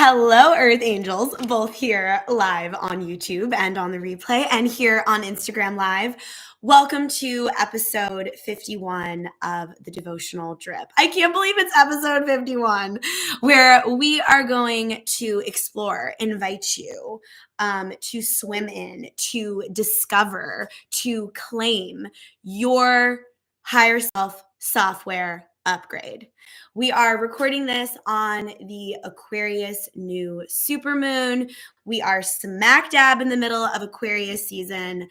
Hello, Earth Angels, both here live on YouTube and on the replay, and here on Instagram Live. Welcome to episode 51 of the Devotional Drip. I can't believe it's episode 51, where we are going to explore, invite you to swim in, to discover, to claim your higher self software upgrade. We are recording this on the Aquarius new supermoon. We are smack dab in the middle of Aquarius season.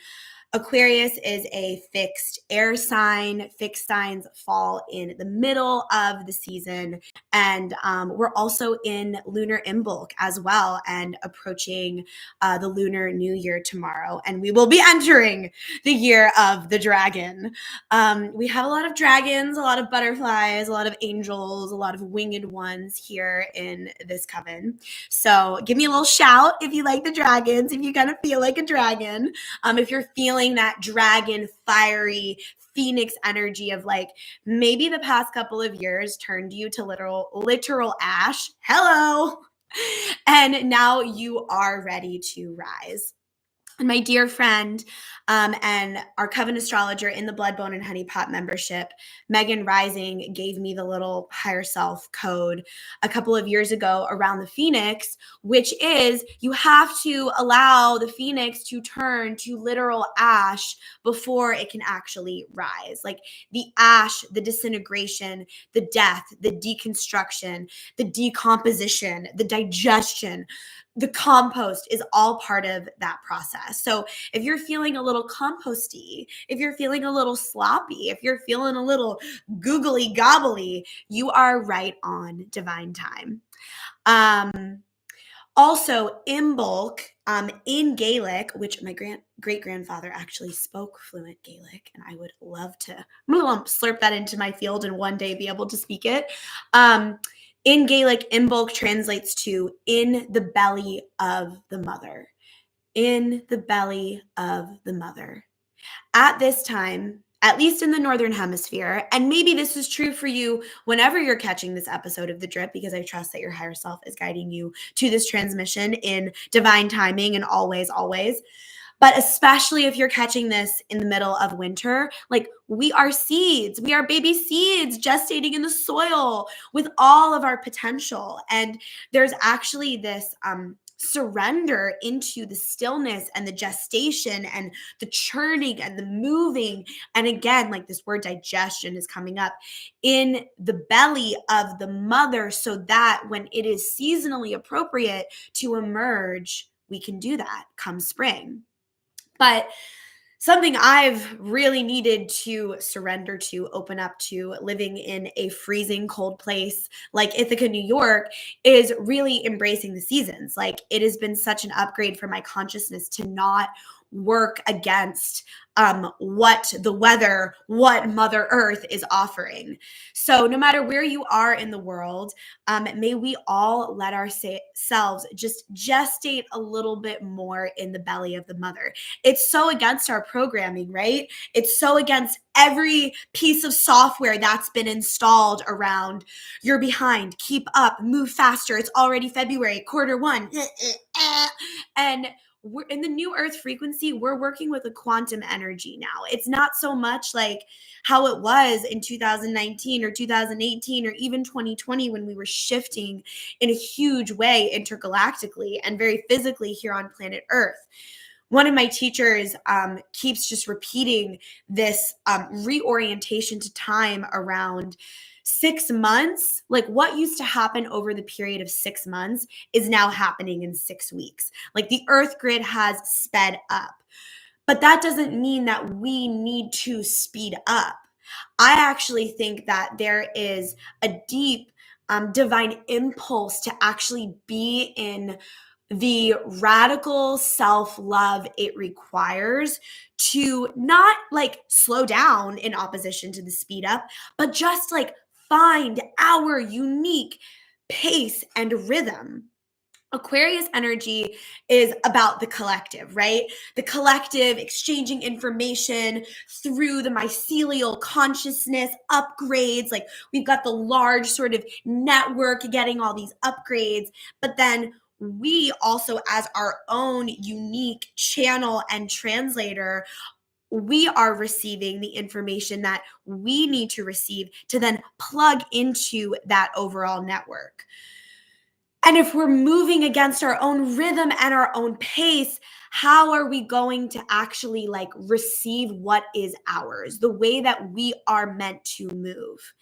Aquarius is a fixed air sign. Fixed signs fall in the middle of the season. And we're also in lunar Imbolc as well and approaching the lunar new year tomorrow. And we will be entering the year of the dragon. We have a lot of dragons, a lot of butterflies, a lot of angels, a lot of winged ones here in this coven. So give me a little shout if you like the dragons, if you kind of feel like a dragon. If you're feeling that dragon, fiery, phoenix energy of like maybe the past couple of years turned you to literal ash. Hello. And now you are ready to rise. And my dear friend and our coven astrologer in the Blood, Bone, and Honey Pot membership, Megan Rising, gave me the little higher self code a couple of years ago around the Phoenix, which is you have to allow the Phoenix to turn to literal ash before it can actually rise. Like the ash, the disintegration, the death, the deconstruction, the decomposition, the digestion, the compost is all part of that process. So if you're feeling a little composty, if you're feeling a little sloppy, if you're feeling a little googly gobbly, you are right on divine time. Also, Imbolc in Gaelic, which my great-grandfather actually spoke fluent Gaelic, and I would love to, I'm going to slurp that into my field and one day be able to speak it. In Gaelic, Imbolc translates to in the belly of the mother. In the belly of the mother. At this time, at least in the Northern Hemisphere, and maybe this is true for you whenever you're catching this episode of The Drip, because I trust that your higher self is guiding you to this transmission in divine timing and always, always. But especially if you're catching this in the middle of winter, like we are seeds, we are baby seeds gestating in the soil with all of our potential. And there's actually this surrender into the stillness and the gestation and the churning and the moving. And again, like this word digestion is coming up in the belly of the mother so that when it is seasonally appropriate to emerge, we can do that come spring. But something I've really needed to surrender to, open up to, living in a freezing cold place like Ithaca, New York, is really embracing the seasons. Like it has been such an upgrade for my consciousness to not work against what the weather, what Mother Earth is offering. So no matter where you are in the world, may we all let ourselves just gestate a little bit more in the belly of the mother. It's so against our programming, right? It's so against every piece of software that's been installed around you're behind, keep up, move faster. It's already February, Q1. And we're in the new earth frequency, we're working with a quantum energy now. It's not so much like how it was in 2019 or 2018 or even 2020 when we were shifting in a huge way intergalactically and very physically here on planet Earth. One of my teachers keeps just repeating this reorientation to time around 6 months. Like what used to happen over the period of 6 months is now happening in 6 weeks. Like the Earth grid has sped up. But that doesn't mean that we need to speed up. I actually think that there is a deep divine impulse to actually be in the radical self-love it requires to not like slow down in opposition to the speed up, but just like find our unique pace and rhythm. Aquarius energy is about the collective, right? The collective exchanging information through the mycelial consciousness upgrades. Like we've got the large sort of network getting all these upgrades, but then we also, as our own unique channel and translator, we are receiving the information that we need to receive to then plug into that overall network. And if we're moving against our own rhythm and our own pace, how are we going to actually like receive what is ours, the way that we are meant to move?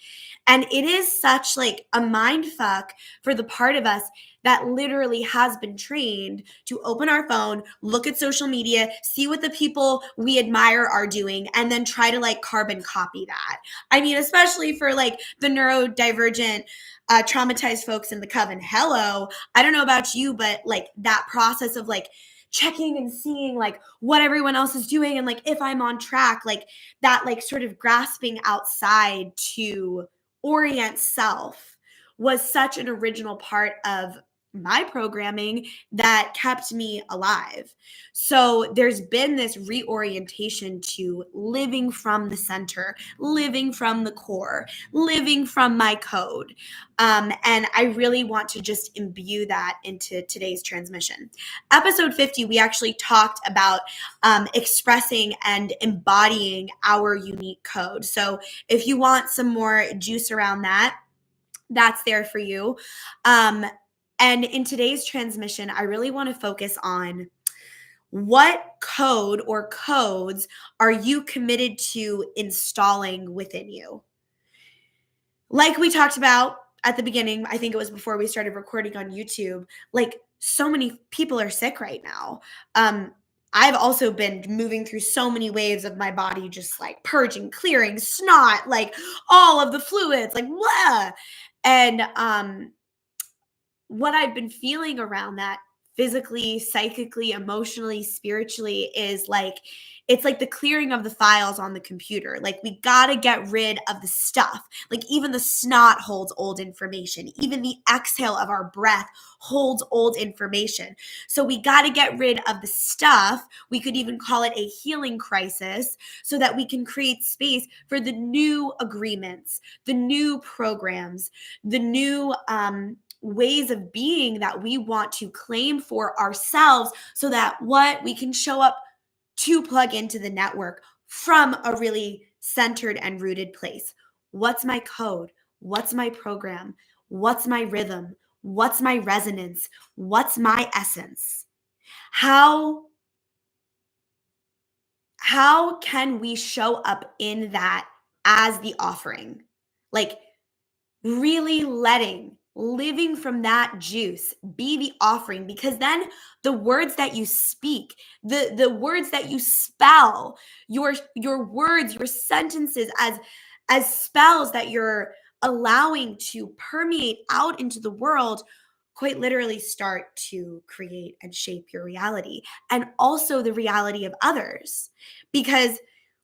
And it is such like a mind fuck for the part of us that literally has been trained to open our phone, look at social media, see what the people we admire are doing, and then try to like carbon copy that. I mean, especially for like the neurodivergent, traumatized folks in the coven. Hello. I don't know about you, but like that process of like checking and seeing like what everyone else is doing and like if I'm on track, like that like sort of grasping outside to orient self was such an original part of my programming that kept me alive. So there's been this reorientation to living from the center, living from the core, living from my code. And I really want to just imbue that into today's transmission. Episode 50, we actually talked about expressing and embodying our unique code. So if you want some more juice around that, that's there for you. And in today's transmission, I really want to focus on what code or codes are you committed to installing within you? Like we talked about at the beginning, I think it was before we started recording on YouTube, like so many people are sick right now. I've also been moving through so many waves of my body, just like purging, clearing, snot, like all of the fluids, like blah. And what I've been feeling around that physically, psychically, emotionally, spiritually is like it's like the clearing of the files on the computer. Like we got to get rid of the stuff. Like even the snot holds old information. Even the exhale of our breath holds old information. So we got to get rid of the stuff. We could even call it a healing crisis so that we can create space for the new agreements, the new programs, the new ways of being that we want to claim for ourselves so that what we can show up to plug into the network from a really centered and rooted place. What's my code? What's my program? What's my rhythm? What's my resonance? What's my essence? How can we show up in that as the offering? Like really living from that juice be the offering, because then the words that you speak, the words that you spell, your words, your sentences as spells that you're allowing to permeate out into the world quite literally start to create and shape your reality and also the reality of others. Because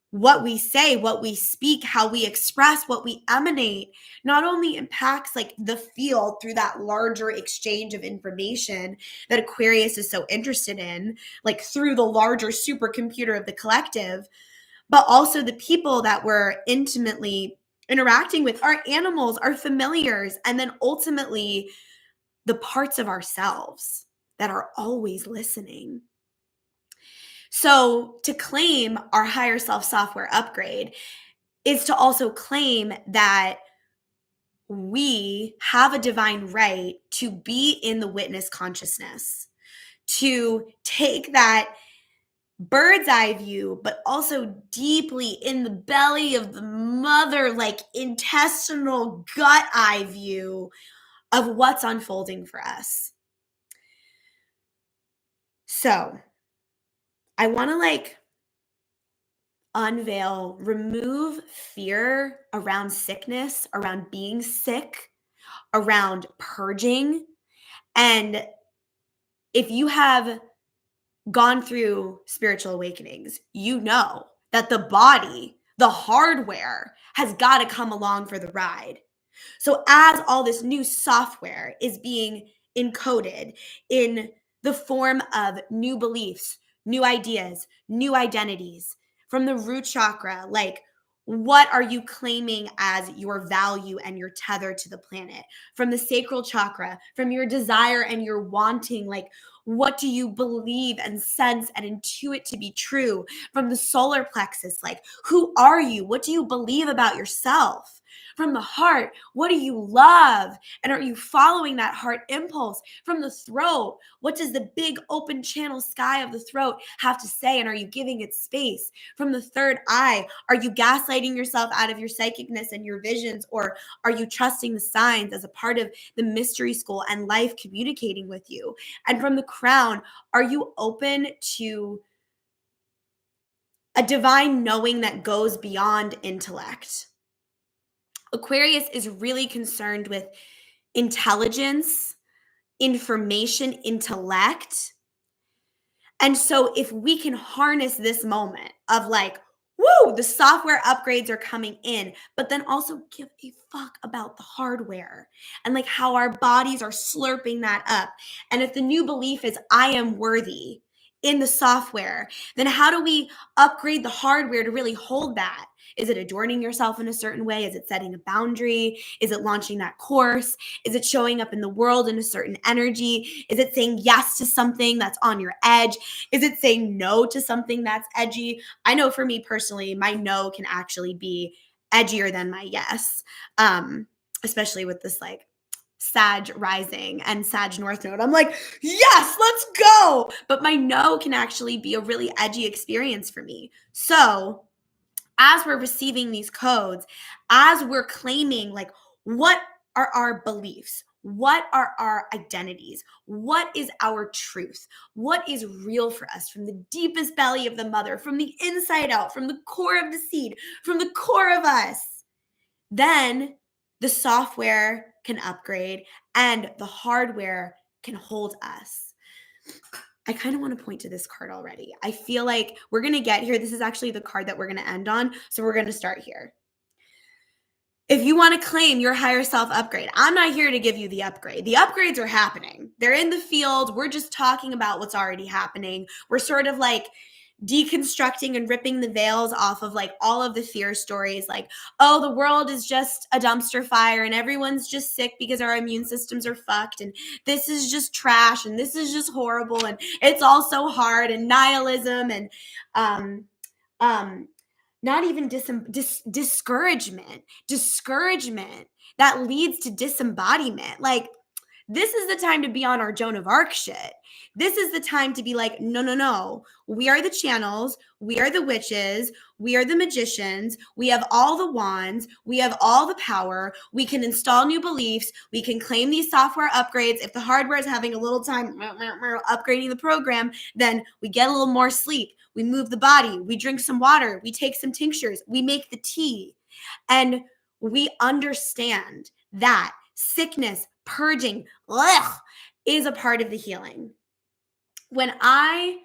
what we say, what we speak, how we express, what we emanate not only impacts like the field through that larger exchange of information that Aquarius is so interested in, like through the larger supercomputer of the collective, but also the people that we're intimately interacting with, our animals, our familiars, and then ultimately the parts of ourselves that are always listening. So to claim our higher self software upgrade is to also claim that we have a divine right to be in the witness consciousness, to take that bird's eye view, but also deeply in the belly of the mother, like intestinal gut eye view of what's unfolding for us. So I want to like unveil, remove fear around sickness, around being sick, around purging. And if you have gone through spiritual awakenings, you know that the body, the hardware, has got to come along for the ride. So as all this new software is being encoded in the form of new beliefs, new ideas, new identities. From the root chakra, like, what are you claiming as your value and your tether to the planet? From the sacral chakra, from your desire and your wanting, like, what do you believe and sense and intuit to be true? From the solar plexus, like, who are you? What do you believe about yourself? From the heart, what do you love? And are you following that heart impulse? From the throat, what does the big open channel sky of the throat have to say? And are you giving it space? From the third eye, are you gaslighting yourself out of your psychicness and your visions? Or are you trusting the signs as a part of the mystery school and life communicating with you? And from the crown, are you open to a divine knowing that goes beyond intellect? Aquarius is really concerned with intelligence, information, intellect. And so if we can harness this moment of like, woo, the software upgrades are coming in, but then also give a fuck about the hardware and like how our bodies are slurping that up. And if the new belief is I am worthy in the software, then how do we upgrade the hardware to really hold that? Is it adorning yourself in a certain way? Is it setting a boundary? Is it launching that course? Is it showing up in the world in a certain energy? Is it saying yes to something that's on your edge? Is it saying no to something that's edgy? I know for me personally, my no can actually be edgier than my yes, especially with this like Sag rising and Sag North Node. I'm like, yes, let's go. But my no can actually be a really edgy experience for me. So as we're receiving these codes, as we're claiming, like, what are our beliefs? What are our identities? What is our truth? What is real for us from the deepest belly of the mother, from the inside out, from the core of the seed, from the core of us? Then the software can upgrade and the hardware can hold us. I kind of want to point to this card already. I feel like we're going to get here. This is actually the card that we're going to end on. So we're going to start here. If you want to claim your higher self upgrade, I'm not here to give you the upgrade. The upgrades are happening. They're in the field. We're just talking about what's already happening. We're sort of like deconstructing and ripping the veils off of like all of the fear stories, like, oh, the world is just a dumpster fire and everyone's just sick because our immune systems are fucked and this is just trash and this is just horrible and it's all so hard, and nihilism and not even discouragement that leads to disembodiment. Like, this is the time to be on our Joan of Arc shit. This is the time to be like, no, no, no. We are the channels. We are the witches. We are the magicians. We have all the wands. We have all the power. We can install new beliefs. We can claim these software upgrades. If the hardware is having a little time upgrading the program, then we get a little more sleep. We move the body. We drink some water. We take some tinctures. We make the tea. And we understand that sickness, purging, is a part of the healing. When I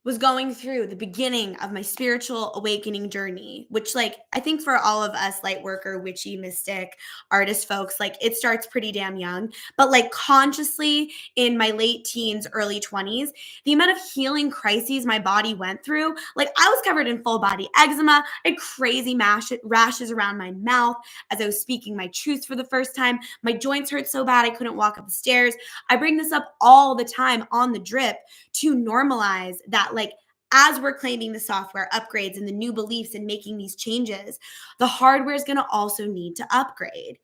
was going through the beginning of my spiritual awakening journey, which, like, I think for all of us light worker, witchy, mystic, artist folks, like, it starts pretty damn young. But like consciously in my late teens, early 20s, the amount of healing crises my body went through, like, I was covered in full body eczema, I had crazy rashes around my mouth as I was speaking my truth for the first time. My joints hurt so bad I couldn't walk up the stairs. I bring this up all the time on the drip to normalize that, like, as we're claiming the software upgrades and the new beliefs and making these changes, the hardware is going to also need to upgrade.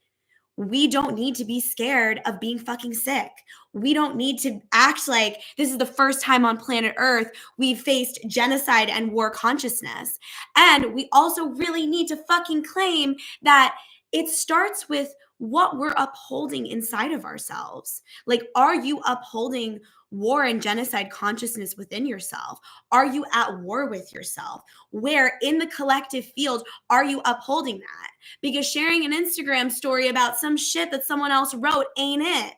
We don't need to be scared of being fucking sick. We don't need to act like this is the first time on planet Earth we've faced genocide and war consciousness. And we also really need to fucking claim that it starts with what we're upholding inside of ourselves. Like, are you upholding war and genocide consciousness within yourself? Are you at war with yourself? Where in the collective field are you upholding that? Because sharing an Instagram story about some shit that someone else wrote ain't it.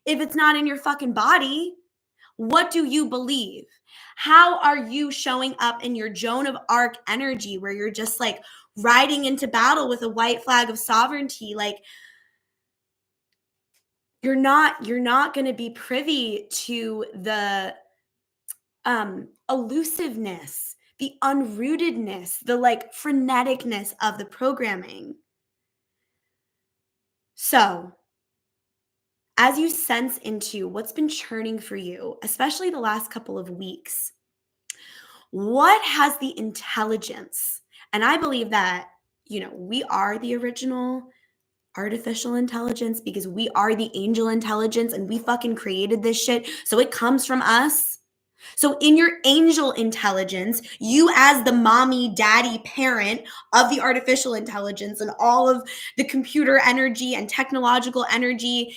If it's not in your fucking body, what do you believe? How are you showing up in your Joan of Arc energy where you're just like riding into battle with a white flag of sovereignty? Like, you're not going to be privy to the elusiveness, the unrootedness, the like freneticness of the programming. So, as you sense into what's been churning for you, especially the last couple of weeks, what has the intelligence? And I believe that, we are the original artificial intelligence because we are the angel intelligence and we fucking created this shit. So it comes from us. So in your angel intelligence, you as the mommy, daddy, parent of the artificial intelligence and all of the computer energy and technological energy,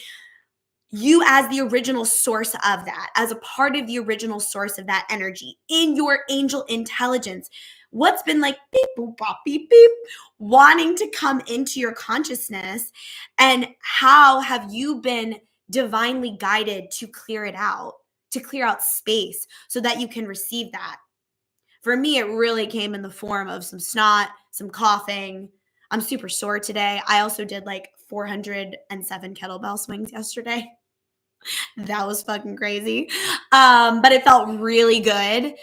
you as the original source of that, as a part of the original source of that energy in your angel intelligence, what's been like beep, boop, bop, beep, beep, wanting to come into your consciousness, and how have you been divinely guided to clear it out, to clear out space so that you can receive that? For me, it really came in the form of some snot, some coughing. I'm super sore today. I also did like 407 kettlebell swings yesterday. That was fucking crazy. But it felt really good.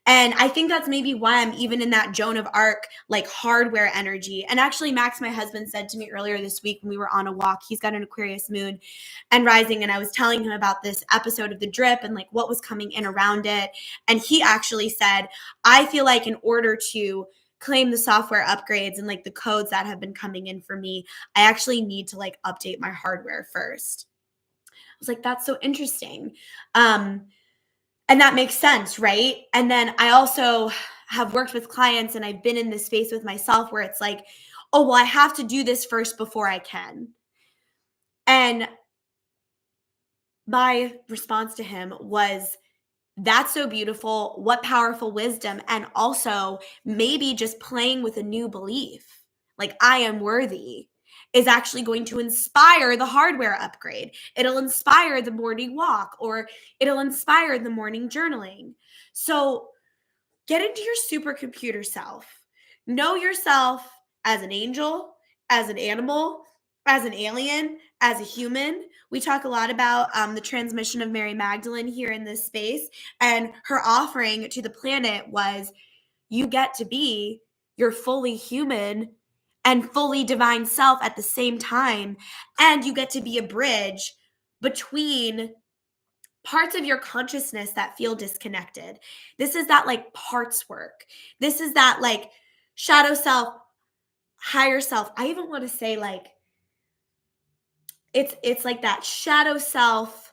And I think that's maybe why I'm even in that Joan of Arc, like hardware energy. And actually, Max, my husband, said to me earlier this week when we were on a walk, he's got an Aquarius moon and rising. And I was telling him about this episode of The Drip and like what was coming in around it. And he actually said, I feel like in order to claim the software upgrades and like the codes that have been coming in for me, I actually need to like update my hardware first. I was like, that's so interesting. And that makes sense, right? And then I also have worked with clients and I've been in this space with myself where it's like, oh, well, I have to do this first before I can. And my response to him was, that's so beautiful. What powerful wisdom. And also maybe just playing with a new belief, like I am worthy, is actually going to inspire the hardware upgrade. It'll inspire the morning walk, or it'll inspire the morning journaling. So get into your supercomputer self. Know yourself as an angel, as an animal, as an alien, as a human. We talk a lot about the transmission of Mary Magdalene here in this space. And her offering to the planet was, you get to be your fully human and fully divine self at the same time. And you get to be a bridge between parts of your consciousness that feel disconnected. This is that like parts work. This is that like shadow self, higher self. I even want to say like it's like that shadow self.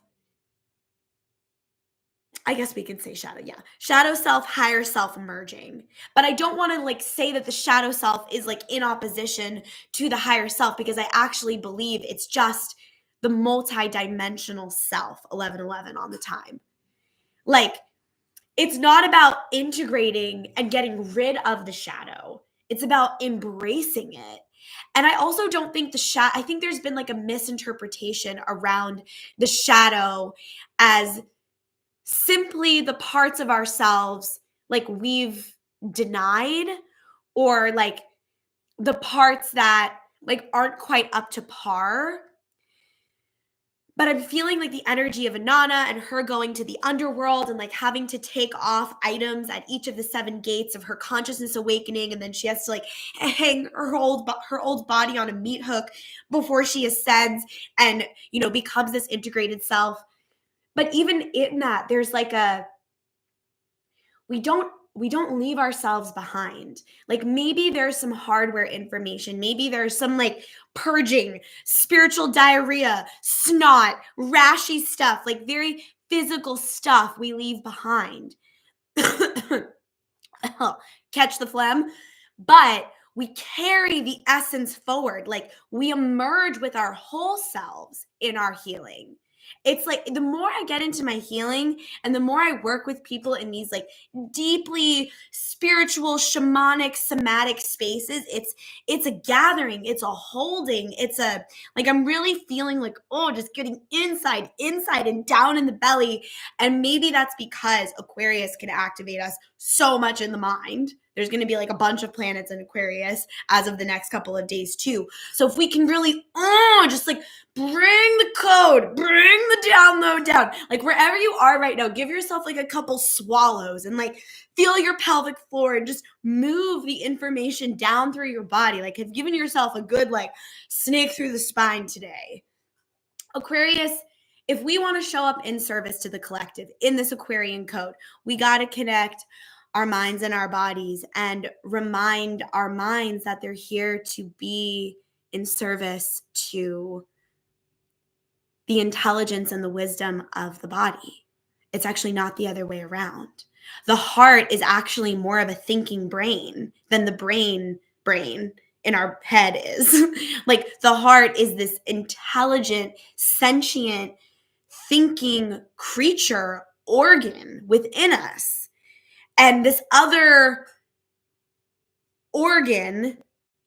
I guess we can say shadow, yeah. Shadow self, higher self merging. But I don't want to like say that the shadow self is like in opposition to the higher self, because I actually believe it's just the multi-dimensional self, 1111 on the time. Like, it's not about integrating and getting rid of the shadow. It's about embracing it. And I also don't think I think there's been like a misinterpretation around the shadow as simply the parts of ourselves like we've denied, or like the parts that like aren't quite up to par. But I'm feeling like the energy of Inanna and her going to the underworld and like having to take off items at each of the 7 gates of her consciousness awakening. And then she has to like hang her old body on a meat hook before she ascends and, becomes this integrated self. But even in that, there's like we don't leave ourselves behind. Like maybe there's some hardware information. Maybe there's some like purging, spiritual diarrhea, snot, rashy stuff, like very physical stuff we leave behind. Catch the phlegm. But we carry the essence forward. Like we emerge with our whole selves in our healing. It's like the more I get into my healing and the more I work with people in these like deeply spiritual, shamanic, somatic spaces, it's a gathering, it's a holding, it's a like I'm really feeling like, oh, just getting inside and down in the belly. And maybe that's because Aquarius can activate us so much in the mind. There's going to be like a bunch of planets in Aquarius as of the next couple of days too. So if we can really just like bring the code, bring the download down, like wherever you are right now, give yourself like a couple swallows and like feel your pelvic floor and just move the information down through your body. Like have given yourself a good like snake through the spine today. Aquarius, if we want to show up in service to the collective in this Aquarian code, we got to connect our minds and our bodies and remind our minds that they're here to be in service to the intelligence and the wisdom of the body. It's actually not the other way around. The heart is actually more of a thinking brain than the brain in our head is. Like the heart is this intelligent, sentient, thinking creature organ within us. And this other organ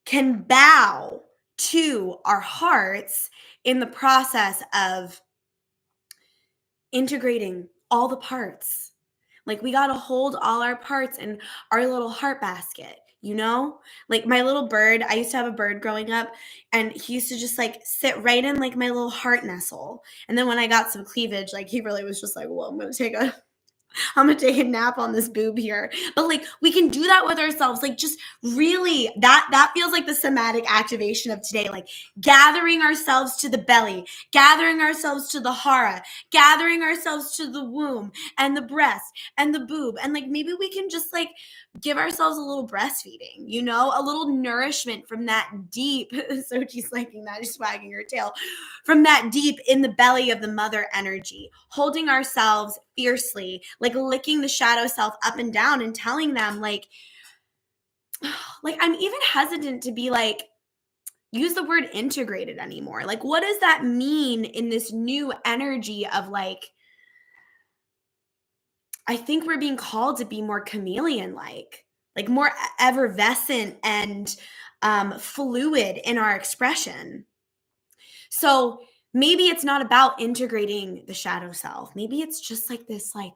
can bow to our hearts in the process of integrating all the parts. Like we got to hold all our parts in our little heart basket, you know? Like my little bird, I used to have a bird growing up and he used to just like sit right in like my little heart nestle. And then when I got some cleavage, like he really was just like, well, I'm going to take a nap on this boob here. But like we can do that with ourselves. Like just really that feels like the somatic activation of today. Like gathering ourselves to the belly, gathering ourselves to the hara, gathering ourselves to the womb and the breast and the boob. And like maybe we can just like give ourselves a little breastfeeding, you know, a little nourishment from that deep. Sochi's liking that, she's wagging her tail. From that deep in the belly of the mother energy, holding ourselves fiercely, like licking the shadow self up and down and telling them like I'm even hesitant to be like, use the word integrated anymore. Like, what does that mean in this new energy of like, I think we're being called to be more chameleon-like more effervescent and fluid in our expression. So maybe it's not about integrating the shadow self. Maybe it's just like this like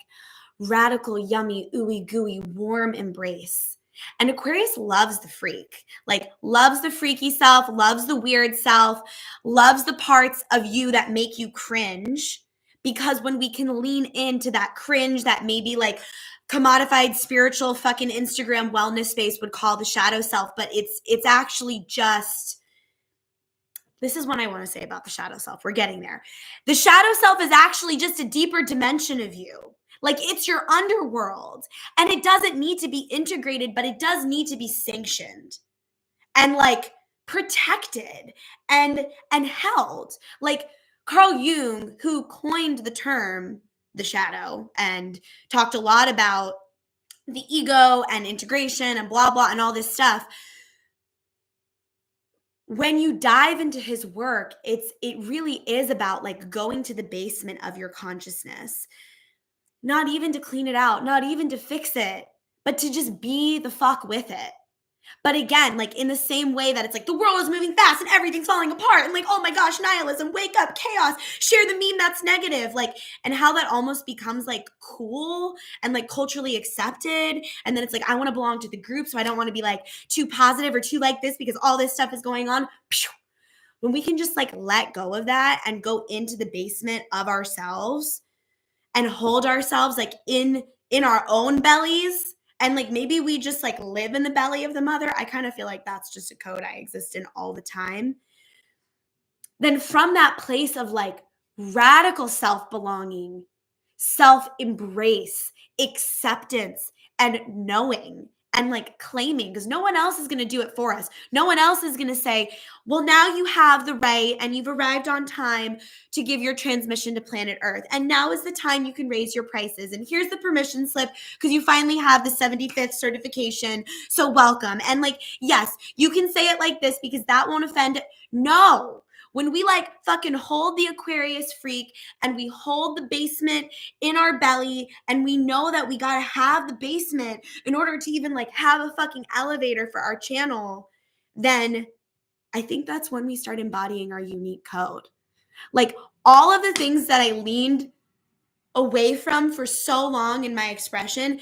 radical, yummy, ooey gooey, warm embrace. And Aquarius loves the freak, like loves the freaky self, loves the weird self, loves the parts of you that make you cringe. Because when we can lean into that cringe that maybe like commodified spiritual fucking Instagram wellness space would call the shadow self, but it's actually just, this is what I want to say about the shadow self. We're getting there. The shadow self is actually just a deeper dimension of you. Like it's your underworld and it doesn't need to be integrated, but it does need to be sanctioned and like protected and held. Like Carl Jung, who coined the term the shadow and talked a lot about the ego and integration and blah, blah, and all this stuff. When you dive into his work, it really is about like going to the basement of your consciousness, not even to clean it out, not even to fix it, but to just be the fuck with it. But again, like in the same way that it's like the world is moving fast and everything's falling apart and like, oh my gosh, nihilism, wake up, chaos, share the meme that's negative, like, and how that almost becomes like cool and like culturally accepted. And then it's like, I want to belong to the group, so I don't want to be like too positive or too like this because all this stuff is going on. When we can just like let go of that and go into the basement of ourselves and hold ourselves like in our own bellies. And like maybe we just like live in the belly of the mother. I kind of feel like that's just a code I exist in all the time. Then from that place of like radical self-belonging, self-embrace, acceptance, and knowing and like claiming, because no one else is going to do it for us. No one else is going to say, well, now you have the right and you've arrived on time to give your transmission to planet Earth. And now is the time you can raise your prices. And here's the permission slip because you finally have the 75th certification. So welcome. And like, yes, you can say it like this because that won't offend. No. When we like fucking hold the Aquarius freak and we hold the basement in our belly and we know that we got to have the basement in order to even like have a fucking elevator for our channel, then I think that's when we start embodying our unique code. Like all of the things that I leaned away from for so long in my expression,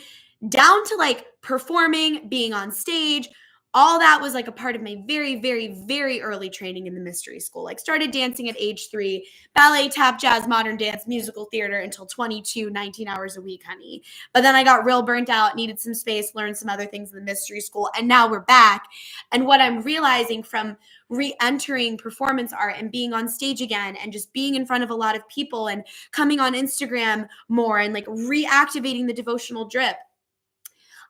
down to like performing, being on stage, all that was like a part of my very, very, very early training in the mystery school. Like started dancing at age 3, ballet, tap, jazz, modern dance, musical theater until 22, 19 hours a week, honey. But then I got real burnt out, needed some space, learned some other things in the mystery school, and now we're back. And what I'm realizing from re-entering performance art and being on stage again and just being in front of a lot of people and coming on Instagram more and like reactivating the devotional drip,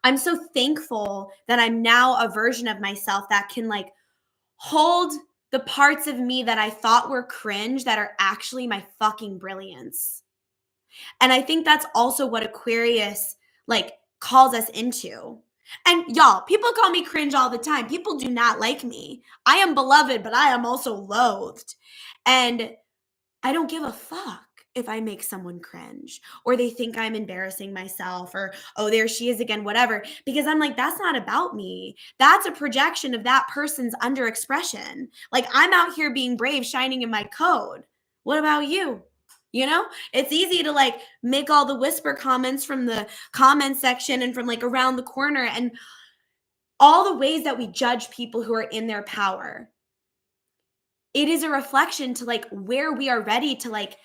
I'm so thankful that I'm now a version of myself that can like hold the parts of me that I thought were cringe that are actually my fucking brilliance. And I think that's also what Aquarius like calls us into. And y'all, people call me cringe all the time. People do not like me. I am beloved, but I am also loathed. And I don't give a fuck if I make someone cringe or they think I'm embarrassing myself or, oh, there she is again, whatever. Because I'm like, that's not about me. That's a projection of that person's underexpression. Like I'm out here being brave, shining in my code. What about you? You know, it's easy to like make all the whisper comments from the comment section and from like around the corner and all the ways that we judge people who are in their power. It is a reflection to like where we are ready to like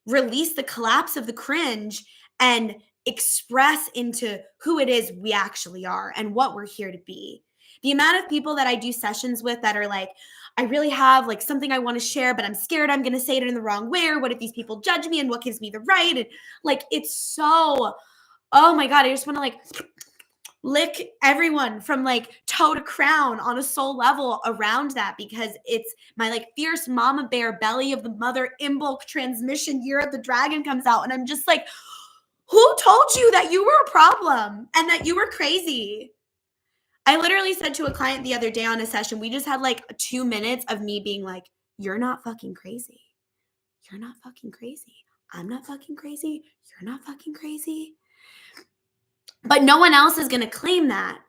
release the collapse of the cringe and express into who it is we actually are and what we're here to be. The amount of people that I do sessions with that are like, I really have like something I want to share, but I'm scared I'm going to say it in the wrong way. Or what if these people judge me and what gives me the right? And like, it's so, oh my God, I just want to like lick everyone from like toe to crown on a soul level around that because it's my like fierce mama bear belly of the mother in bulk transmission year of the dragon comes out. And I'm just like, who told you that you were a problem and that you were crazy? I literally said to a client the other day on a session, we just had like 2 minutes of me being like, you're not fucking crazy. You're not fucking crazy. I'm not fucking crazy. You're not fucking crazy. But no one else is going to claim that.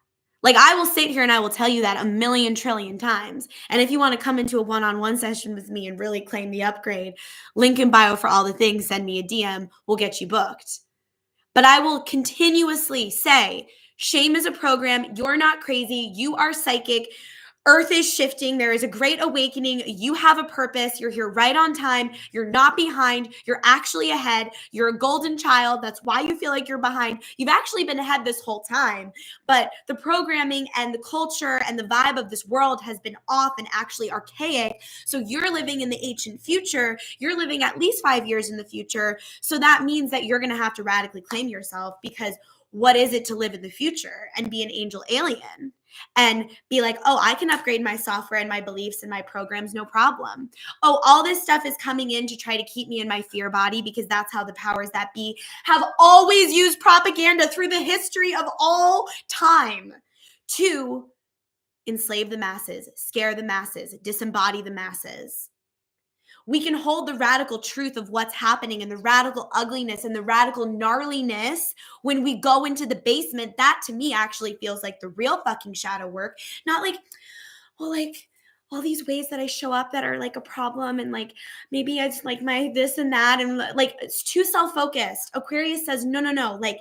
Like I will sit here and I will tell you that a million trillion times. And if you want to come into a one-on-one session with me and really claim the upgrade, link in bio for all the things, send me a DM, we'll get you booked. But I will continuously say, shame is a program. You're not crazy. You are psychic. Earth is shifting. There is a great awakening. You have a purpose. You're here right on time. You're not behind. You're actually ahead. You're a golden child. That's why you feel like you're behind. You've actually been ahead this whole time. But the programming and the culture and the vibe of this world has been off and actually archaic. So you're living in the ancient future. You're living at least 5 years in the future. So that means that you're going to have to radically claim yourself because what is it to live in the future and be an angel alien? And be like, oh, I can upgrade my software and my beliefs and my programs, no problem. Oh, all this stuff is coming in to try to keep me in my fear body because that's how the powers that be have always used propaganda through the history of all time to enslave the masses, scare the masses, disembody the masses. We can hold the radical truth of what's happening and the radical ugliness and the radical gnarliness when we go into the basement. That to me actually feels like the real fucking shadow work. Not like, well, like all these ways that I show up that are like a problem and like maybe it's like my this and that and like it's too self-focused. Aquarius says, no. Like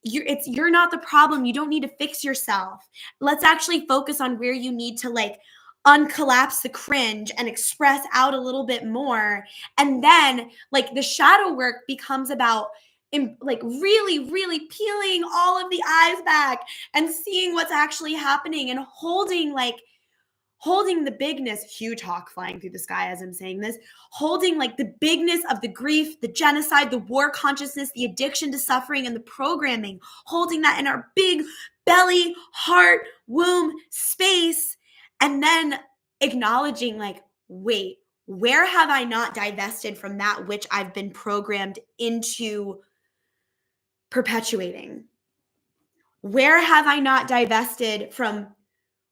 you're not the problem. You don't need to fix yourself. Let's actually focus on where you need to like uncollapse the cringe and express out a little bit more. And then like the shadow work becomes about like really, really peeling all of the eyes back and seeing what's actually happening and holding the bigness, huge hawk flying through the sky as I'm saying this, holding like the bigness of the grief, the genocide, the war consciousness, the addiction to suffering and the programming, holding that in our big belly, heart, womb space. And then acknowledging like, wait, where have I not divested from that which I've been programmed into perpetuating? Where have I not divested from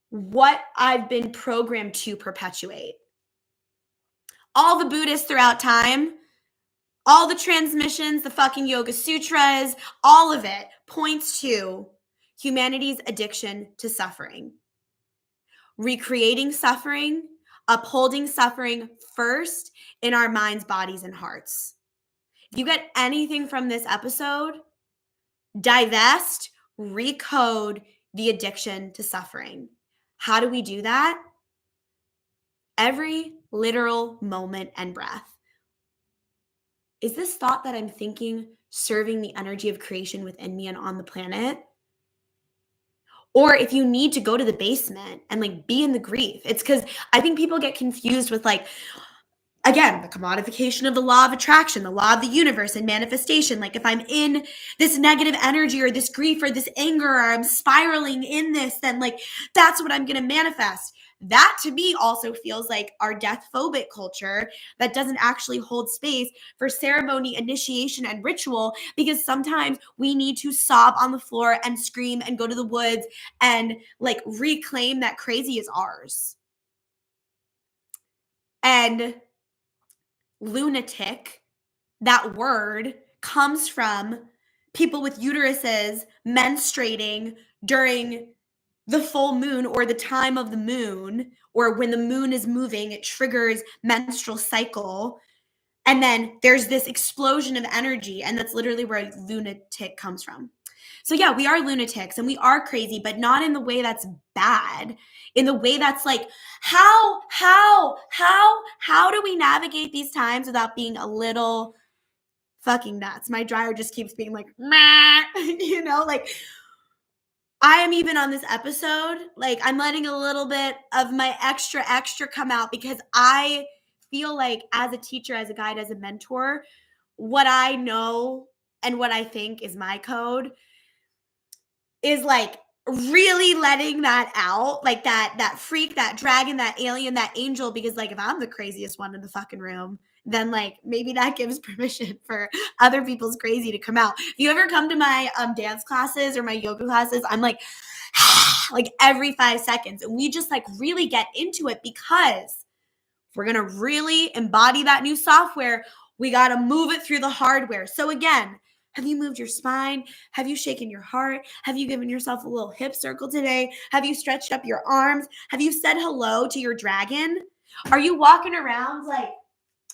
what I've been programmed to perpetuate? All the Buddhists throughout time, all the transmissions, the fucking Yoga Sutras, all of it points to humanity's addiction to suffering. Recreating suffering, upholding suffering first in our minds, bodies, and hearts. If you get anything from this episode, divest, recode the addiction to suffering. How do we do that? Every literal moment and breath. Is this thought that I'm thinking serving the energy of creation within me and on the planet? Or if you need to go to the basement and like be in the grief, it's because I think people get confused with like, again, the commodification of the law of attraction, the law of the universe and manifestation. Like if I'm in this negative energy or this grief or this anger or I'm spiraling in this, then like that's what I'm going to manifest. That to me also feels like our death phobic culture that doesn't actually hold space for ceremony, initiation, and ritual, because sometimes we need to sob on the floor and scream and go to the woods and like reclaim that crazy is ours. And lunatic, that word comes from people with uteruses menstruating during the full moon or the time of the moon, or when the moon is moving, it triggers menstrual cycle. And then there's this explosion of energy, and that's literally where lunatic comes from. So yeah, we are lunatics and we are crazy, but not in the way that's bad, in the way that's like, how do we navigate these times without being a little fucking nuts? My dryer just keeps being like, meh, like I am even on this episode, like I'm letting a little bit of my extra come out because I feel like as a teacher, as a guide, as a mentor, what I know and what I think is my code is like really letting that out, like that freak, that dragon, that alien, that angel, because like if I'm the craziest one in the fucking room, then like maybe that gives permission for other people's crazy to come out. If you ever come to my dance classes or my yoga classes, I'm like like every 5 seconds, and we just like really get into it, because if we're gonna really embody that new software, we got to move it through the hardware. So again, have you moved your spine? Have you shaken your heart? Have you given yourself a little hip circle today? Have you stretched up your arms? Have you said hello to your dragon? Are you walking around like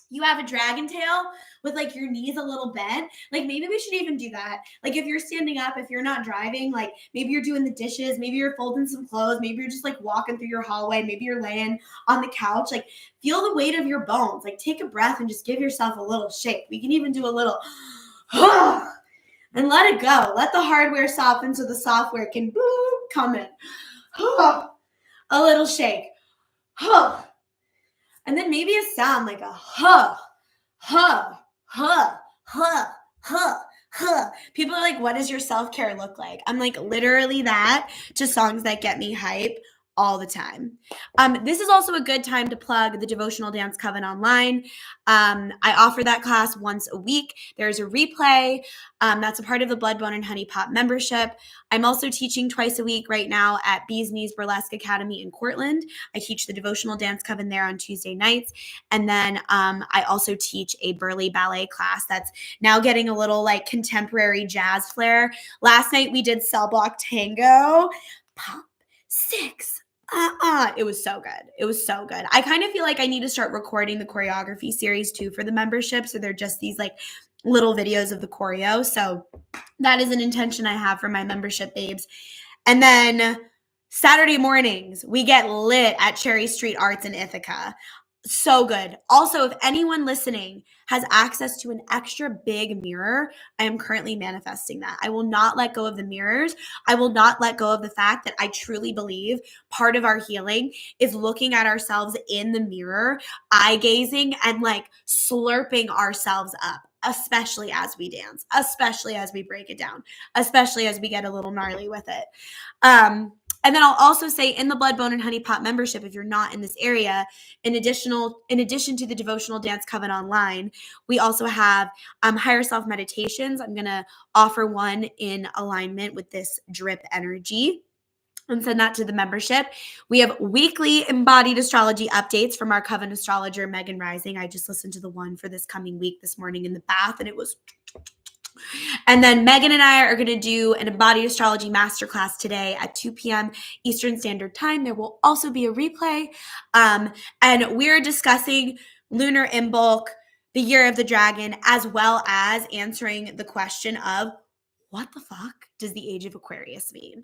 you have a dragon tail with like your knees a little bent? Like maybe we should even do that. Like if you're standing up, if you're not driving, like maybe you're doing the dishes, maybe you're folding some clothes, maybe you're just like walking through your hallway, maybe you're laying on the couch, like feel the weight of your bones, like take a breath and just give yourself a little shake. We can even do a little and let it go. Let the hardware soften so the software can come in. A little shake. And then maybe a sound like a huh. People are like, what does your self-care look like? I'm like, literally that, to songs that get me hype all the time. This is also a good time to plug the Devotional Dance Coven online. I offer that class once a week. There's a replay. That's a part of the Blood, Bone, and Honey Pot membership. I'm also teaching twice a week right now at Bees Knees Burlesque Academy in Cortland. I teach the Devotional Dance Coven there on Tuesday nights. And then I also teach a Burley ballet class that's now getting a little like contemporary jazz flair. Last night we did Cell Block Tango. Pop 6. It was so good. It was so good. I kind of feel like I need to start recording the choreography series too for the membership. So they're just these like little videos of the choreo. So that is an intention I have for my membership babes. And then Saturday mornings, we get lit at Cherry Street Arts in Ithaca. So good. Also, if anyone listening has access to an extra big mirror, I am currently manifesting that. I will not let go of the mirrors. I will not let go of the fact that I truly believe part of our healing is looking at ourselves in the mirror, eye gazing, and like slurping ourselves up, especially as we dance, especially as we break it down, especially as we get a little gnarly with it. And then I'll also say in the Blood, Bone, and Honey Pot membership, if you're not in this area, in addition to the Devotional Dance Coven online, we also have higher self meditations. I'm going to offer one in alignment with this drip energy and send that to the membership. We have weekly embodied astrology updates from our Coven astrologer, Megan Rising. I just listened to the one for this coming week this morning in the bath, and it was... And then Megan and I are going to do an embodied astrology masterclass today at 2 p.m. Eastern Standard Time. There will also be a replay. And we're discussing Lunar Imbolc, the Year of the Dragon, as well as answering the question of what the fuck does the age of Aquarius mean?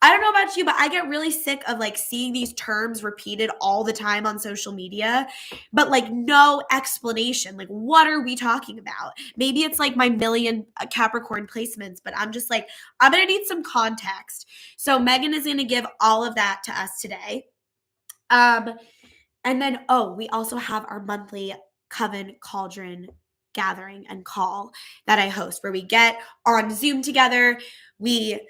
I don't know about you, but I get really sick of like seeing these terms repeated all the time on social media, but like no explanation. Like, what are we talking about? Maybe it's like my million Capricorn placements, but I'm just like, I'm going to need some context. So Megan is going to give all of that to us today. And then, we also have our monthly Coven Cauldron gathering and call that I host where we get on Zoom together. We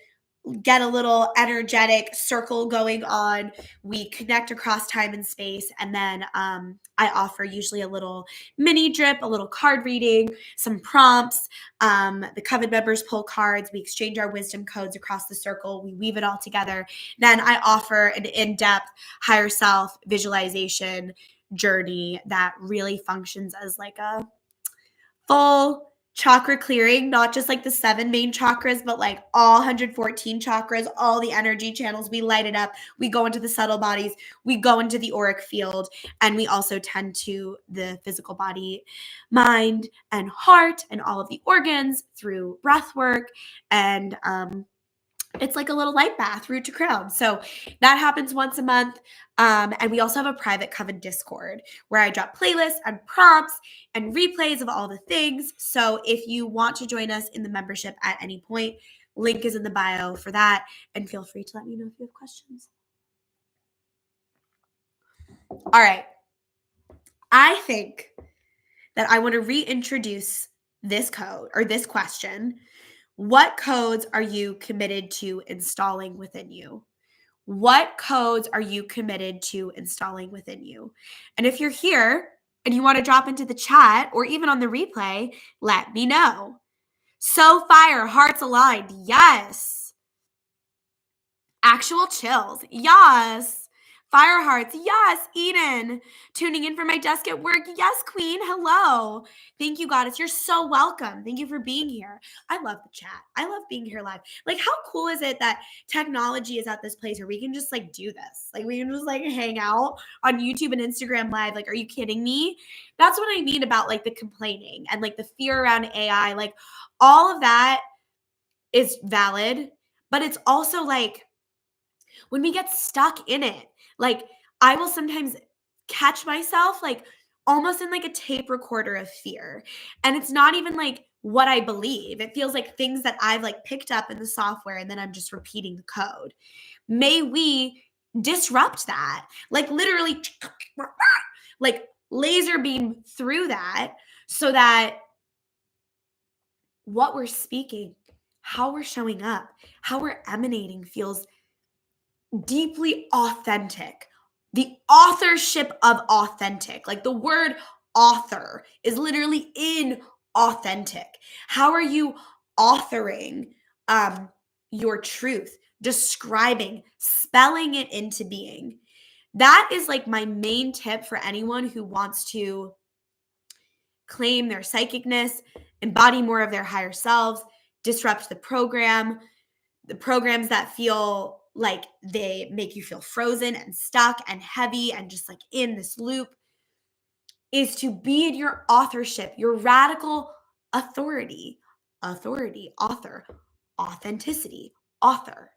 get a little energetic circle going on. We connect across time and space. And then I offer usually a little mini drip, a little card reading, some prompts. The Coven members pull cards. We exchange our wisdom codes across the circle. We weave it all together. Then I offer an in-depth higher self visualization journey that really functions as like a full chakra clearing, not just like the 7 main chakras, but like all 114 chakras, all the energy channels. We light it up. We go into the subtle bodies. We go into the auric field. And we also tend to the physical body, mind, and heart, and all of the organs through breath work. And it's like a little light bath, root to crown. So that happens once a month. And we also have a private Coven Discord where I drop playlists and prompts and replays of all the things. So if you want to join us in the membership at any point, link is in the bio for that. And feel free to let me know if you have questions. All right. I think that I want to reintroduce this code or this question. What codes are you committed to installing within you? What codes are you committed to installing within you? And if you're here and you want to drop into the chat or even on the replay, let me know. So fire, hearts aligned. Yes. Actual chills. Yes. Fire hearts. Yes. Eden. Tuning in for my desk at work. Yes, queen. Hello. Thank you, goddess. You're so welcome. Thank you for being here. I love the chat. I love being here live. Like, how cool is it that technology is at this place where we can just like do this? Like, we can just like hang out on YouTube and Instagram live. Like, are you kidding me? That's what I mean about like the complaining and like the fear around AI. Like, all of that is valid, but it's also like, when we get stuck in it, like I will sometimes catch myself like almost in like a tape recorder of fear. And it's not even like what I believe. It feels like things that I've like picked up in the software and then I'm just repeating the code. May we disrupt that? Like literally like laser beam through that so that what we're speaking, how we're showing up, how we're emanating feels deeply authentic. The authorship of authentic, like the word author is literally in authentic. How are you authoring your truth, describing, spelling it into being? That is like my main tip for anyone who wants to claim their psychicness, embody more of their higher selves, disrupt the programs that feel like they make you feel frozen and stuck and heavy and just like in this loop, is to be in your authorship, your radical authority, author, authenticity, author.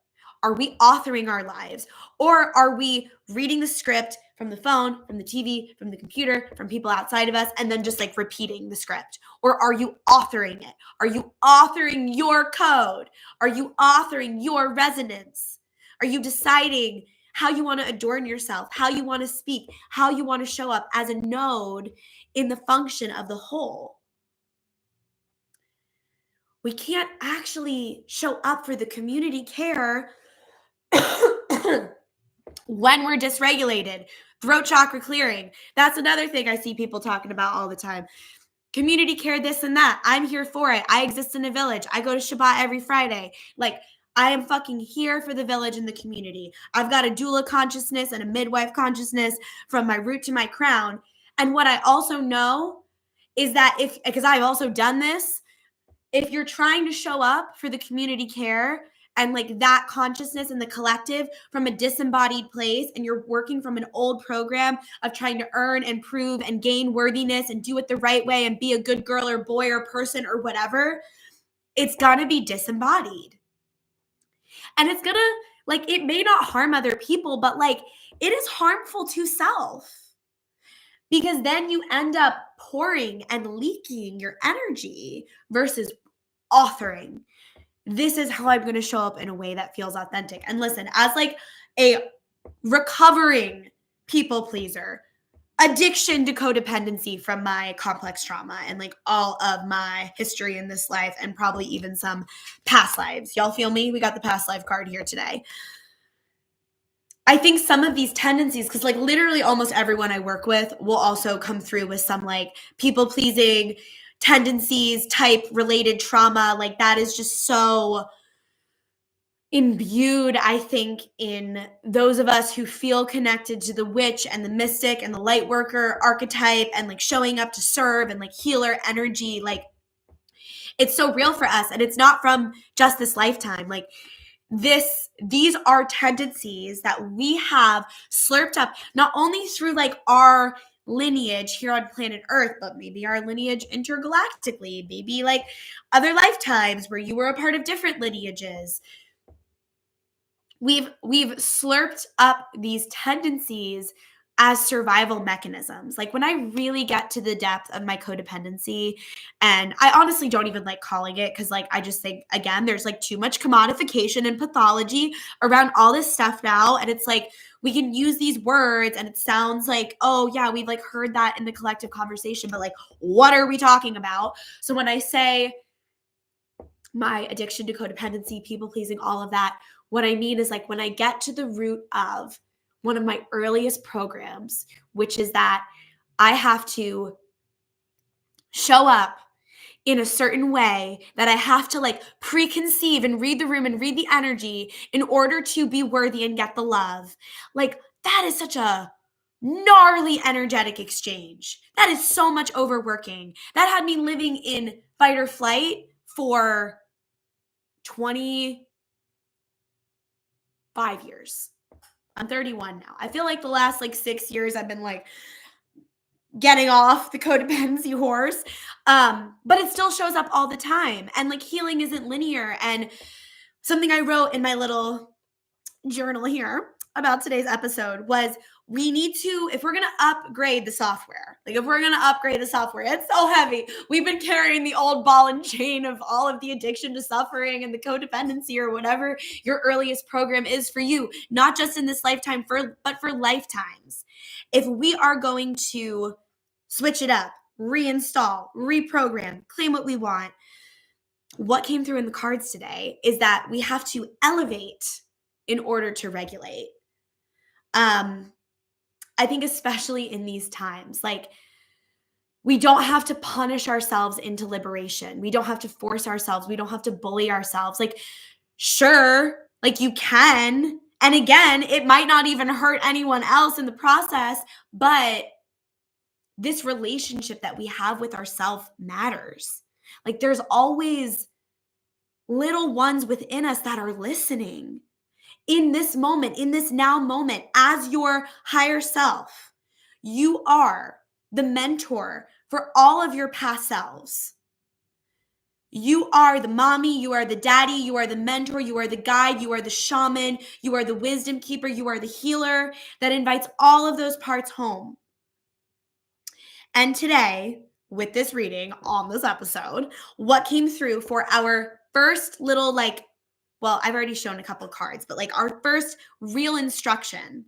Are we authoring our lives? Or are we reading the script from the phone, from the TV, from the computer, from people outside of us, and then just like repeating the script? Or are you authoring it? Are you authoring your code? Are you authoring your resonance? Are you deciding how you want to adorn yourself, how you want to speak, how you want to show up as a node in the function of the whole? We can't actually show up for the community care when we're dysregulated. Throat chakra clearing. That's another thing I see people talking about all the time. Community care, this and that. I'm here for it. I exist in a village. I go to Shabbat every Friday. Like, I am fucking here for the village and the community. I've got a doula consciousness and a midwife consciousness from my root to my crown. And what I also know is that because I've also done this, if you're trying to show up for the community care and like that consciousness in the collective from a disembodied place, and you're working from an old program of trying to earn and prove and gain worthiness and do it the right way and be a good girl or boy or person or whatever, it's gonna be disembodied. And it's gonna, like, it may not harm other people, but like, it is harmful to self because then you end up pouring and leaking your energy versus authoring. This is how I'm going to show up in a way that feels authentic. And listen, as like a recovering people pleaser, addiction to codependency from my complex trauma and like all of my history in this life and probably even some past lives. Y'all feel me? We got the past life card here today. I think some of these tendencies, because like literally almost everyone I work with will also come through with some like people pleasing tendencies, type related trauma. Like that is just so imbued, I think, in those of us who feel connected to the witch and the mystic and the light worker archetype and like showing up to serve and like healer energy. Like it's so real for us. And it's not from just this lifetime. Like these are tendencies that we have slurped up, not only through like our lineage here on planet Earth, but maybe our lineage intergalactically, maybe like other lifetimes where you were a part of different lineages. We've slurped up these tendencies as survival mechanisms. Like when I really get to the depth of my codependency, and I honestly don't even like calling it because like I just think again there's like too much commodification and pathology around all this stuff now, and it's like we can use these words and it sounds like, oh yeah, we've like heard that in the collective conversation, but like what are we talking about? So when I say my addiction to codependency, people pleasing, all of that, what I mean is like when I get to the root of one of my earliest programs, which is that I have to show up in a certain way, that I have to like preconceive and read the room and read the energy in order to be worthy and get the love. Like that is such a gnarly energetic exchange. That is so much overworking. That had me living in fight or flight for 25 years. I'm 31 now. I feel like the last like 6 years I've been like getting off the codependency horse. But it still shows up all the time. And like healing isn't linear. And something I wrote in my little journal here about today's episode was we need to, if we're going to upgrade the software, like if we're going to upgrade the software, it's so heavy. We've been carrying the old ball and chain of all of the addiction to suffering and the codependency or whatever your earliest program is for you, not just in this lifetime, but for lifetimes. If we are going to switch it up, reinstall, reprogram, claim what we want, what came through in the cards today is that we have to elevate in order to regulate. I think especially in these times, like we don't have to punish ourselves into liberation. We don't have to force ourselves. We don't have to bully ourselves. Like, sure, like you can. And again, it might not even hurt anyone else in the process, but this relationship that we have with ourselves matters. Like there's always little ones within us that are listening. In this moment, in this now moment, as your higher self, you are the mentor for all of your past selves. You are the mommy, you are the daddy, you are the mentor, you are the guide, you are the shaman, you are the wisdom keeper, you are the healer that invites all of those parts home. And today, with this reading on this episode, what came through for our first little like, well, I've already shown a couple cards, but like our first real instruction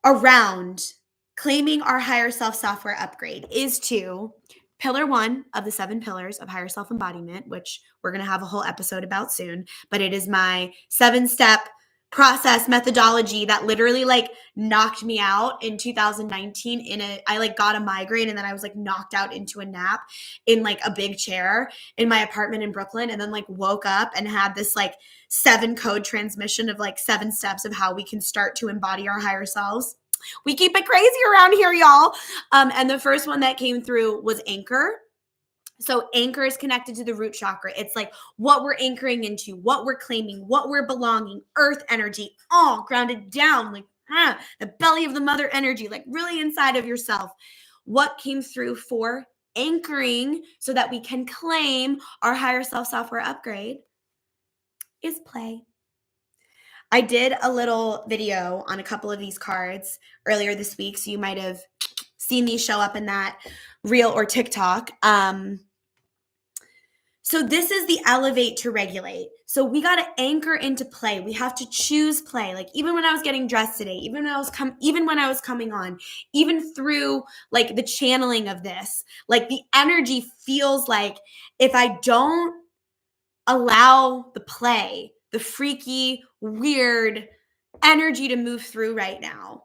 around claiming our higher self software upgrade is to pillar 1 of the 7 pillars of higher self embodiment, which we're going to have a whole episode about soon, but it is my 7-step process methodology that literally like knocked me out in 2019 I like got a migraine and then I was like knocked out into a nap in like a big chair in my apartment in Brooklyn, and then like woke up and had this like 7 code transmission of like 7 steps of how we can start to embody our higher selves. We keep it crazy around here, y'all. And the first one that came through was anchor. So anchor is connected to the root chakra. It's like what we're anchoring into, what we're claiming, what we're belonging, earth energy, all grounded down, like the belly of the mother energy, like really inside of yourself. What came through for anchoring so that we can claim our higher self software upgrade is play. I did a little video on a couple of these cards earlier this week, so you might have seen these show up in that reel or TikTok. So this is the elevate to regulate. So we got to anchor into play. We have to choose play. Like even when I was getting dressed today, even when I was coming on, even through like the channeling of this, like the energy feels like if I don't allow the play, the freaky, weird energy to move through right now,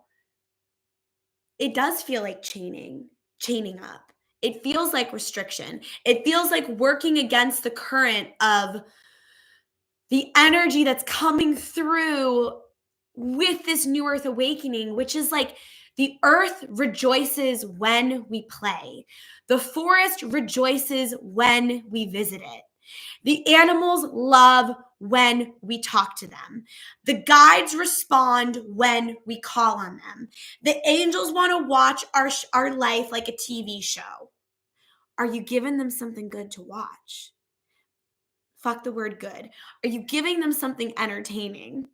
it does feel like chaining up. It feels like restriction. It feels like working against the current of the energy that's coming through with this new earth awakening, which is like the earth rejoices when we play. The forest rejoices when we visit it. The animals love when we talk to them. The guides respond when we call on them. The angels want to watch our life like a TV show. Are you giving them something good to watch? Fuck the word good. Are you giving them something entertaining?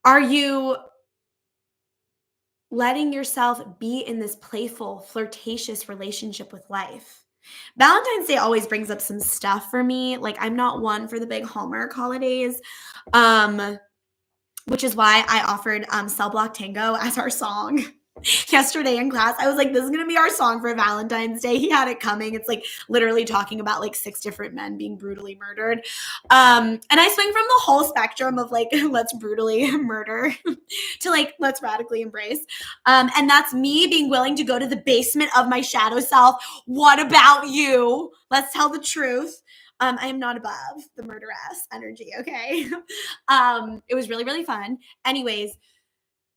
Are you letting yourself be in this playful, flirtatious relationship with life? Valentine's Day always brings up some stuff for me. Like I'm not one for the big Hallmark holidays. Which is why I offered Cell Block Tango as our song yesterday in class. I was like, this is going to be our song for Valentine's Day. He had it coming. It's like literally talking about like 6 different men being brutally murdered. And I swing from the whole spectrum of like, let's brutally murder to like, let's radically embrace. And that's me being willing to go to the basement of my shadow self. What about you? Let's tell the truth. I am not above the murderess energy, okay? It was really, really fun. Anyways,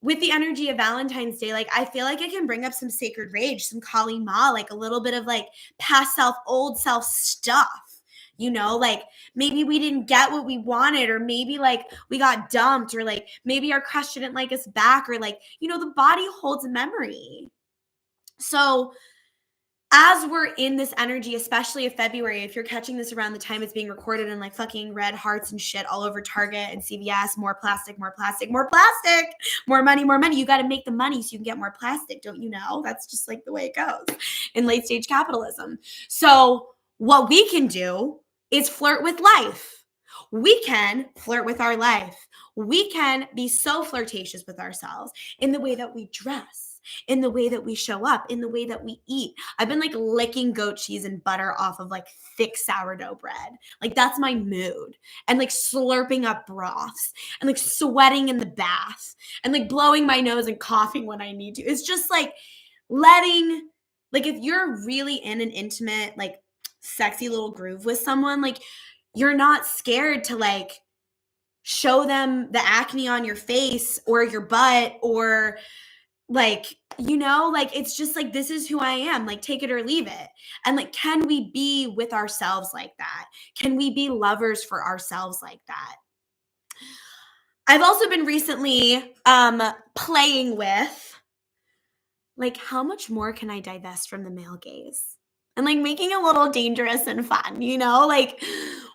with the energy of Valentine's Day, like I feel like it can bring up some sacred rage, some Kali Ma, like a little bit of like past self, old self stuff. You know, like maybe we didn't get what we wanted, or maybe like we got dumped, or like maybe our crush didn't like us back, or like, you know, the body holds a memory. So as we're in this energy, especially of February, if you're catching this around the time it's being recorded and like fucking red hearts and shit all over Target and CVS, more plastic, more plastic, more plastic, more money, more money. You got to make the money so you can get more plastic. Don't you know? That's just like the way it goes in late stage capitalism. So what we can do is flirt with life. We can flirt with our life. We can be so flirtatious with ourselves in the way that we dress, in the way that we show up, in the way that we eat. I've been like licking goat cheese and butter off of like thick sourdough bread. Like that's my mood. And like slurping up broths and like sweating in the bath and like blowing my nose and coughing when I need to. It's just like letting, like if you're really in an intimate, like sexy little groove with someone, like you're not scared to like show them the acne on your face or your butt or like, you know, like it's just like, this is who I am, like take it or leave it. And like, can we be with ourselves like that? Can we be lovers for ourselves like that? I've also been recently playing with like, how much more can I divest from the male gaze? And like making it a little dangerous and fun, you know, like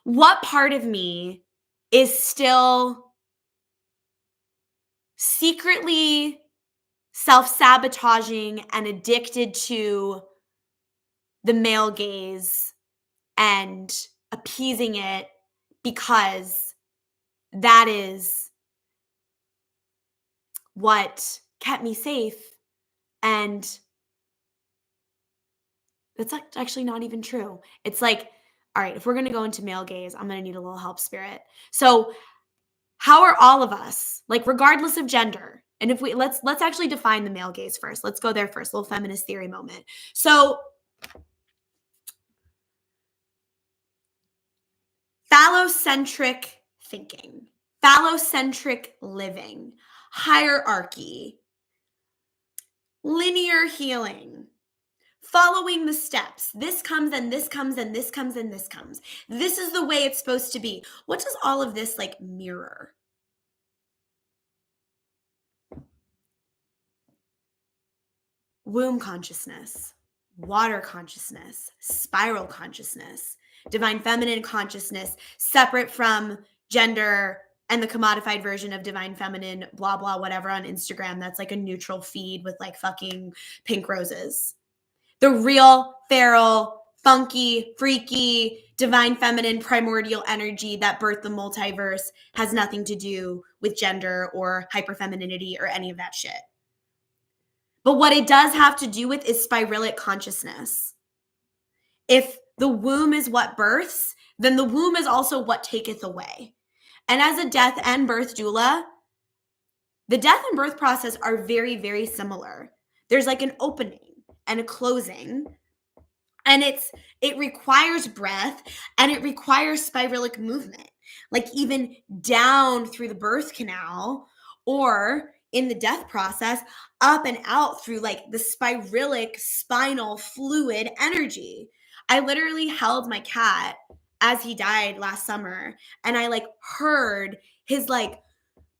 what part of me is still secretly self-sabotaging and addicted to the male gaze and appeasing it because that is what kept me safe. And that's actually not even true. It's like, all right, if we're going to go into male gaze, I'm going to need a little help spirit. So how are all of us, like regardless of gender, and if we let's actually define the male gaze first. Let's go there first, little feminist theory moment. So phallocentric thinking, phallocentric living, hierarchy, linear healing, following the steps. This comes and this comes and this comes and this comes. This is the way it's supposed to be. What does all of this like mirror? Womb consciousness, water consciousness, spiral consciousness, divine feminine consciousness, separate from gender and the commodified version of divine feminine, blah, blah, whatever on Instagram. That's like a neutral feed with like fucking pink roses. The real, feral, funky, freaky, divine feminine primordial energy that birthed the multiverse has nothing to do with gender or hyperfemininity or any of that shit. But what it does have to do with is spiralic consciousness. If the womb is what births, then the womb is also what taketh away. And as a death and birth doula, the death and birth process are very, very similar. There's like an opening and a closing, and it requires breath and it requires spiralic movement, like even down through the birth canal or in the death process, up and out through like the spiralic spinal fluid energy. I literally held my cat as he died last summer, and I like heard his like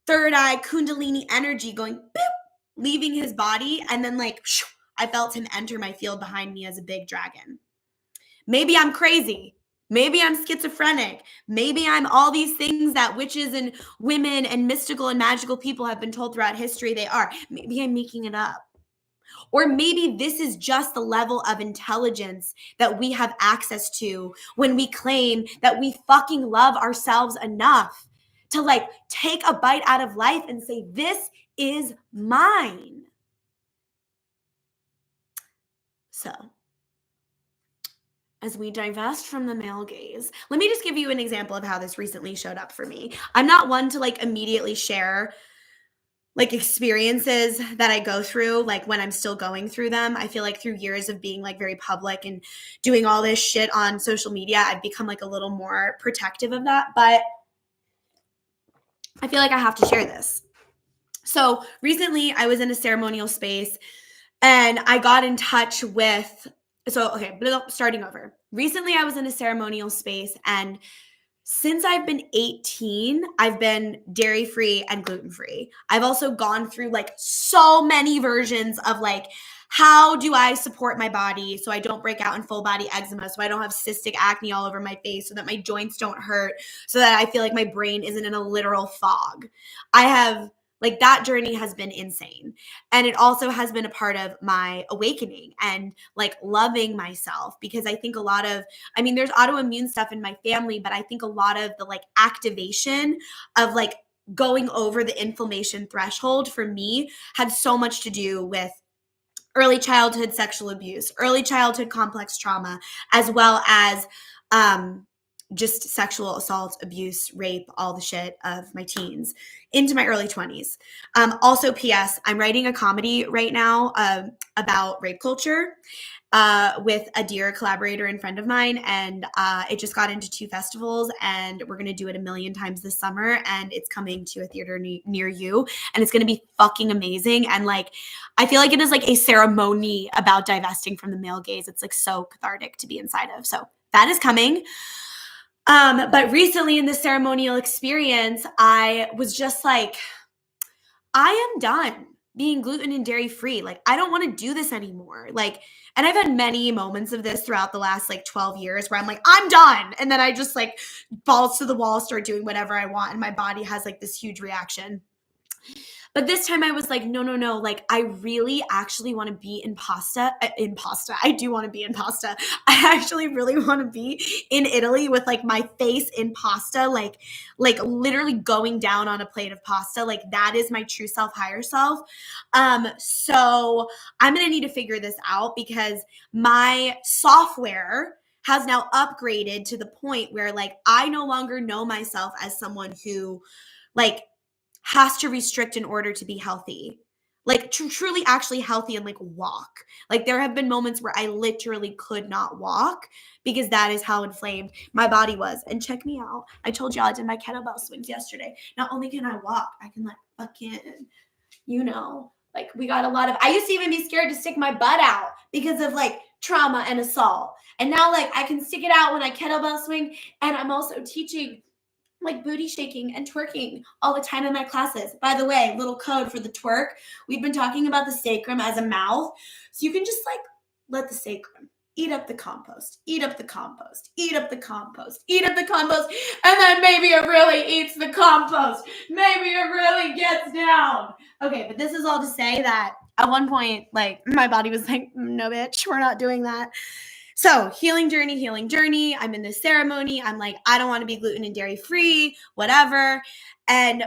third eye kundalini energy going boop, leaving his body, and then like shoo, I felt him enter my field behind me as a big dragon. Maybe I'm crazy. Maybe I'm schizophrenic. Maybe I'm all these things that witches and women and mystical and magical people have been told throughout history they are. Maybe I'm making it up. Or maybe this is just the level of intelligence that we have access to when we claim that we fucking love ourselves enough to like take a bite out of life and say, this is mine. So, as we divest from the male gaze, let me just give you an example of how this recently showed up for me. I'm not one to like immediately share like experiences that I go through, like when I'm still going through them. I feel like through years of being like very public and doing all this shit on social media, I've become like a little more protective of that, but I feel like I have to share this. So recently I was in a ceremonial space and I got in touch with, starting over. Recently I was in a ceremonial space, and since I've been 18, I've been dairy-free and gluten-free. I've also gone through like so many versions of like, how do I support my body so I don't break out in full body eczema, so I don't have cystic acne all over my face, so that my joints don't hurt, so that I feel like my brain isn't in a literal fog. I have like, that journey has been insane. And it also has been a part of my awakening and like loving myself, because I think there's autoimmune stuff in my family, but I think a lot of the like activation of like going over the inflammation threshold for me had so much to do with early childhood sexual abuse, early childhood complex trauma, as well as just sexual assault, abuse, rape, all the shit of my teens into my early 20s. Also, P.S., I'm writing a comedy right now about rape culture with a dear collaborator and friend of mine. And it just got into 2 festivals, and we're going to do it 1,000,000 times this summer. And it's coming to a theater near you. And it's going to be fucking amazing. And like, I feel like it is like a ceremony about divesting from the male gaze. It's like so cathartic to be inside of. So that is coming. But recently in the ceremonial experience, I was just like, I am done being gluten and dairy free. Like, I don't want to do this anymore. Like, and I've had many moments of this throughout the last like 12 years where I'm like, I'm done. And then I just like balls to the wall, start doing whatever I want. And my body has like this huge reaction. But this time I was like, no. Like, I really actually want to be in pasta. I do want to be in pasta. I actually really want to be in Italy with like my face in pasta, like literally going down on a plate of pasta. Like, that is my true self, higher self. So I'm going to need to figure this out, because my software has now upgraded to the point where like I no longer know myself as someone who like has to restrict in order to be healthy, like truly actually healthy and like walk. Like, there have been moments where I literally could not walk because that is how inflamed my body was. And check me out. I told y'all I did my kettlebell swings yesterday. Not only can I walk, I can like fucking, like we got a lot of, I used to even be scared to stick my butt out because of like trauma and assault. And now like I can stick it out when I kettlebell swing. And I'm also teaching like booty shaking and twerking all the time in my classes. By the way, little code for the twerk. We've been talking about the sacrum as a mouth. So you can just like let the sacrum eat up the compost, eat up the compost, eat up the compost, eat up the compost, and then maybe it really eats the compost. Maybe it really gets down. Okay, but this is all to say that at one point, like, my body was like, no, bitch, we're not doing that. So healing journey. I'm in this ceremony. I'm like, I don't want to be gluten and dairy free, whatever. And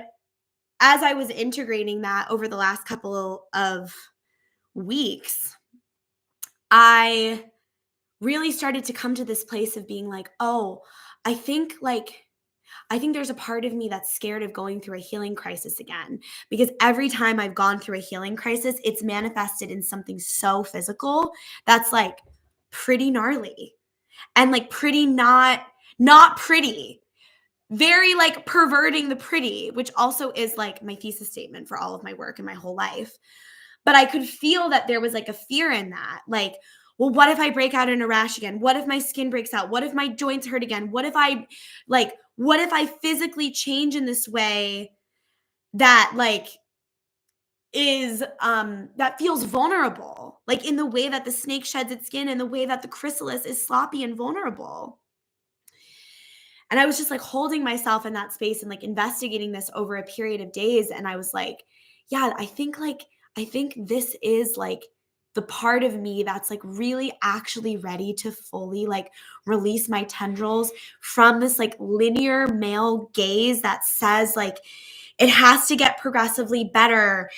as I was integrating that over the last couple of weeks, I really started to come to this place of being like, oh, I think there's a part of me that's scared of going through a healing crisis again, because every time I've gone through a healing crisis, it's manifested in something so physical that's like pretty gnarly and like pretty not pretty, very like perverting the pretty, which also is like my thesis statement for all of my work and my whole life. But I could feel that there was like a fear in that. Like, well, what if I break out in a rash again? What if my skin breaks out? What if my joints hurt again? What if I physically change in this way that like is that feels vulnerable, like in the way that the snake sheds its skin and the way that the chrysalis is sloppy and vulnerable. And I was just like holding myself in that space and like investigating this over a period of days. And I was like, yeah, I think this is like the part of me that's like really actually ready to fully like release my tendrils from this like linear male gaze that says like it has to get progressively better.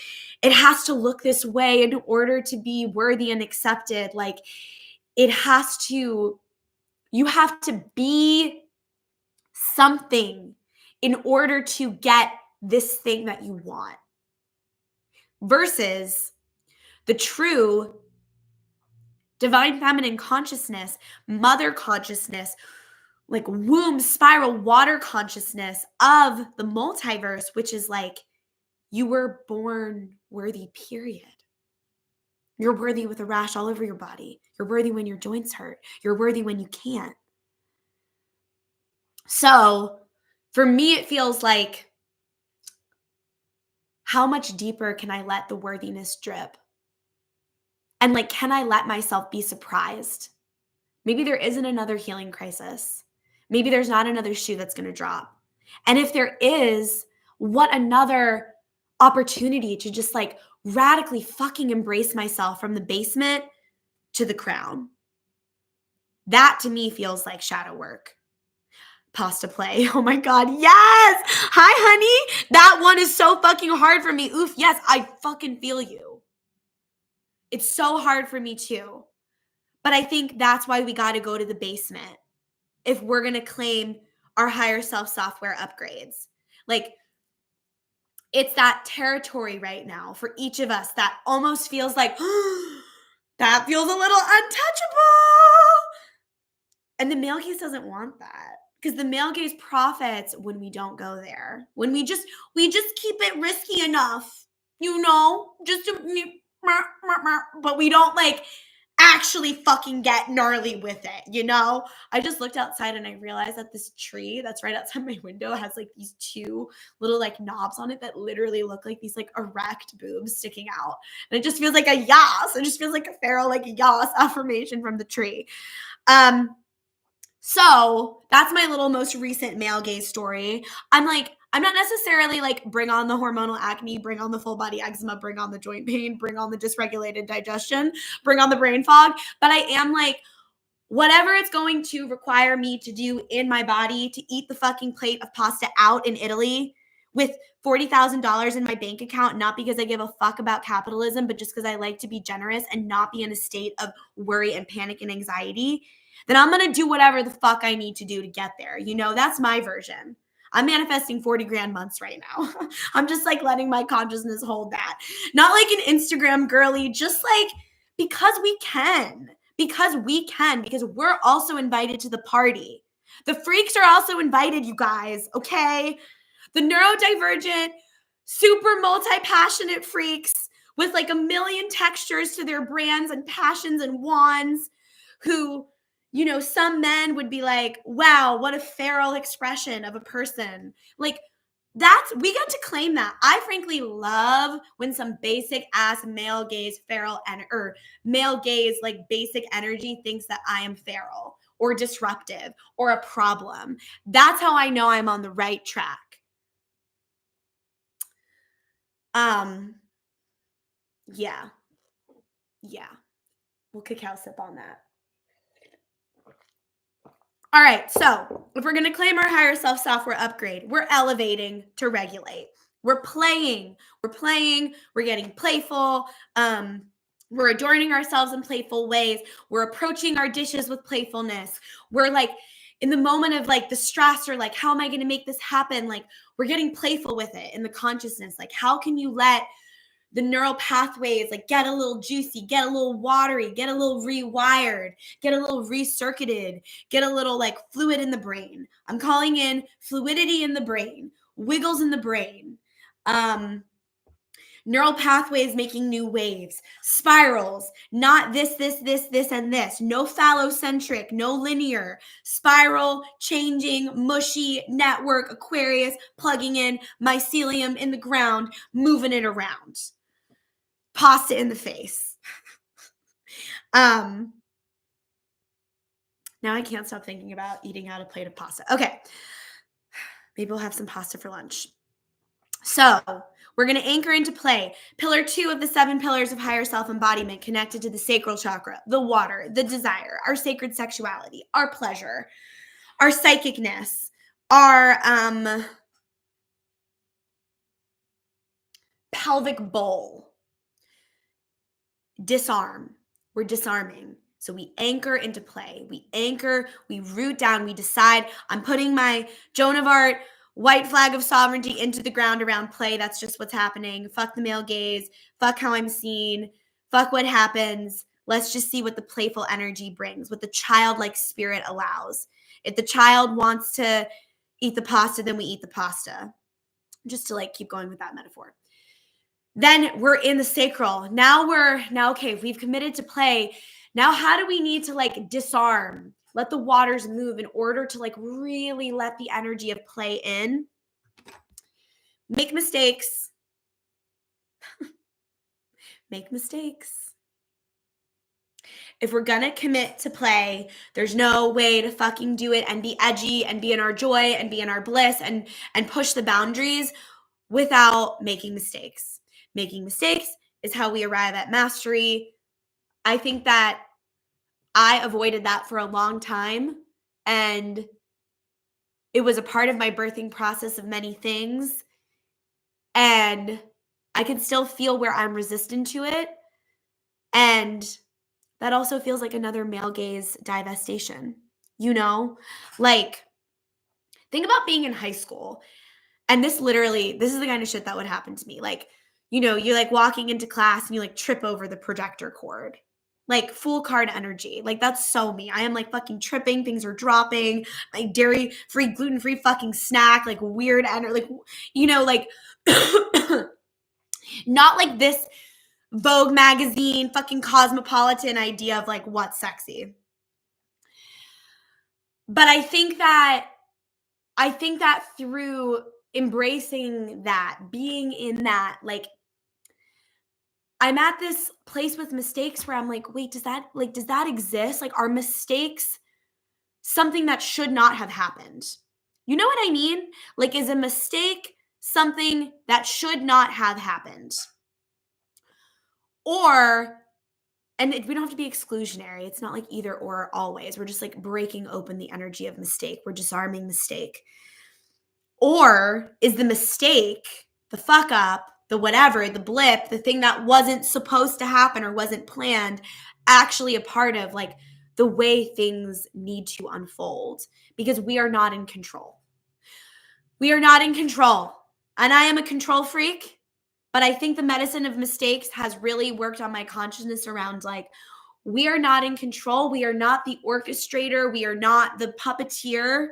It has to look this way in order to be worthy and accepted. Like you have to be something in order to get this thing that you want, versus the true divine feminine consciousness, mother consciousness, like womb spiral water consciousness of the multiverse, which is like you were born worthy, period. You're worthy with a rash all over your body. You're worthy when your joints hurt. You're worthy when you can't. So for me, it feels like, how much deeper can I let the worthiness drip? And like, can I let myself be surprised? Maybe there isn't another healing crisis. Maybe there's not another shoe that's going to drop. And if there is, what another opportunity to just like radically fucking embrace myself from the basement to the crown. That to me feels like shadow work. Pasta play. Oh my God. Yes. Hi, honey. That one is so fucking hard for me. Oof. Yes. I fucking feel you. It's so hard for me too. But I think that's why we got to go to the basement if we're going to claim our higher self software upgrades. Like, it's that territory right now for each of us that almost feels like, that feels a little untouchable. And the male gaze doesn't want that, because the male gaze profits when we don't go there. When we just keep it risky enough, just to, but we don't like actually fucking get gnarly with it, I just looked outside and I realized that this tree that's right outside my window has like these two little like knobs on it that literally look like these like erect boobs sticking out. And it just feels like a yas. It just feels like a feral like yas affirmation from the tree. So that's my little most recent male gaze story. I'm not necessarily like bring on the hormonal acne, bring on the full body eczema, bring on the joint pain, bring on the dysregulated digestion, bring on the brain fog. But I am like, whatever it's going to require me to do in my body to eat the fucking plate of pasta out in Italy with $40,000 in my bank account, not because I give a fuck about capitalism, but just because I like to be generous and not be in a state of worry and panic and anxiety, then I'm going to do whatever the fuck I need to do to get there. That's my version. I'm manifesting 40 grand months right now. I'm just like letting my consciousness hold that. Not like an Instagram girly, just like because we can. Because we're also invited to the party. The freaks are also invited, you guys, okay? The neurodivergent, super multi-passionate freaks with like a million textures to their brands and passions and wands who, some men would be like, wow, what a feral expression of a person. Like, We get to claim that. I frankly love when some basic ass male gaze or male gaze like basic energy thinks that I am feral or disruptive or a problem. That's how I know I'm on the right track. Yeah. Yeah. We'll cacao sip on that. All right, so if we're going to claim our higher self software upgrade, we're elevating to regulate. We're playing, we're getting playful. We're adorning ourselves in playful ways. We're approaching our dishes with playfulness. We're like in the moment of like the stress or like, how am I going to make this happen? Like we're getting playful with it in the consciousness. Like how can you let the neural pathways like get a little juicy, get a little watery, get a little rewired, get a little recircuited, get a little like fluid in the brain. I'm calling in fluidity in the brain, wiggles in the brain, neural pathways making new waves, spirals, not this, and this, no phallocentric, no linear, spiral, changing, mushy, network, Aquarius, plugging in, mycelium in the ground, moving it around. Pasta in the face. Now I can't stop thinking about eating out a plate of pasta. Okay. Maybe we'll have some pasta for lunch. So we're going to anchor into play. Pillar 2 of the 7 pillars of higher self-embodiment connected to the sacral chakra, the water, the desire, our sacred sexuality, our pleasure, our psychicness, our pelvic bowl. Disarm. We're disarming. So we anchor into play. We anchor, we root down, we decide I'm putting my Joan of Arc white flag of sovereignty into the ground around play. That's just what's happening. Fuck the male gaze. Fuck how I'm seen. Fuck what happens. Let's just see what the playful energy brings, what the childlike spirit allows. If the child wants to eat the pasta, then we eat the pasta. Just to like keep going with that metaphor. Then we're in the sacral. Now okay, we've committed to play. Now, how do we need to like disarm, let the waters move in order to like really let the energy of play in? Make mistakes. Make mistakes. If we're gonna commit to play, there's no way to fucking do it and be edgy and be in our joy and be in our bliss and push the boundaries without making mistakes. Making mistakes is how we arrive at mastery. I think that I avoided that for a long time, and it was a part of my birthing process of many things, and I can still feel where I'm resistant to it, and that also feels like another male gaze divestation, Like, think about being in high school, and this is the kind of shit that would happen to me, like, you're, like, walking into class, and you, like, trip over the projector cord. Like full card energy. Like that's so me. I am like fucking tripping. Things are dropping. My dairy-free, gluten-free fucking snack. Like weird energy. Like, like not like this Vogue magazine, fucking cosmopolitan idea of like what's sexy. But I think that through embracing that, being in that, like I'm at this place with mistakes where I'm like, wait, does that exist? Like, are mistakes something that should not have happened? You know what I mean? Like, is a mistake something that should not have happened? And we don't have to be exclusionary. It's not like either or always. We're just like breaking open the energy of mistake. We're disarming mistake. Or is the mistake, the fuck up, the whatever, the blip, the thing that wasn't supposed to happen or wasn't planned, actually a part of like the way things need to unfold? Because we are not in control. We are not in control. And I am a control freak, but I think the medicine of mistakes has really worked on my consciousness around like, we are not in control. We are not the orchestrator. We are not the puppeteer.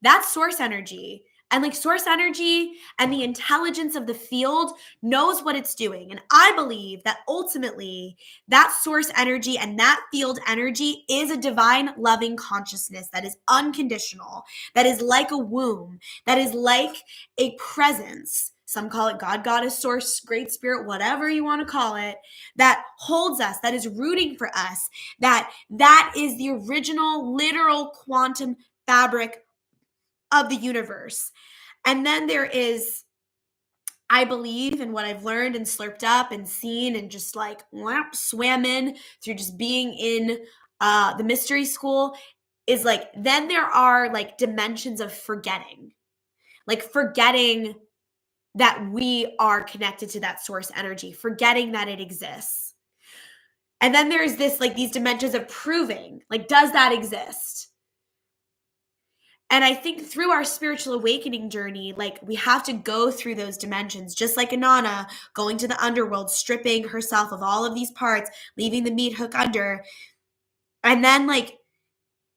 That's source energy. And like source energy and the intelligence of the field knows what it's doing. And I believe that ultimately that source energy and that field energy is a divine loving consciousness that is unconditional, that is like a womb, that is like a presence. Some call it God, Goddess, Source, Great Spirit, whatever you want to call it, that holds us, that is rooting for us, that is the original literal quantum fabric of the universe. And then there is, I believe, in what I've learned and slurped up and seen and just like swam in through just being in the mystery school, is like, then there are like dimensions of forgetting, like forgetting that we are connected to that source energy, forgetting that it exists. And then there's this, like these dimensions of proving, like, does that exist? And I think through our spiritual awakening journey, like we have to go through those dimensions, just like Inanna going to the underworld, stripping herself of all of these parts, leaving the meat hook under, and then like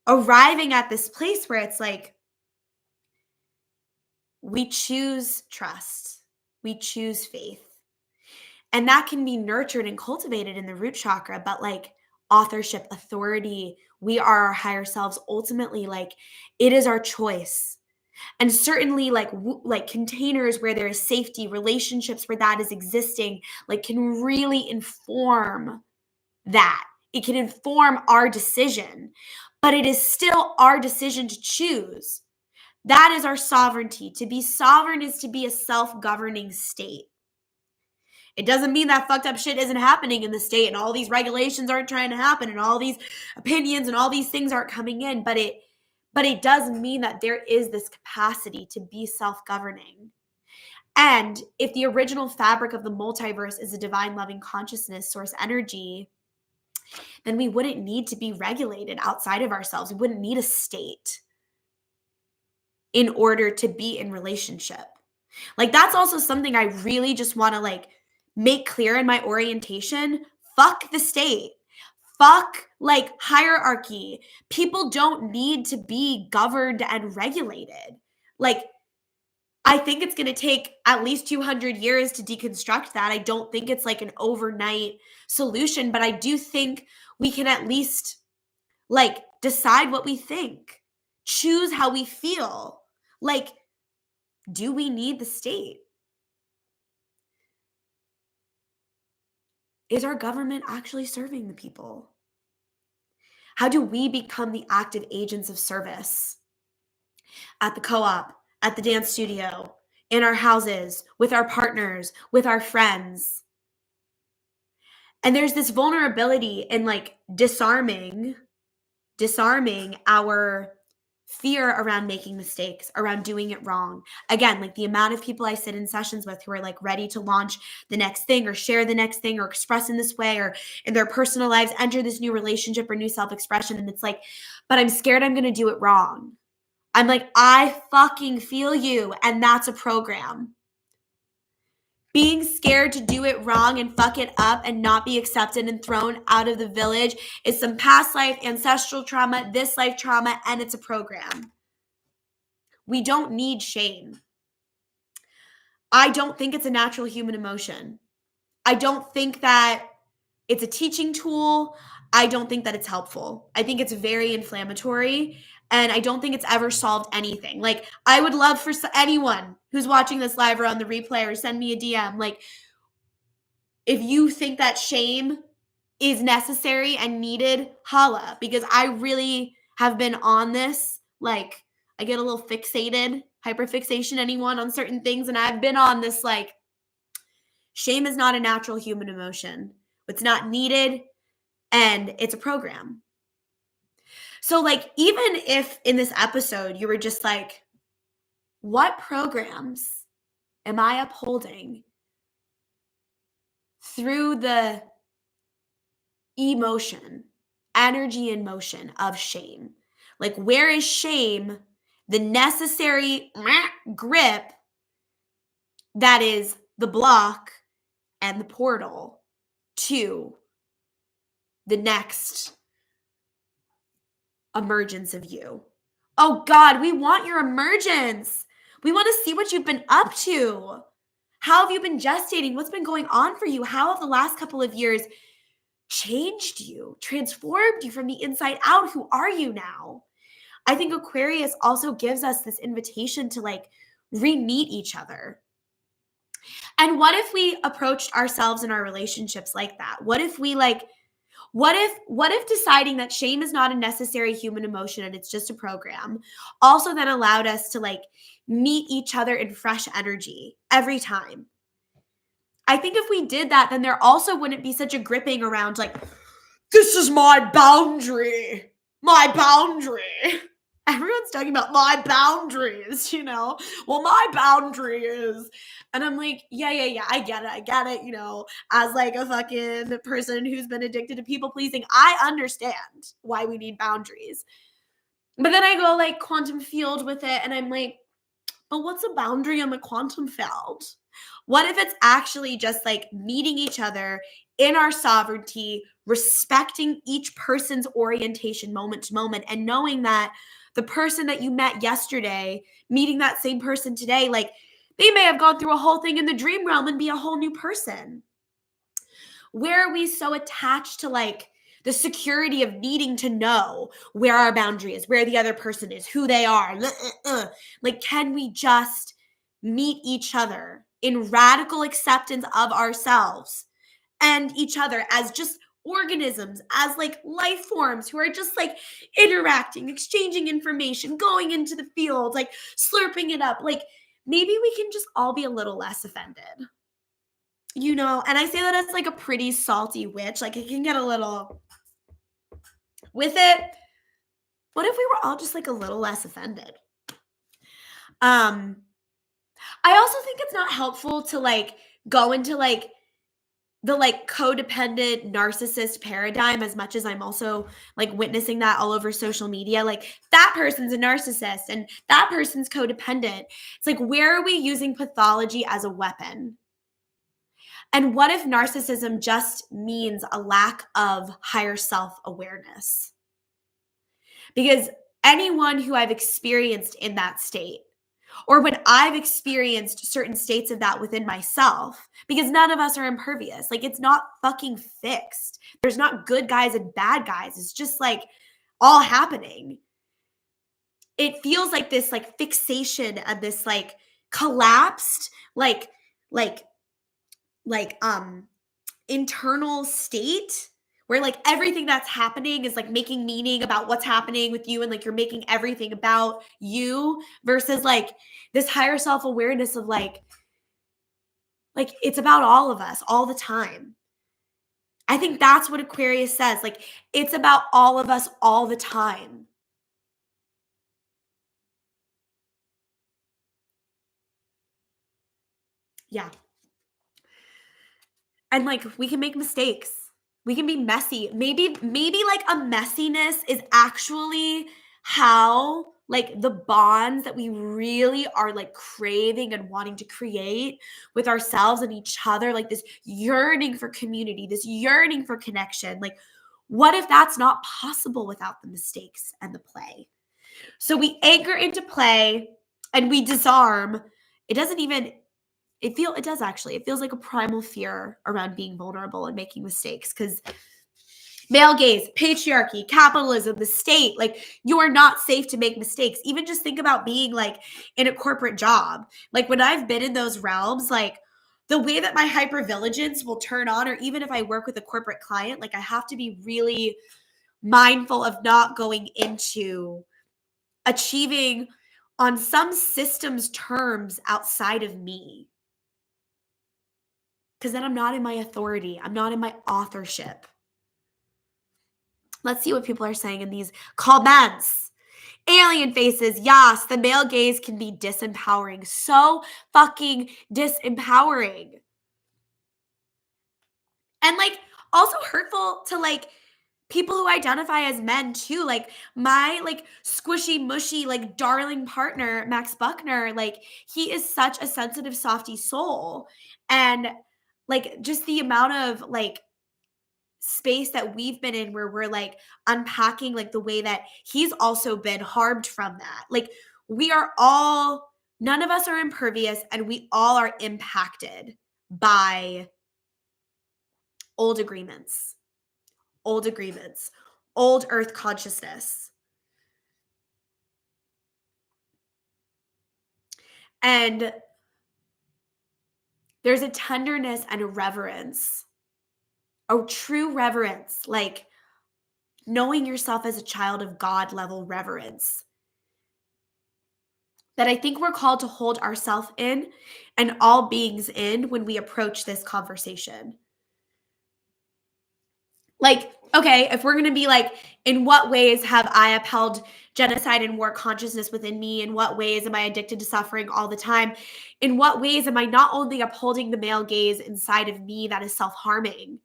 arriving at this place where it's like, we choose trust, we choose faith. And that can be nurtured and cultivated in the root chakra, but like authorship, authority, we are our higher selves. Ultimately, like it is our choice. And certainly like containers where there is safety, relationships where that is existing, like can really inform that. It can inform our decision, but it is still our decision to choose. That is our sovereignty. To be sovereign is to be a self-governing state. It doesn't mean that fucked up shit isn't happening in the state and all these regulations aren't trying to happen and all these opinions and all these things aren't coming in, but it does mean that there is this capacity to be self-governing. And if the original fabric of the multiverse is a divine loving consciousness, source energy, then we wouldn't need to be regulated outside of ourselves. We wouldn't need a state in order to be in relationship. Like that's also something I really just want to like make clear in my orientation. Fuck the state. Fuck like hierarchy. People don't need to be governed and regulated. Like, I think it's going to take at least 200 years to deconstruct that. I don't think it's like an overnight solution, but I do think we can at least like decide what we think, choose how we feel. Like, do we need the state? Is our government actually serving the people? How do we become the active agents of service at the co-op, at the dance studio, in our houses, with our partners, with our friends? And there's this vulnerability in like disarming our fear around making mistakes, around doing it wrong. Again, like the amount of people I sit in sessions with who are like ready to launch the next thing or share the next thing or express in this way or in their personal lives, enter this new relationship or new self-expression. And it's like, but I'm scared I'm going to do it wrong. I'm like, I fucking feel you. And that's a program. Being scared to do it wrong and fuck it up and not be accepted and thrown out of the village is some past life, ancestral trauma, this life trauma, and it's a program. We don't need shame. I don't think it's a natural human emotion. I don't think that it's a teaching tool. I don't think that it's helpful. I think it's very inflammatory. And I don't think it's ever solved anything. Like, I would love for anyone who's watching this live or on the replay or send me a DM. Like, if you think that shame is necessary and needed, holla. Because I really have been on this. Like, I get a little fixated, hyperfixation anyone on certain things. And I've been on this, like, shame is not a natural human emotion. It's not needed. And it's a program. So like, even if in this episode you were just like, what programs am I upholding through the emotion, energy and motion of shame? Like, where is shame the necessary grip that is the block and the portal to the next emergence of you? Oh God, we want your emergence. We want to see what you've been up to. How have you been gestating? What's been going on for you? How have the last couple of years changed you, transformed you from the inside out? Who are you now? I think Aquarius also gives us this invitation to like re-meet each other. And what if we approached ourselves in our relationships like that? What if deciding that shame is not a necessary human emotion and it's just a program also then allowed us to like meet each other in fresh energy every time? I think if we did that, then there also wouldn't be such a gripping around like, this is my boundary. My boundary. Everyone's talking about my boundaries, Well, my boundary is, and I'm like, yeah, I get it, as like a fucking person who's been addicted to people pleasing, I understand why we need boundaries. But then I go like quantum field with it, and I'm like, but what's a boundary on the quantum field? What if it's actually just like meeting each other in our sovereignty, respecting each person's orientation moment to moment, and knowing that the person that you met yesterday, meeting that same person today, like they may have gone through a whole thing in the dream realm and be a whole new person. Where are we so attached to like the security of needing to know where our boundary is, where the other person is, who they are? Like, can we just meet each other in radical acceptance of ourselves and each other as just organisms, as like life forms who are just like interacting, exchanging information, going into the field, like slurping it up? Like, maybe we can just all be a little less offended. And I say that as like a pretty salty witch. Like, it can get a little with it. What if we were all just like a little less offended? I also think it's not helpful to like go into like the like codependent narcissist paradigm, as much as I'm also like witnessing that all over social media. Like, that person's a narcissist and that person's codependent. It's like, where are we using pathology as a weapon? And what if narcissism just means a lack of higher self-awareness? Because anyone who I've experienced in that state, or when I've experienced certain states of that within myself, because none of us are impervious. Like, it's not fucking fixed. There's not good guys and bad guys. It's just like all happening. It feels like this like fixation and this like collapsed, like internal state where like everything that's happening is like making meaning about what's happening with you, and like you're making everything about you, versus like this higher self-awareness of like it's about all of us all the time. I think that's what Aquarius says. Like, it's about all of us all the time. Yeah. And like, we can make mistakes. We can be messy. Maybe like a messiness is actually how like the bonds that we really are like craving and wanting to create with ourselves and each other, like this yearning for community, this yearning for connection. Like, what if that's not possible without the mistakes and the play? So we anchor into play and we disarm. It doesn't even it does actually. It feels like a primal fear around being vulnerable and making mistakes, because male gaze, patriarchy, capitalism, the state, like, you are not safe to make mistakes. Even just think about being like in a corporate job. Like, when I've been in those realms, like the way that my hypervigilance will turn on, or even if I work with a corporate client, like I have to be really mindful of not going into achieving on some system's terms outside of me. Because then I'm not in my authority. I'm not in my authorship. Let's see what people are saying in these comments. Alien faces. Yes, the male gaze can be disempowering. So fucking disempowering. And like also hurtful to like people who identify as men too. Like, my like squishy mushy like darling partner, Max Buckner, like he is such a sensitive softy soul. And like just the amount of like space that we've been in where we're like unpacking like the way that he's also been harmed from that. Like, we are all None of us are impervious, and we all are impacted by old agreements, old agreements, old earth consciousness. And there's a tenderness and a reverence, a true reverence, like knowing yourself as a child of God level reverence that I think we're called to hold ourselves in and all beings in when we approach this conversation. Like, okay, if we're going to be like, in what ways have I upheld genocide and war consciousness within me? In what ways am I addicted to suffering all the time? In what ways am I not only upholding the male gaze inside of me that is self-harming,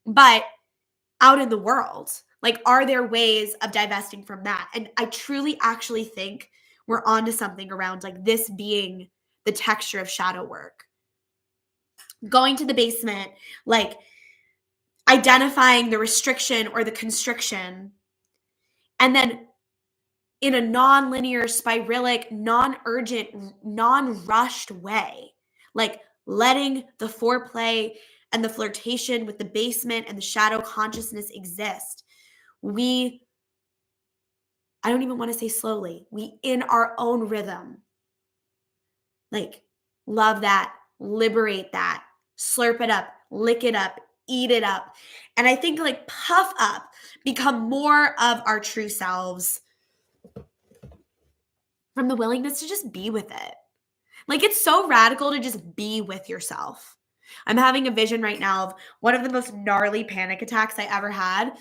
but out in the world? Like, are there ways of divesting from that? And I truly actually think we're onto something around like this being the texture of shadow work. Going to the basement, like identifying the restriction or the constriction, and then in a non-linear, spiralic, non-urgent, non-rushed way, like letting the foreplay and the flirtation with the basement and the shadow consciousness exist. I don't even want to say slowly, we in our own rhythm, like love that, liberate that, slurp it up, lick it up, eat it up. And I think like puff up, become more of our true selves from the willingness to just be with it. Like it's so radical to just be with yourself. I'm having a vision right now of one of the most gnarly panic attacks I ever had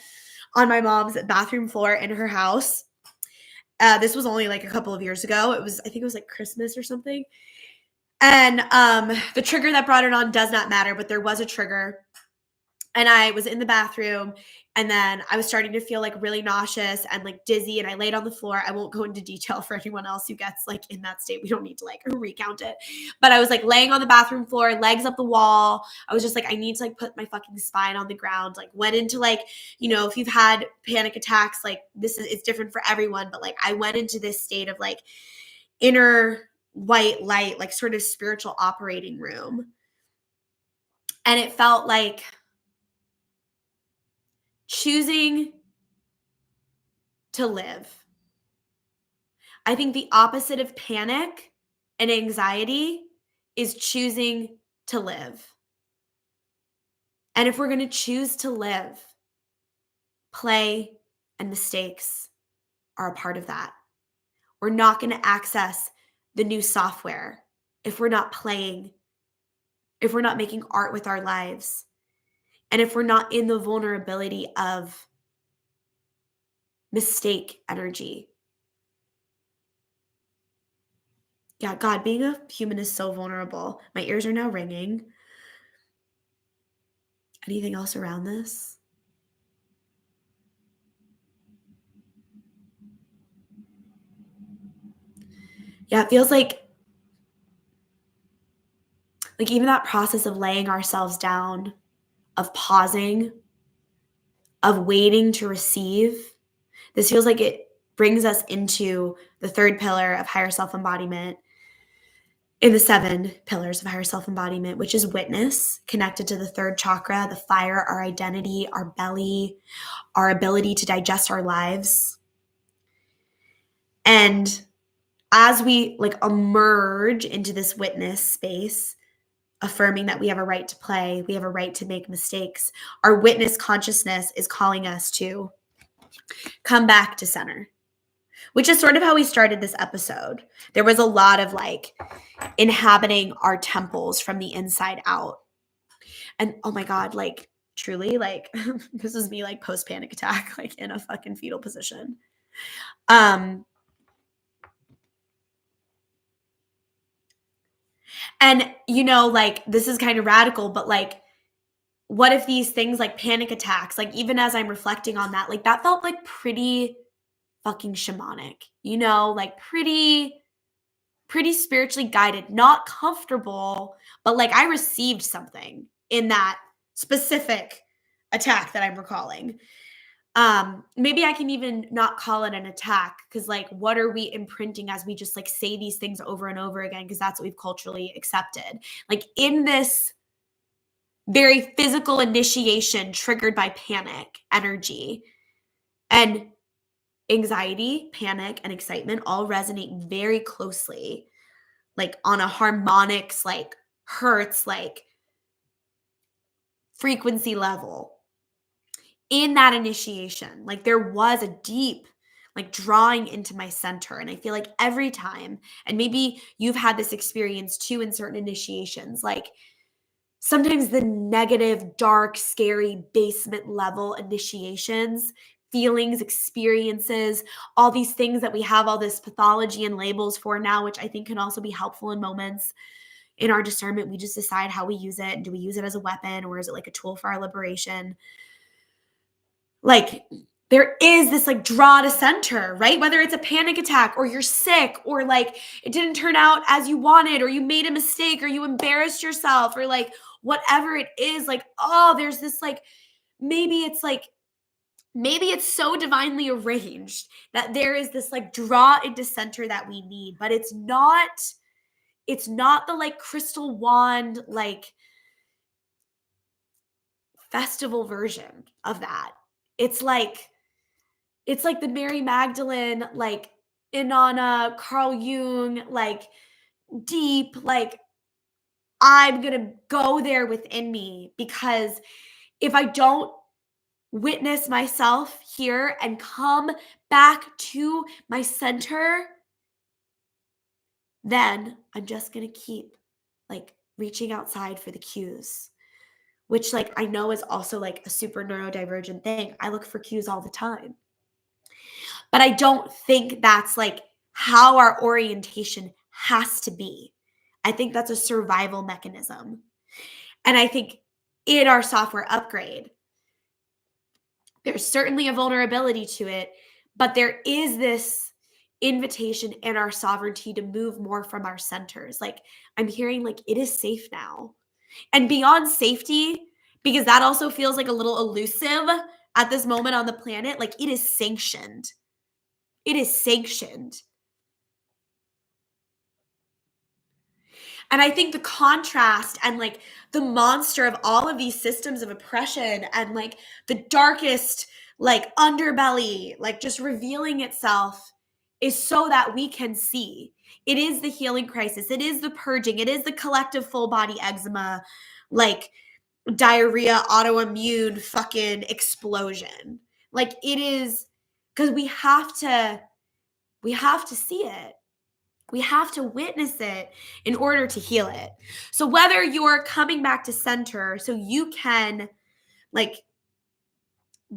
on my mom's bathroom floor in her house. This was only like a couple of years ago. I think it was like Christmas or something. And the trigger that brought it on does not matter, but there was a trigger. And I was in the bathroom, and then I was starting to feel like really nauseous and like dizzy, and I laid on the floor. I won't go into detail for anyone else who gets like in that state. We don't need to like recount it. But I was like laying on the bathroom floor, legs up the wall. I was just like, I need to like put my fucking spine on the ground. Like went into like, if you've had panic attacks, like it's different for everyone. But like I went into this state of like inner white light, like sort of spiritual operating room. And it felt like choosing to live. I think the opposite of panic and anxiety is choosing to live. And if we're going to choose to live, play and mistakes are a part of that. We're not going to access the new software if we're not playing, if we're not making art with our lives, and if we're not in the vulnerability of mistake energy. Yeah, God, being a human is so vulnerable. My ears are now ringing. Anything else around this? Yeah, it feels like even that process of laying ourselves down, of pausing, of waiting to receive. This feels like it brings us into the third pillar of higher self-embodiment in the 7 pillars of higher self-embodiment, which is witness, connected to the third chakra, the fire, our identity, our belly, our ability to digest our lives. And as we like emerge into this witness space, affirming that we have a right to play, we have a right to make mistakes, our witness consciousness is calling us to come back to center, which is sort of how we started this episode. There was a lot of like inhabiting our temples from the inside out. And oh my God, like truly, like this is me like post panic attack, like in a fucking fetal position. And like this is kind of radical, but like, what if these things like panic attacks, like even as I'm reflecting on that, like that felt like pretty fucking shamanic, like pretty spiritually guided, not comfortable, but like I received something in that specific attack that I'm recalling. Maybe I can even not call it an attack, because like, what are we imprinting as we just like say these things over and over again, because that's what we've culturally accepted. Like in this very physical initiation triggered by panic energy, and anxiety, panic, and excitement all resonate very closely, like on a harmonics, like hertz, like frequency level. In that initiation, like there was a deep like drawing into my center. And I feel like every time, and maybe you've had this experience too in certain initiations, like sometimes the negative, dark, scary basement level initiations, feelings, experiences, all these things that we have all this pathology and labels for now, which I think can also be helpful in moments in our discernment. We just decide how we use it. Do we use it as a weapon, or is it like a tool for our liberation? Like there is this like draw to center, right? Whether it's a panic attack, or you're sick, or like it didn't turn out as you wanted, or you made a mistake, or you embarrassed yourself, or like whatever it is, like, oh, there's this like, maybe it's so divinely arranged that there is this like draw into center that we need, but it's not the like crystal wand, like festival version of that. It's like the Mary Magdalene, like Inanna, Carl Jung, like deep, like I'm going to go there within me, because if I don't witness myself here and come back to my center, then I'm just going to keep like reaching outside for the cues, which like I know is also like a super neurodivergent thing. I look for cues all the time. But I don't think that's like how our orientation has to be. I think that's a survival mechanism. And I think in our software upgrade, there's certainly a vulnerability to it, but there is this invitation in our sovereignty to move more from our centers. Like I'm hearing like it is safe now. And beyond safety, because that also feels like a little elusive at this moment on the planet, like it is sanctioned. It is sanctioned. And I think the contrast and like the monster of all of these systems of oppression and like the darkest like underbelly, like just revealing itself, is so that we can see. It is the healing crisis. It is the purging. It is the collective full body eczema, like diarrhea, autoimmune fucking explosion. Like it is, because we have to see it. We have to witness it in order to heal it. So whether you're coming back to center so you can like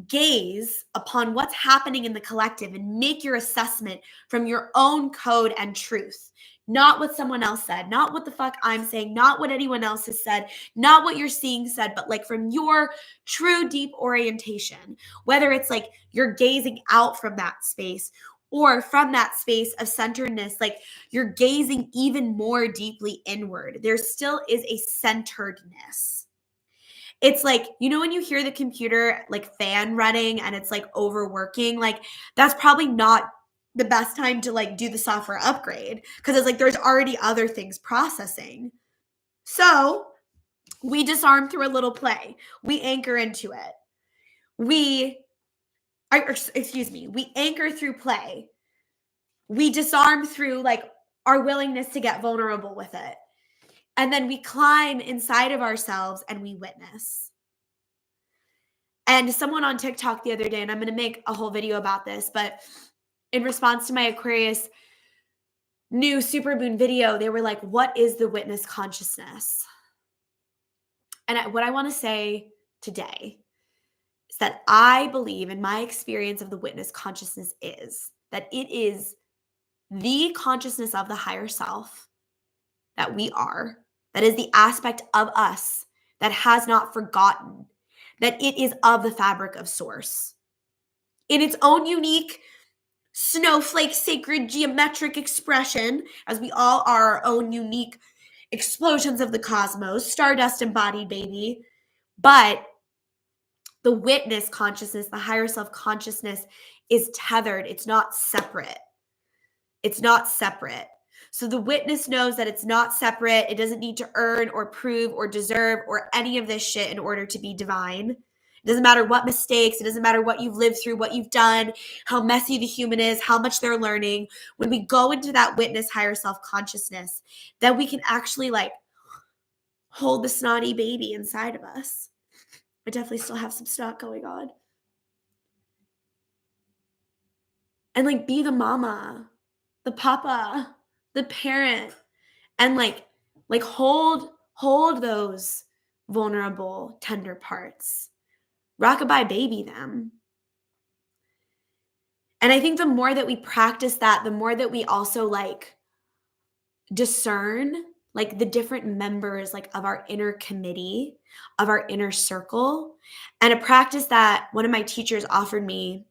gaze upon what's happening in the collective and make your assessment from your own code and truth, not what someone else said, not what the fuck I'm saying, not what anyone else has said, not what you're seeing said, but like from your true deep orientation, whether it's like you're gazing out from that space, or from that space of centeredness, like you're gazing even more deeply inward. There still is a centeredness. It's like, when you hear the computer like fan running and it's like overworking, like that's probably not the best time to like do the software upgrade, because it's like there's already other things processing. So we disarm through a little play. We anchor into it. We anchor through play. We disarm through like our willingness to get vulnerable with it. And then we climb inside of ourselves and we witness. And someone on TikTok the other day, and I'm going to make a whole video about this, but in response to my Aquarius new supermoon video, they were like, what is the witness consciousness? And what I want to say today is that I believe, in my experience of the witness consciousness, is that it is the consciousness of the higher self that we are, that is the aspect of us that has not forgotten that it is of the fabric of source in its own unique snowflake sacred geometric expression, as we all are our own unique explosions of the cosmos, stardust embodied, baby. But The witness consciousness, the higher self consciousness is tethered. It's not separate. It's not separate. So the witness knows that it's not separate. It doesn't need to earn or prove or deserve or any of this shit in order to be divine. It doesn't matter what mistakes. It doesn't matter what you've lived through, what you've done, how messy the human is, how much they're learning. When we go into that witness higher self consciousness, then we can actually like hold the snotty baby inside of us. I definitely still have some snot going on. And like be the mama, the papa, the parent, and like hold those vulnerable, tender parts. Rockabye baby them. And I think the more that we practice that, the more that we also like discern like the different members like of our inner committee, of our inner circle. And a practice that one of my teachers offered me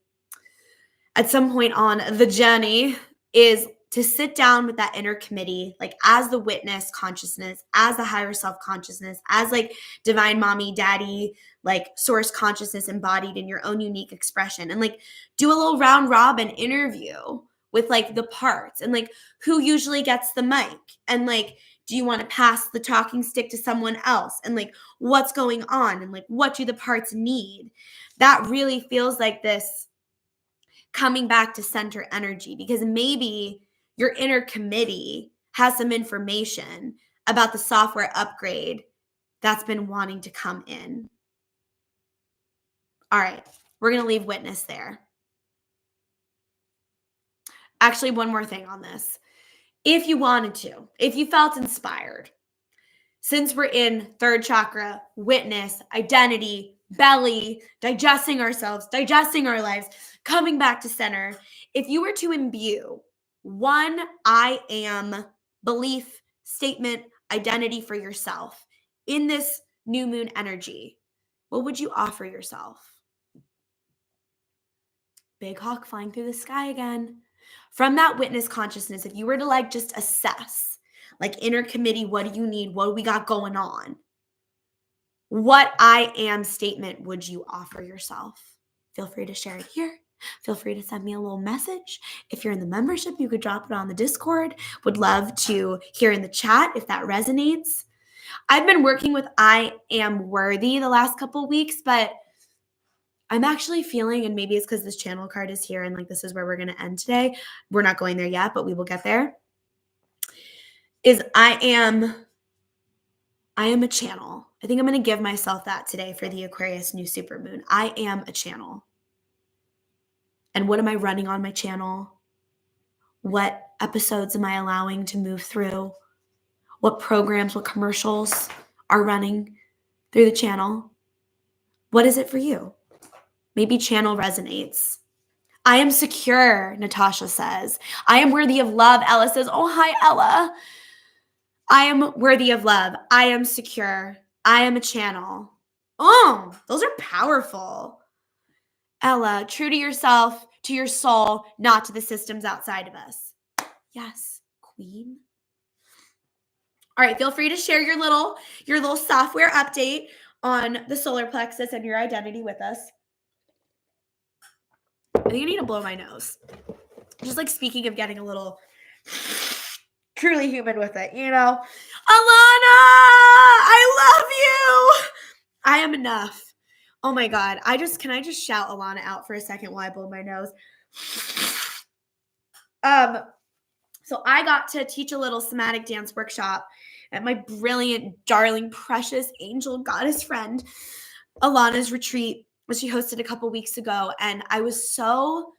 at some point on the journey is to sit down with that inner committee, like as the witness consciousness, as the higher self consciousness, as like divine mommy, daddy, like source consciousness embodied in your own unique expression, and like do a little round robin interview with like the parts and like who usually gets the mic, and like do you want to pass the talking stick to someone else, and like what's going on, and like what do the parts need. That really feels like this coming back to center energy, because maybe your inner committee has some information about the software upgrade that's been wanting to come in. All right, we're going to leave witness there. Actually, one more thing on this. If you wanted to, if you felt inspired, since we're in third chakra, witness, identity, belly, digesting ourselves, digesting our lives, coming back to center, if you were to imbue one I am belief, statement, identity for yourself in this new moon energy, what would you offer yourself? Big hawk flying through the sky again. From that witness consciousness, if you were to like just assess, like inner committee, what do you need? What do we got going on? What I am statement would you offer yourself? Feel free to share it here. Feel free to send me a little message. If you're in the membership, you could drop it on the Discord. Would love to hear in the chat if that resonates. I've been working with I am worthy the last couple of weeks, but I'm actually feeling, and maybe it's because this channel card is here and like this is where we're going to end today. We're not going there yet, but we will get there. Is I am a channel. I think I'm going to give myself that today for the Aquarius new supermoon. I am a channel. And what am I running on my channel? What episodes am I allowing to move through? What programs, what commercials are running through the channel? What is it for you? Maybe channel resonates. I am secure, Natasha says. I am worthy of love, Ella says. Oh, hi, Ella. I am worthy of love. I am secure. I am a channel. Oh, those are powerful. Ella, true to yourself, to your soul, not to the systems outside of us. Yes, queen. All right, feel free to share your little software update on the solar plexus and your identity with us. I think I need to blow my nose. Just like speaking of getting a little truly human with it, you know? Alana, I love you. I am enough. Oh my God. Can I just shout Alana out for a second while I blow my nose? So I got to teach a little somatic dance workshop at my brilliant, darling, precious angel goddess friend, Alana's retreat, which she hosted a couple weeks ago. And I was so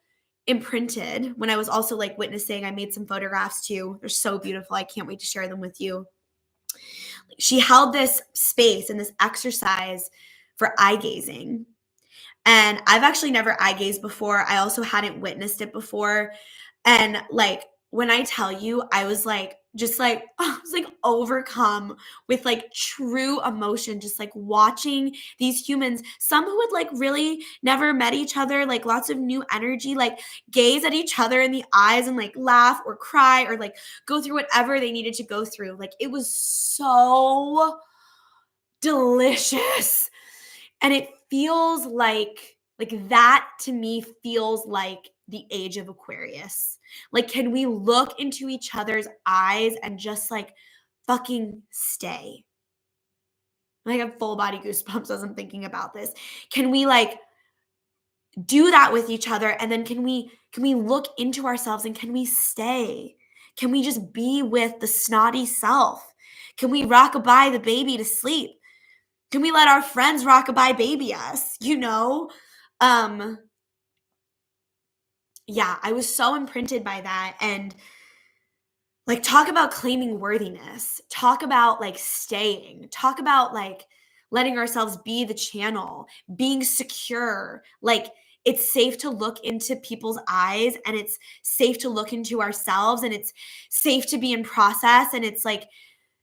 imprinted when I was also like witnessing. I made some photographs too. They're so beautiful. I can't wait to share them with you. She held this space and this exercise for eye gazing. And I've actually never eye gazed before. I also hadn't witnessed it before. And like, when I tell you, I was like, overcome with like true emotion, just like watching these humans, some who had like really never met each other, like lots of new energy, like gaze at each other in the eyes and like laugh or cry or like go through whatever they needed to go through. Like it was so delicious. And it feels like that to me feels like the age of Aquarius. Like, can we look into each other's eyes and just like fucking stay? I have full body goosebumps as I'm thinking about this. Can we like do that with each other? And then can we look into ourselves and can we stay? Can we just be with the snotty self? Can we rock-a-bye the baby to sleep? Can we let our friends rock-a-bye baby us? Yeah, I was so imprinted by that. And like, talk about claiming worthiness. Talk about like staying. Talk about like letting ourselves be the channel, being secure. Like, it's safe to look into people's eyes, and it's safe to look into ourselves, and it's safe to be in process. And it's like,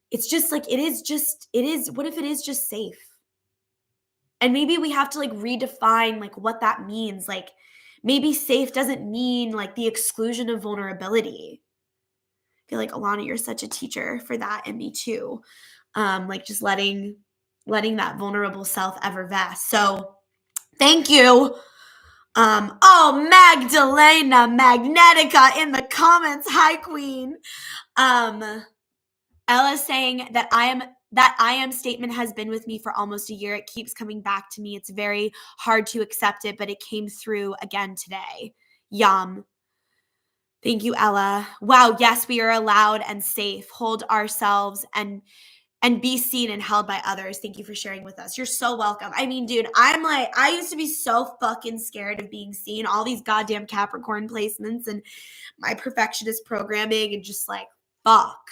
it's just like, it is, what if it is just safe? And maybe we have to like redefine like what that means. Like, maybe safe doesn't mean like the exclusion of vulnerability. I feel like Alana, you're such a teacher for that, and me too. Like just letting that vulnerable self effervesce. So thank you. Oh, Magdalena Magnetica in the comments. Hi, Queen. Ella's saying that I am statement has been with me for almost a year. It keeps coming back to me. It's very hard to accept it, but it came through again today. Yum. Thank you, Ella. Wow, yes, we are allowed and safe. Hold ourselves and be seen and held by others. Thank you for sharing with us. You're so welcome. I mean, dude, I used to be so fucking scared of being seen. All these goddamn Capricorn placements and my perfectionist programming and just like, fuck.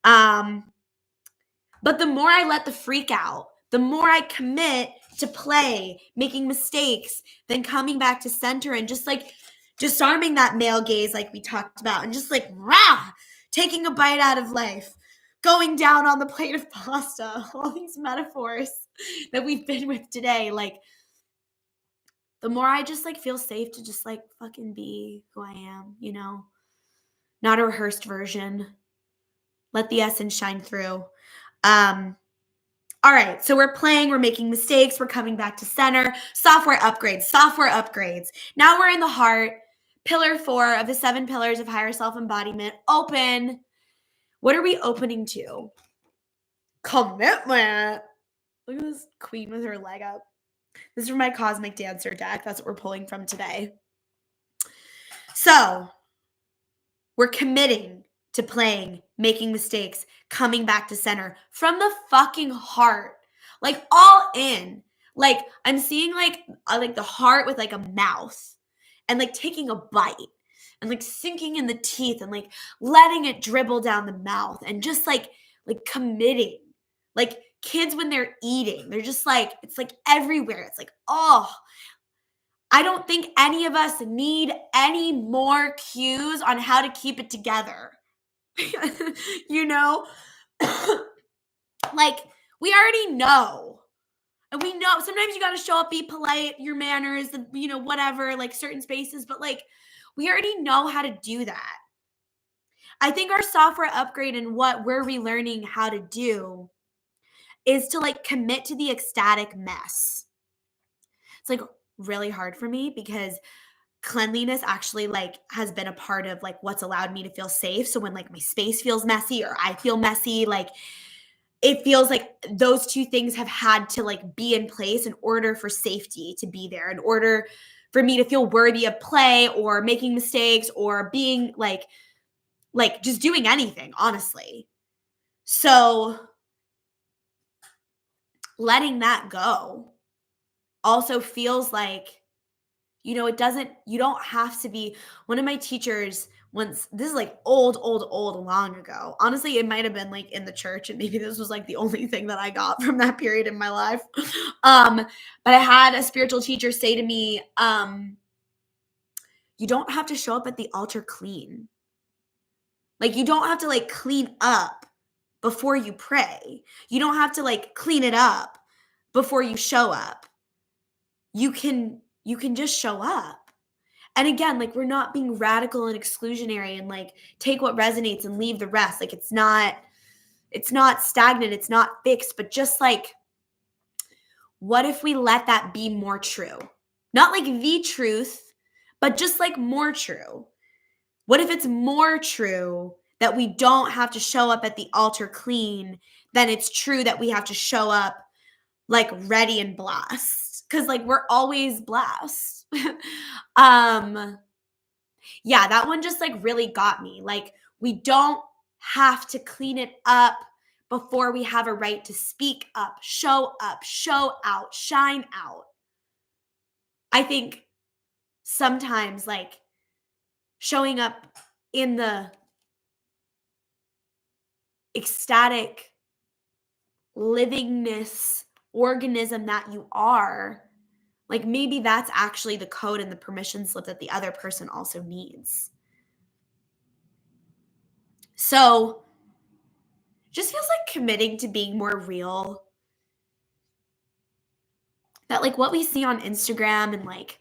But the more I let the freak out, the more I commit to play, making mistakes, then coming back to center and just like disarming that male gaze like we talked about, and just like rah, taking a bite out of life, going down on the plate of pasta, all these metaphors that we've been with today. Like, the more I just like feel safe to just like fucking be who I am, not a rehearsed version. Let the essence shine through. All right, so we're playing, we're making mistakes, we're coming back to center. Software upgrades. Now we're in the heart. Pillar 4 of the 7 pillars of higher self-embodiment. Open. What are we opening to? Commitment. Look at this queen with her leg up. This is from my Cosmic Dancer deck. That's what we're pulling from today. So we're committing to playing, making mistakes, coming back to center from the fucking heart, like all in. Like, I'm seeing like the heart with like a mouth, and like taking a bite and like sinking in the teeth and like letting it dribble down the mouth, and just like committing. Like kids when they're eating, they're just like, it's like everywhere. It's like, oh, I don't think any of us need any more cues on how to keep it together. Like, we already know. And we know sometimes you got to show up, be polite, your manners, whatever, like certain spaces, but like, we already know how to do that. I think our software upgrade and what we're relearning how to do is to like commit to the ecstatic mess. It's like really hard for me because cleanliness actually like has been a part of like what's allowed me to feel safe. So when like my space feels messy or I feel messy, like it feels like those two things have had to like be in place in order for safety to be there, in order for me to feel worthy of play or making mistakes or being like just doing anything, honestly. So letting that go also feels like, you don't have to be. One of my teachers once, this is like old, long ago. Honestly, it might have been like in the church, and maybe this was like the only thing that I got from that period in my life. But I had a spiritual teacher say to me, you don't have to show up at the altar clean. Like, you don't have to like clean up before you pray. You don't have to like clean it up before you show up. You can just show up. And again, like, we're not being radical and exclusionary and like take what resonates and leave the rest. Like, it's not stagnant, it's not fixed, but just like what if we let that be more true? Not like the truth, but just like more true. What if it's more true that we don't have to show up at the altar clean than it's true that we have to show up like ready and blessed? Because like we're always blessed. Yeah, that one just like really got me. Like we don't have to clean it up before we have a right to speak up, show out, shine out. I think sometimes like showing up in the ecstatic livingness organism that you are, like maybe that's actually the code and the permission slip that the other person also needs. So just feels like committing to being more real. That like what we see on Instagram and like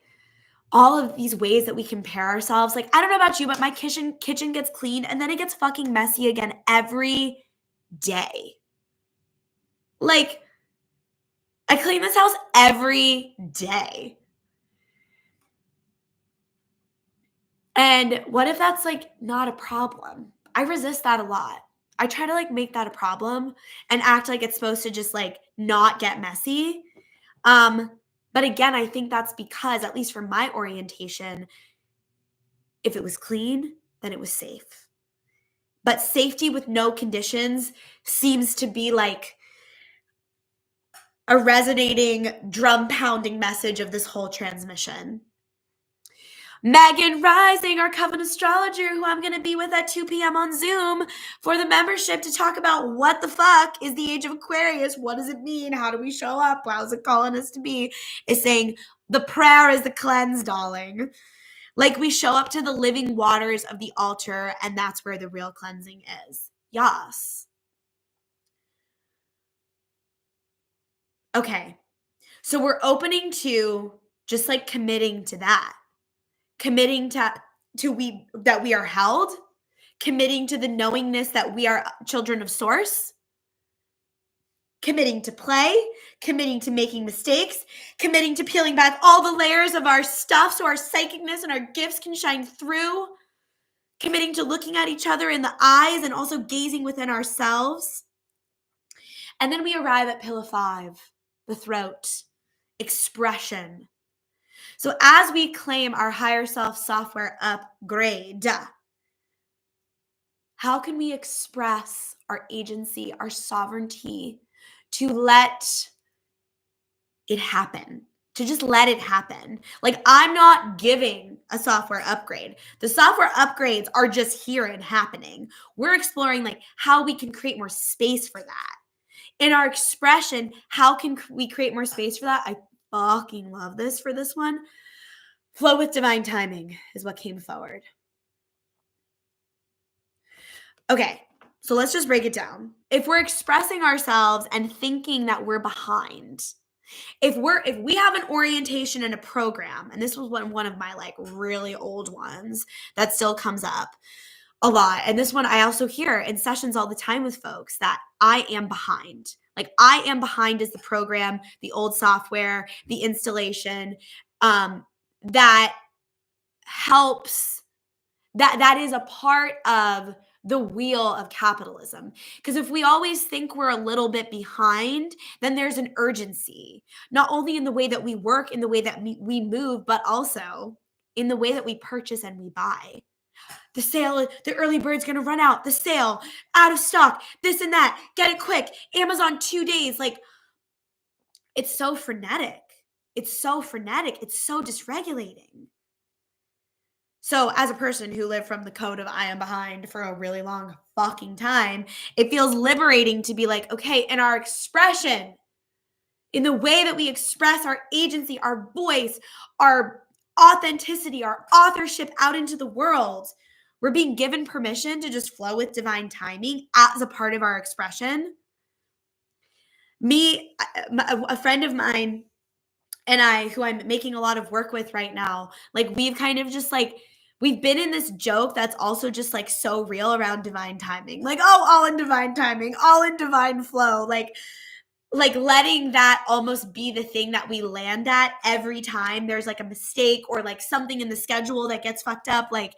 all of these ways that we compare ourselves. Like, I don't know about you, but my kitchen gets cleaned and then it gets fucking messy again every day. Like, I clean this house every day. And what if that's like not a problem? I resist that a lot. I try to like make that a problem and act like it's supposed to just like not get messy. But again, I think that's because, at least for my orientation, if it was clean, then it was safe. But safety with no conditions seems to be like a resonating, drum pounding message of this whole transmission. Megan Rising, our coven astrologer, who I'm going to be with at 2 p.m. on Zoom for the membership to talk about what the fuck is the age of Aquarius? What does it mean? How do we show up? How's it calling us to be? Is saying the prayer is the cleanse, darling. Like we show up to the living waters of the altar, and that's where the real cleansing is. Yes. Okay. So we're opening to just like committing to that. Committing to we that we are held, committing to the knowingness that we are children of source, committing to play, committing to making mistakes, committing to peeling back all the layers of our stuff so our psychicness and our gifts can shine through, committing to looking at each other in the eyes and also gazing within ourselves. And then we arrive at pillar 5, the throat, expression. So as we claim our higher self software upgrade, how can we express our agency, our sovereignty to let it happen? To just let it happen. Like I'm not giving a software upgrade. The software upgrades are just here and happening. We're exploring like how we can create more space for that. In our expression, how can we create more space for that? I fucking love this for this one. Flow with divine timing is what came forward. Okay, so let's just break it down. If we're expressing ourselves and thinking that we're behind, if we have an orientation and a program, and this was one of my like really old ones that still comes up a lot. And this one I also hear in sessions all the time with folks that I am behind. Like I am behind is the program, the old software, the installation, that helps, that is a part of the wheel of capitalism. Because if we always think we're a little bit behind, then there's an urgency, not only in the way that we work, in the way that we move, but also in the way that we purchase and we buy. The sale, the early bird's going to run out, the sale, out of stock, this and that, get it quick, Amazon 2 days. Like it's so frenetic. It's so frenetic. It's so dysregulating. So as a person who lived from the code of I am behind for a really long fucking time, it feels liberating to be like, okay, in our expression, in the way that we express our agency, our voice, our authenticity, our authorship out into the world, we're being given permission to just flow with divine timing as a part of our expression. A friend of mine and I, who I'm making a lot of work with right now, like we've kind of just like, we've been in this joke that's also just like so real around divine timing. Like, oh, all in divine timing, all in divine flow. Like like letting that almost be the thing that we land at every time there's like a mistake or like something in the schedule that gets fucked up, like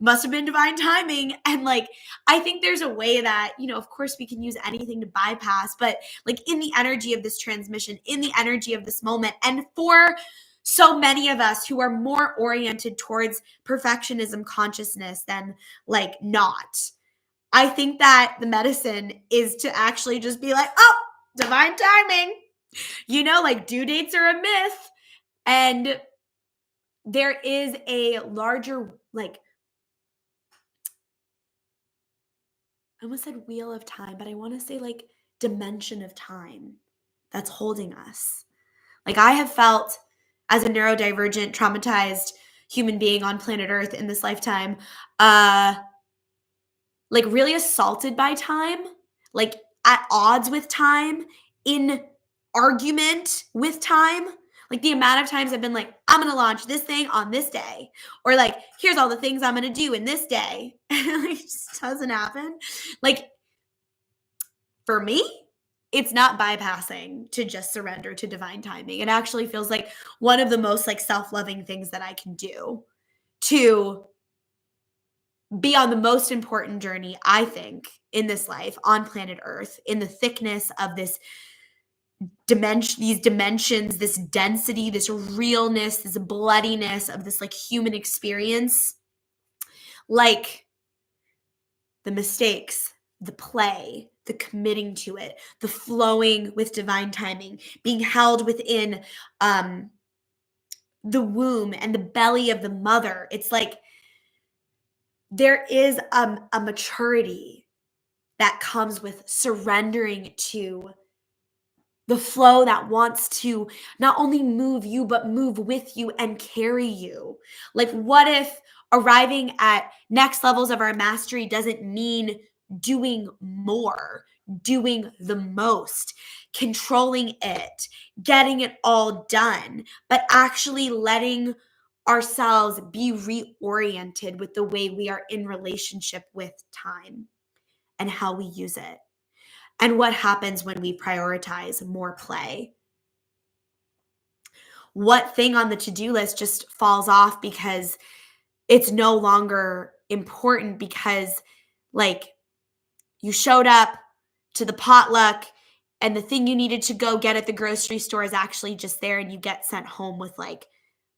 must have been divine timing. And like, I think there's a way that, of course we can use anything to bypass, but like in the energy of this transmission, in the energy of this moment, and for so many of us who are more oriented towards perfectionism consciousness than like not, I think that the medicine is to actually just be like, oh, divine timing, like due dates are a myth. And there is a larger, like, I almost said wheel of time, but I want to say like dimension of time that's holding us. Like I have felt as a neurodivergent, traumatized human being on planet Earth in this lifetime, like really assaulted by time, like at odds with time, in argument with time. Like the amount of times I've been like, I'm going to launch this thing on this day, or like, here's all the things I'm going to do in this day. And it like, just doesn't happen. Like for me, it's not bypassing to just surrender to divine timing. It actually feels like one of the most like self-loving things that I can do to be on the most important journey, I think, in this life on planet Earth, in the thickness of this dimension, these dimensions, this density, this realness, this bloodiness of this like human experience, like the mistakes, the play, the committing to it, the flowing with divine timing, being held within the womb and the belly of the mother. It's like there is a maturity that comes with surrendering to the flow that wants to not only move you, but move with you and carry you. Like, what if arriving at next levels of our mastery doesn't mean doing more, doing the most, controlling it, getting it all done, but actually letting ourselves be reoriented with the way we are in relationship with time and how we use it? And what happens when we prioritize more play? What thing on the to-do list just falls off because it's no longer important because like you showed up to the potluck and the thing you needed to go get at the grocery store is actually just there and you get sent home with like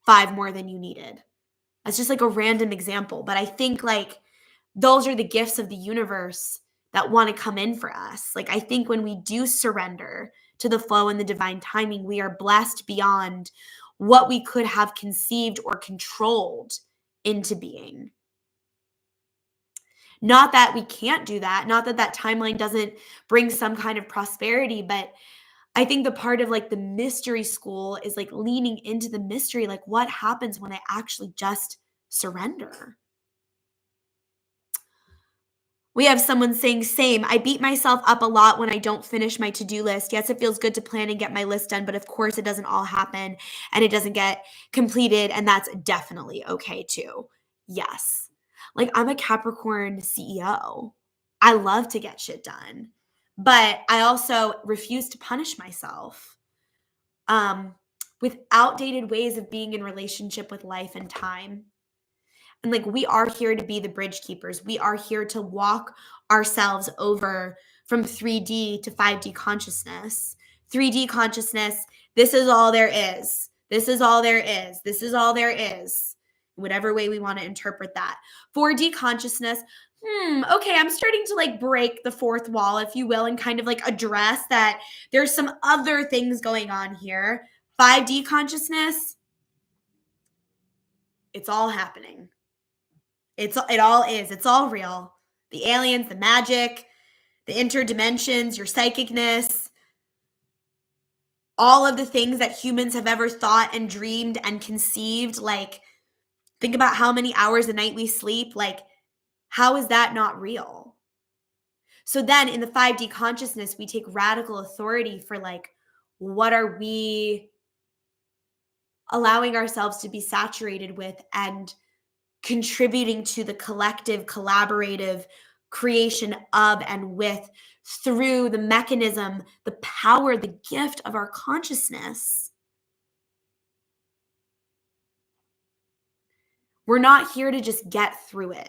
5 more than you needed. That's just like a random example, but I think like those are the gifts of the universe that want to come in for us. Like I think when we do surrender to the flow and the divine timing, we are blessed beyond what we could have conceived or controlled into being. Not that we can't do that, not that that timeline doesn't bring some kind of prosperity, but I think the part of like the mystery school is like leaning into the mystery, like what happens when I actually just surrender? We have someone saying, same. I beat myself up a lot when I don't finish my to-do list. Yes, it feels good to plan and get my list done, but of course it doesn't all happen and it doesn't get completed. And that's definitely okay too. Yes. Like I'm a Capricorn CEO. I love to get shit done, but I also refuse to punish myself with outdated ways of being in relationship with life and time. And like we are here to be the bridge keepers. We are here to walk ourselves over from 3D to 5D consciousness. 3D consciousness, this is all there is. This is all there is. This is all there is. Whatever way we want to interpret that. 4D consciousness, okay, I'm starting to like break the fourth wall, if you will, and kind of like address that there's some other things going on here. 5D consciousness, it's all happening. It all is. It's all real. The aliens, the magic, the interdimensions, your psychicness, all of the things that humans have ever thought and dreamed and conceived. Like, think about how many hours a night we sleep. Like, how is that not real? So then in the 5D consciousness, we take radical authority for like, what are we allowing ourselves to be saturated with and contributing to the collective, collaborative creation of and with through the mechanism, the power, the gift of our consciousness. We're not here to just get through it.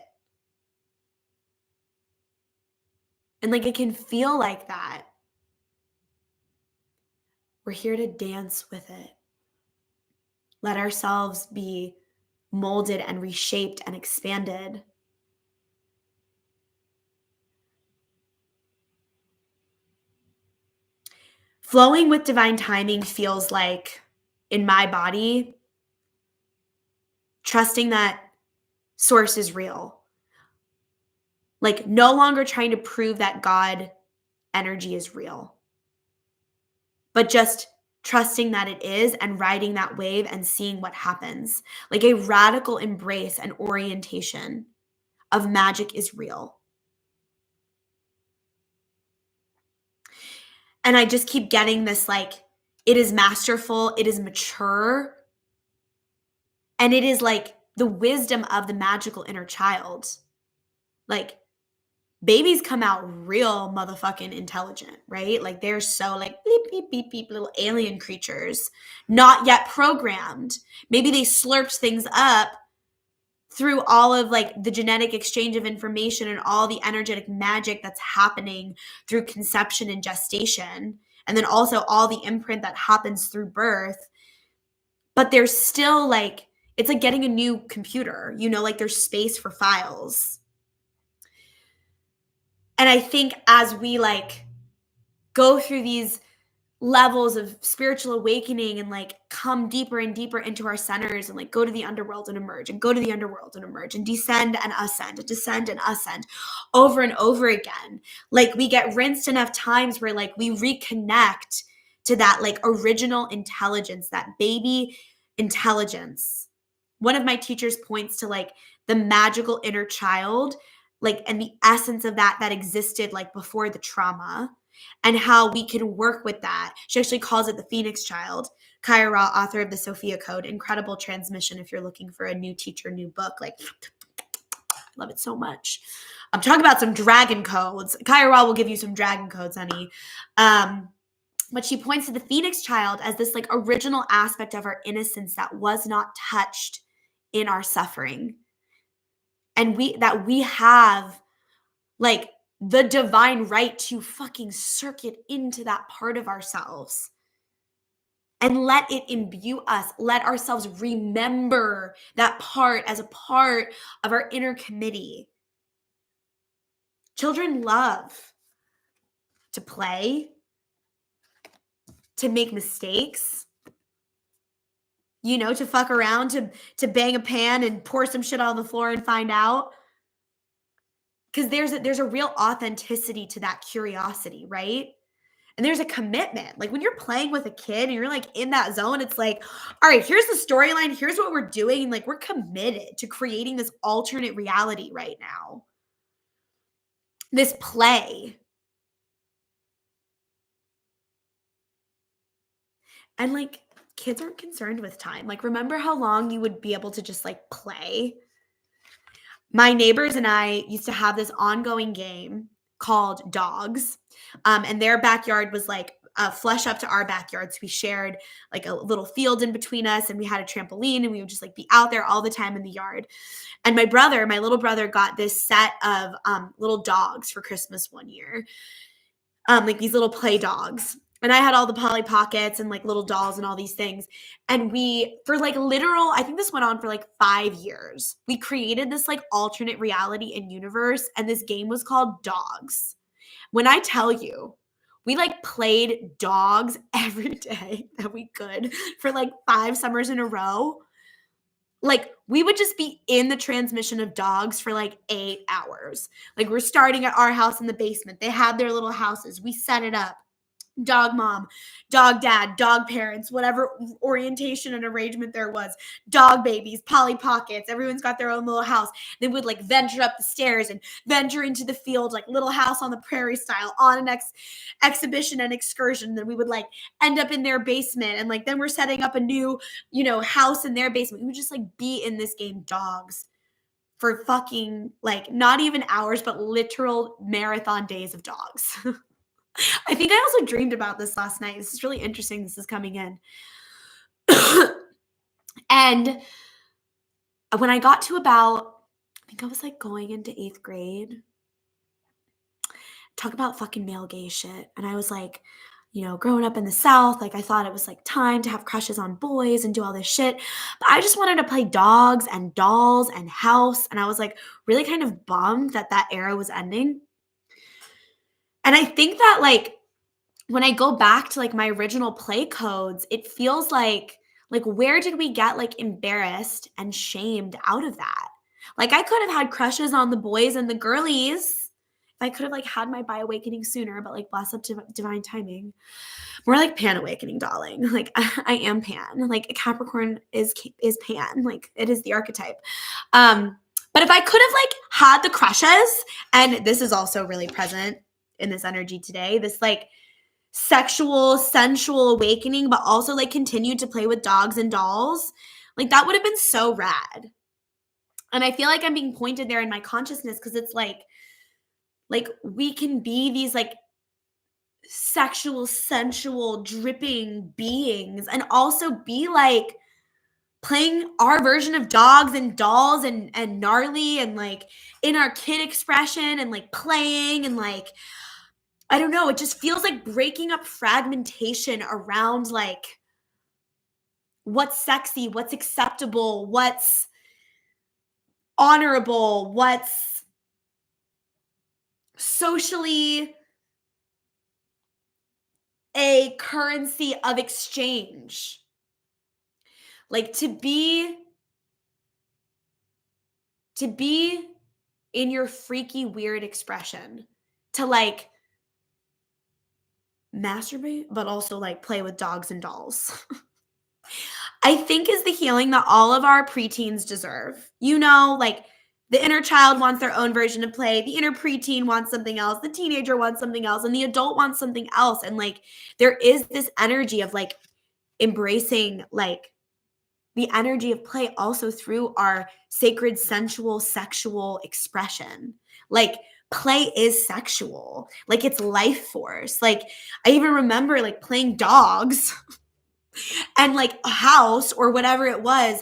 And like it can feel like that. We're here to dance with it. Let ourselves be molded and reshaped and expanded. Flowing with divine timing feels like, in my body, trusting that source is real. Like no longer trying to prove that God energy is real, but just trusting that it is and riding that wave and seeing what happens. Like a radical embrace and orientation of magic is real. And I just keep getting this like, it is masterful, it is mature, and it is like the wisdom of the magical inner child. Like babies come out real motherfucking intelligent, right? Like they're so like beep, beep, beep, beep, little alien creatures, not yet programmed. Maybe they slurped things up through all of like the genetic exchange of information and all the energetic magic that's happening through conception and gestation. And then also all the imprint that happens through birth. But there's still like, it's like getting a new computer, you know, like there's space for files. And I think as we like go through these levels of spiritual awakening and like come deeper and deeper into our centers and like go to the underworld and emerge and go to the underworld and emerge and descend and ascend and descend and ascend over and over again, like we get rinsed enough times where like we reconnect to that like original intelligence, that baby intelligence. One of my teachers points to like the magical inner child, like, and the essence of that existed like before the trauma, and how we can work with that. She actually calls it the Phoenix Child. Kaya Ra, author of the Sophia Code, incredible transmission if you're looking for a new teacher, new book. Like, I love it so much. I'm talking about some dragon codes. Kaya Ra will give you some dragon codes, honey. But she points to the Phoenix Child as this like original aspect of our innocence that was not touched in our suffering. And we have like the divine right to fucking circuit into that part of ourselves and let it imbue us. Let ourselves remember that part as a part of our inner committee. Children love to play, to make mistakes, you know, to fuck around, to bang a pan and pour some shit on the floor and find out. Because there's a real authenticity to that curiosity, right? And there's a commitment. Like when you're playing with a kid and you're like in that zone, it's like, all right, here's the storyline. Here's what we're doing. And like we're committed to creating this alternate reality right now. This play. And like kids aren't concerned with time. Like remember how long you would be able to just like play? My neighbors and I used to have this ongoing game called Dogs. And their backyard was like a flush up to our backyard. So we shared like a little field in between us, and we had a trampoline, and we would just like be out there all the time in the yard. And my little brother got this set of little dogs for Christmas one year, like these little play dogs. And I had all the Polly Pockets and like little dolls and all these things. And we, for like literal, I think this went on for like 5 years. We created this like alternate reality and universe. And this game was called Dogs. When I tell you, we like played Dogs every day that we could for like 5 summers in a row. Like we would just be in the transmission of Dogs for like 8 hours. Like we're starting at our house in the basement. They had their little houses. We set it up. Dog mom, dog dad, dog parents, whatever orientation and arrangement there was, dog babies, Polly Pockets, everyone's got their own little house. They would like venture up the stairs and venture into the field, like Little House on the Prairie style, on an exhibition and excursion. Then we would like end up in their basement, and like then we're setting up a new, you know, house in their basement. We would just like be in this game Dogs for fucking like not even hours, but literal marathon days of dogs. I think I also dreamed about this last night. This is really interesting. This is coming in. And when I got to about, I think I was like going into 8th grade, talk about fucking male gay shit. And I was like, growing up in the South, like I thought it was like time to have crushes on boys and do all this shit. But I just wanted to play dogs and dolls and house. And I was like really kind of bummed that that era was ending. And I think that like when I go back to like my original play codes, it feels like where did we get like embarrassed and shamed out of that? Like I could have had crushes on the boys and the girlies. If I could have like had my bi awakening sooner, but like bless up to divine timing. More like pan awakening, darling. Like I am pan. Like Capricorn is pan. Like it is the archetype. But if I could have like had the crushes, and this is also really present in this energy today, this like sexual, sensual awakening, but also like continued to play with dogs and dolls, like that would have been so rad. And I feel like I'm being pointed there in my consciousness because it's like we can be these like sexual, sensual, dripping beings and also be like playing our version of dogs and dolls and gnarly and like in our kid expression and like playing and like I don't know, it just feels like breaking up fragmentation around like what's sexy, what's acceptable, what's honorable, what's socially a currency of exchange. Like to be in your freaky weird expression, to like masturbate, but also like play with dogs and dolls. I think is the healing that all of our preteens deserve. Like the inner child wants their own version of play. The inner preteen wants something else. The teenager wants something else. And the adult wants something else. And like there is this energy of like embracing like the energy of play also through our sacred, sensual, sexual expression. Like play is sexual. Like it's life force. Like I even remember like playing dogs and like a house or whatever it was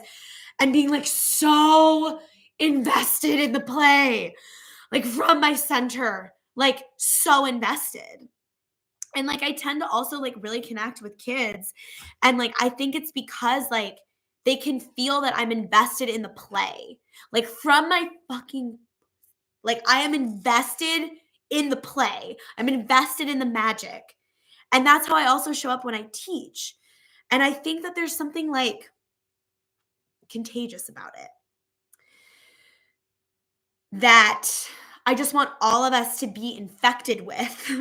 and being like so invested in the play, like from my center, like so invested. And like I tend to also like really connect with kids. And like I think it's because like they can feel that I'm invested in the play. Like from my fucking like I am invested in the play. I'm invested in the magic. And that's how I also show up when I teach. And I think that there's something like contagious about it that I just want all of us to be infected with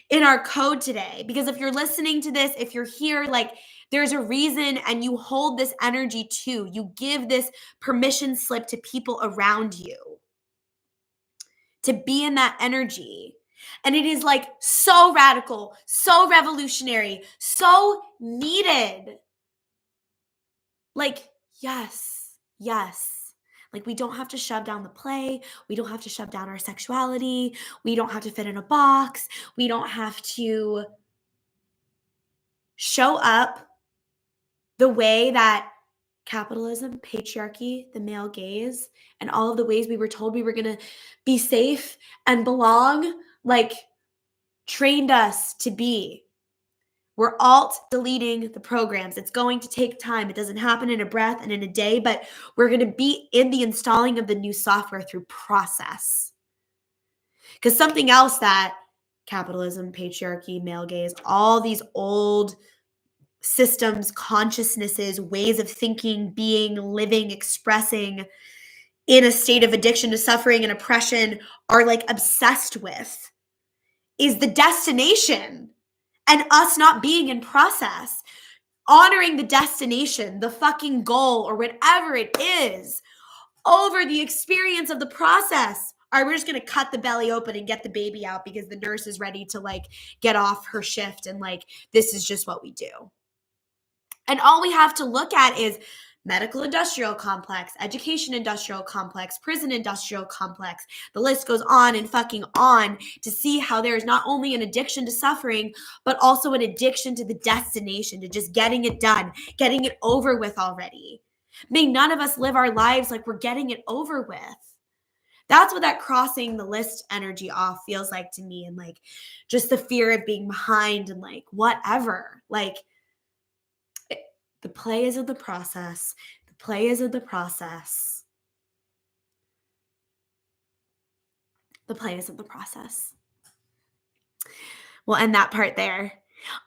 in our code today. Because if you're listening to this, if you're here, like there's a reason and you hold this energy too. You give this permission slip to people around you to be in that energy. And it is like so radical, so revolutionary, so needed. Like, yes. Like we don't have to shove down the play. We don't have to shove down our sexuality. We don't have to fit in a box. We don't have to show up the way that capitalism, patriarchy, the male gaze, and all of the ways we were told we were going to be safe and belong, like trained us to be. We're alt deleting the programs. It's going to take time. It doesn't happen in a breath and in a day, but we're going to be in the installing of the new software through process. Because something else that capitalism, patriarchy, male gaze, all these old systems, consciousnesses, ways of thinking, being, living, expressing in a state of addiction to suffering and oppression are like obsessed with is the destination. And us not being in process, honoring the destination, the fucking goal, or whatever it is, over the experience of the process. All right, we're just going to cut the belly open and get the baby out because the nurse is ready to like get off her shift. And like, this is just what we do. And all we have to look at is medical industrial complex, education industrial complex, prison industrial complex. The list goes on and fucking on to see how there is not only an addiction to suffering, but also an addiction to the destination, to just getting it done, getting it over with already. May none of us live our lives like we're getting it over with. That's what that crossing the list energy off feels like to me. And like just the fear of being behind and like whatever. Like the play is of the process. The play is of the process. The play is of the process. We'll end that part there.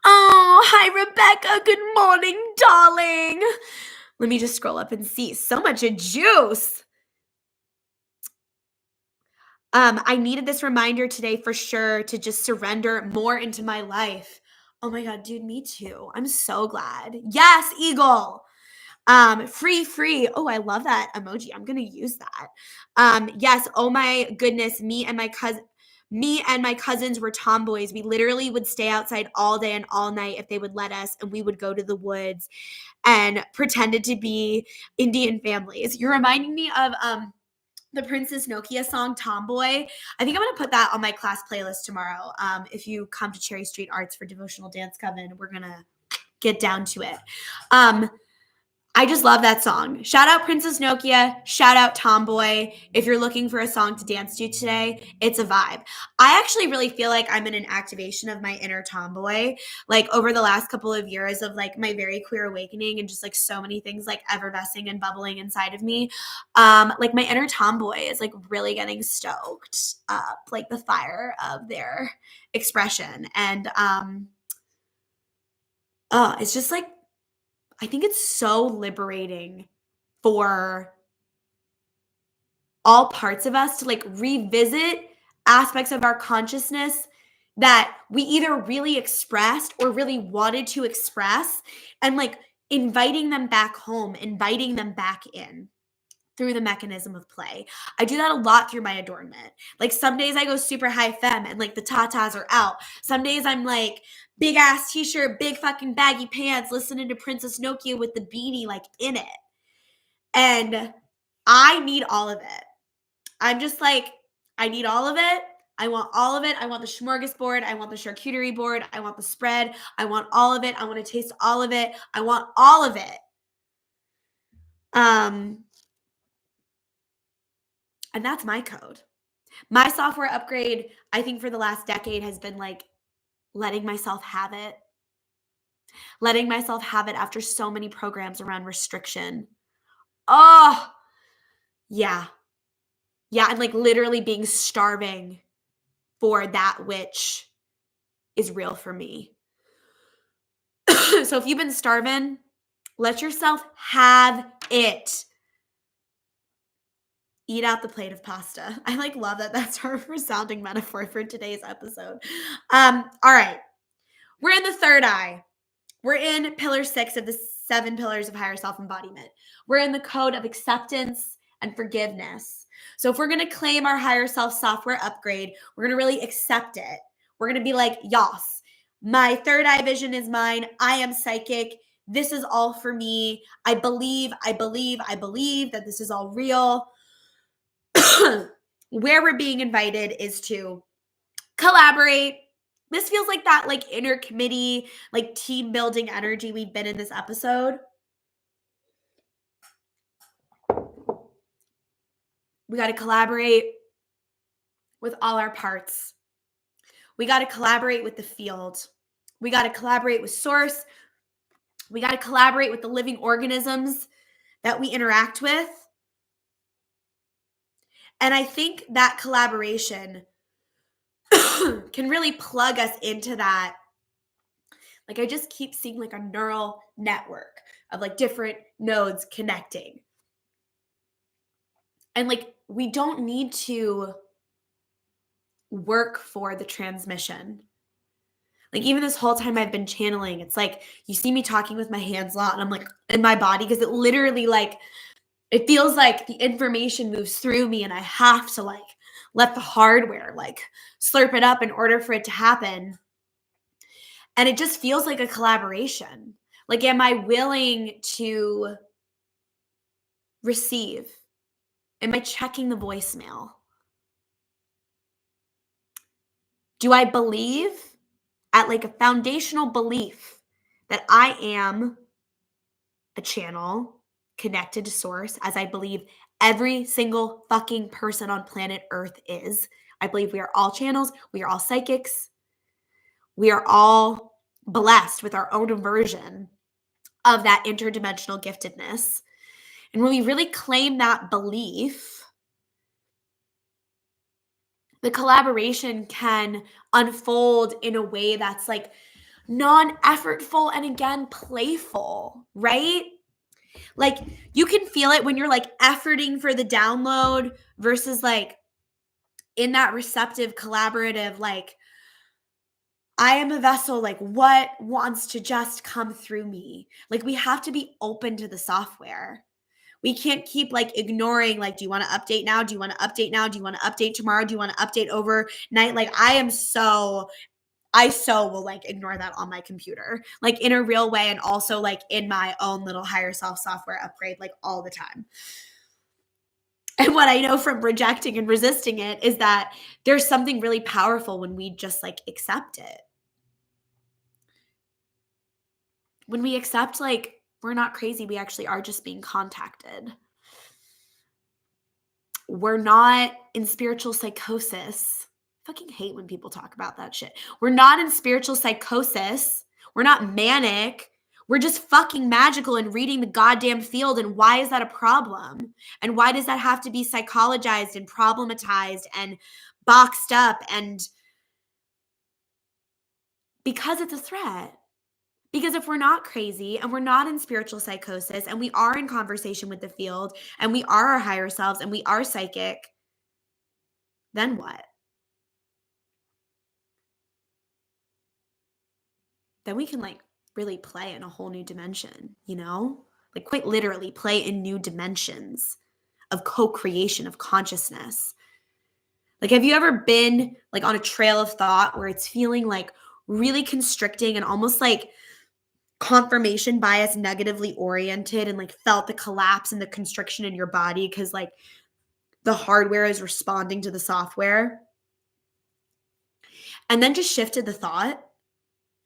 Oh, hi, Rebecca. Good morning, darling. Let me just scroll up and see. So much juice. I needed this reminder today for sure to just surrender more into my life. Oh my God, dude, me too. I'm so glad. Yes, Eagle. Free. Oh, I love that emoji. I'm going to use that. Yes. Oh my goodness. Me and my cousins were tomboys. We literally would stay outside all day and all night if they would let us, and we would go to the woods and pretended to be Indian families. You're reminding me of, the Princess Nokia song Tomboy. I think I'm going to put that on my class playlist tomorrow. If you come to Cherry Street Arts for Devotional Dance Coven, we're going to get down to it. I just love that song. Shout out Princess Nokia. Shout out Tomboy. If you're looking for a song to dance to today, it's a vibe. I actually really feel like I'm in an activation of my inner tomboy, like over the last couple of years of like my very queer awakening and just like so many things like effervescing and bubbling inside of me. Like my inner tomboy is like really getting stoked up, like the fire of their expression. And it's just like, I think it's so liberating for all parts of us to like revisit aspects of our consciousness that we either really expressed or really wanted to express, and like inviting them back home, inviting them back in through the mechanism of play. I do that a lot through my adornment. Like some days I go super high femme and like the tatas are out. Some days I'm like big ass t-shirt, big fucking baggy pants, listening to Princess Nokia with the beanie like in it. And I need all of it. I'm just like, I need all of it. I want all of it. I want the smorgasbord. I want the charcuterie board. I want the spread. I want all of it. I want to taste all of it. I want all of it. And that's my code. My software upgrade, I think for the last decade has been like letting myself have it. Letting myself have it after so many programs around restriction. Oh, yeah. Yeah, and like literally being starving for that which is real for me. So if you've been starving, let yourself have it. Eat out the plate of pasta. I like love that that's our resounding metaphor for today's episode. All right. We're in the third eye. We're in pillar 6 of the 7 pillars of higher self-embodiment. We're in the code of acceptance and forgiveness. So if we're going to claim our higher self software upgrade, we're going to really accept it. We're going to be like, yas, my third eye vision is mine. I am psychic. This is all for me. I believe that this is all real. Where we're being invited is to collaborate. This feels like that like inner committee, like team building energy we've been in this episode. We got to collaborate with all our parts. We got to collaborate with the field. We got to collaborate with source. We got to collaborate with the living organisms that we interact with. And I think that collaboration can really plug us into that. Like I just keep seeing like a neural network of like different nodes connecting. And like we don't need to work for the transmission. Like even this whole time I've been channeling, it's like you see me talking with my hands a lot and I'm like in my body because it literally like it feels like the information moves through me and I have to like let the hardware like slurp it up in order for it to happen. And it just feels like a collaboration. Like, am I willing to receive? Am I checking the voicemail? Do I believe at like a foundational belief that I am a channel connected to source, as I believe every single fucking person on planet Earth is? I believe we are all channels. We are all psychics. We are all blessed with our own version of that interdimensional giftedness. And when we really claim that belief, the collaboration can unfold in a way that's like non-effortful and again playful, right? Like you can feel it when you're like efforting for the download versus like in that receptive collaborative, like I am a vessel, like what wants to just come through me? Like we have to be open to the software. We can't keep like ignoring, like, do you want to update now? Do you want to update now? Do you want to update tomorrow? Do you want to update overnight? Like I so will like ignore that on my computer, like in a real way. And also like in my own little higher self software upgrade, like all the time. And what I know from rejecting and resisting it is that there's something really powerful when we just like accept it. When we accept, like, we're not crazy, we actually are just being contacted. We're not in spiritual psychosis. I fucking hate when people talk about that shit. We're not in spiritual psychosis. We're not manic. We're just fucking magical and reading the goddamn field. And why is that a problem? And why does that have to be psychologized and problematized and boxed up? And because it's a threat. Because if we're not crazy and we're not in spiritual psychosis and we are in conversation with the field and we are our higher selves and we are psychic, then what? Then we can like really play in a whole new dimension, you know? Like quite literally play in new dimensions of co-creation of consciousness. Like have you ever been like on a trail of thought where it's feeling like really constricting and almost like confirmation bias negatively oriented and like felt the collapse and the constriction in your body because like the hardware is responding to the software, and then just shifted the thought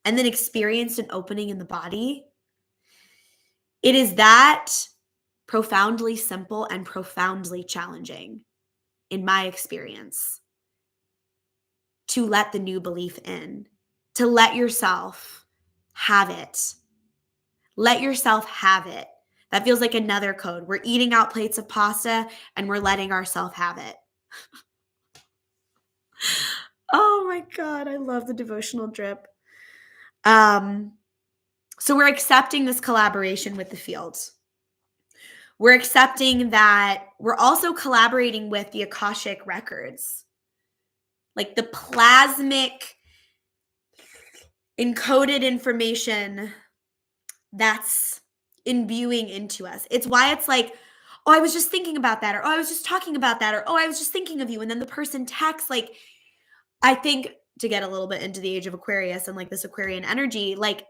and then experienced an opening in the body? It is that profoundly simple and profoundly challenging in my experience to let the new belief in, to let yourself have it. Let yourself have it. That feels like another code. We're eating out plates of pasta and we're letting ourselves have it. Oh my God, I love the devotional drip. So we're accepting this collaboration with the field. We're accepting that we're also collaborating with the Akashic records, like the plasmic encoded information that's imbuing into us. It's why it's like, oh, I was just thinking about that, or oh, I was just talking about that, or oh, I was just thinking of you. And then the person texts, like, I think to get a little bit into the age of Aquarius and like this Aquarian energy, like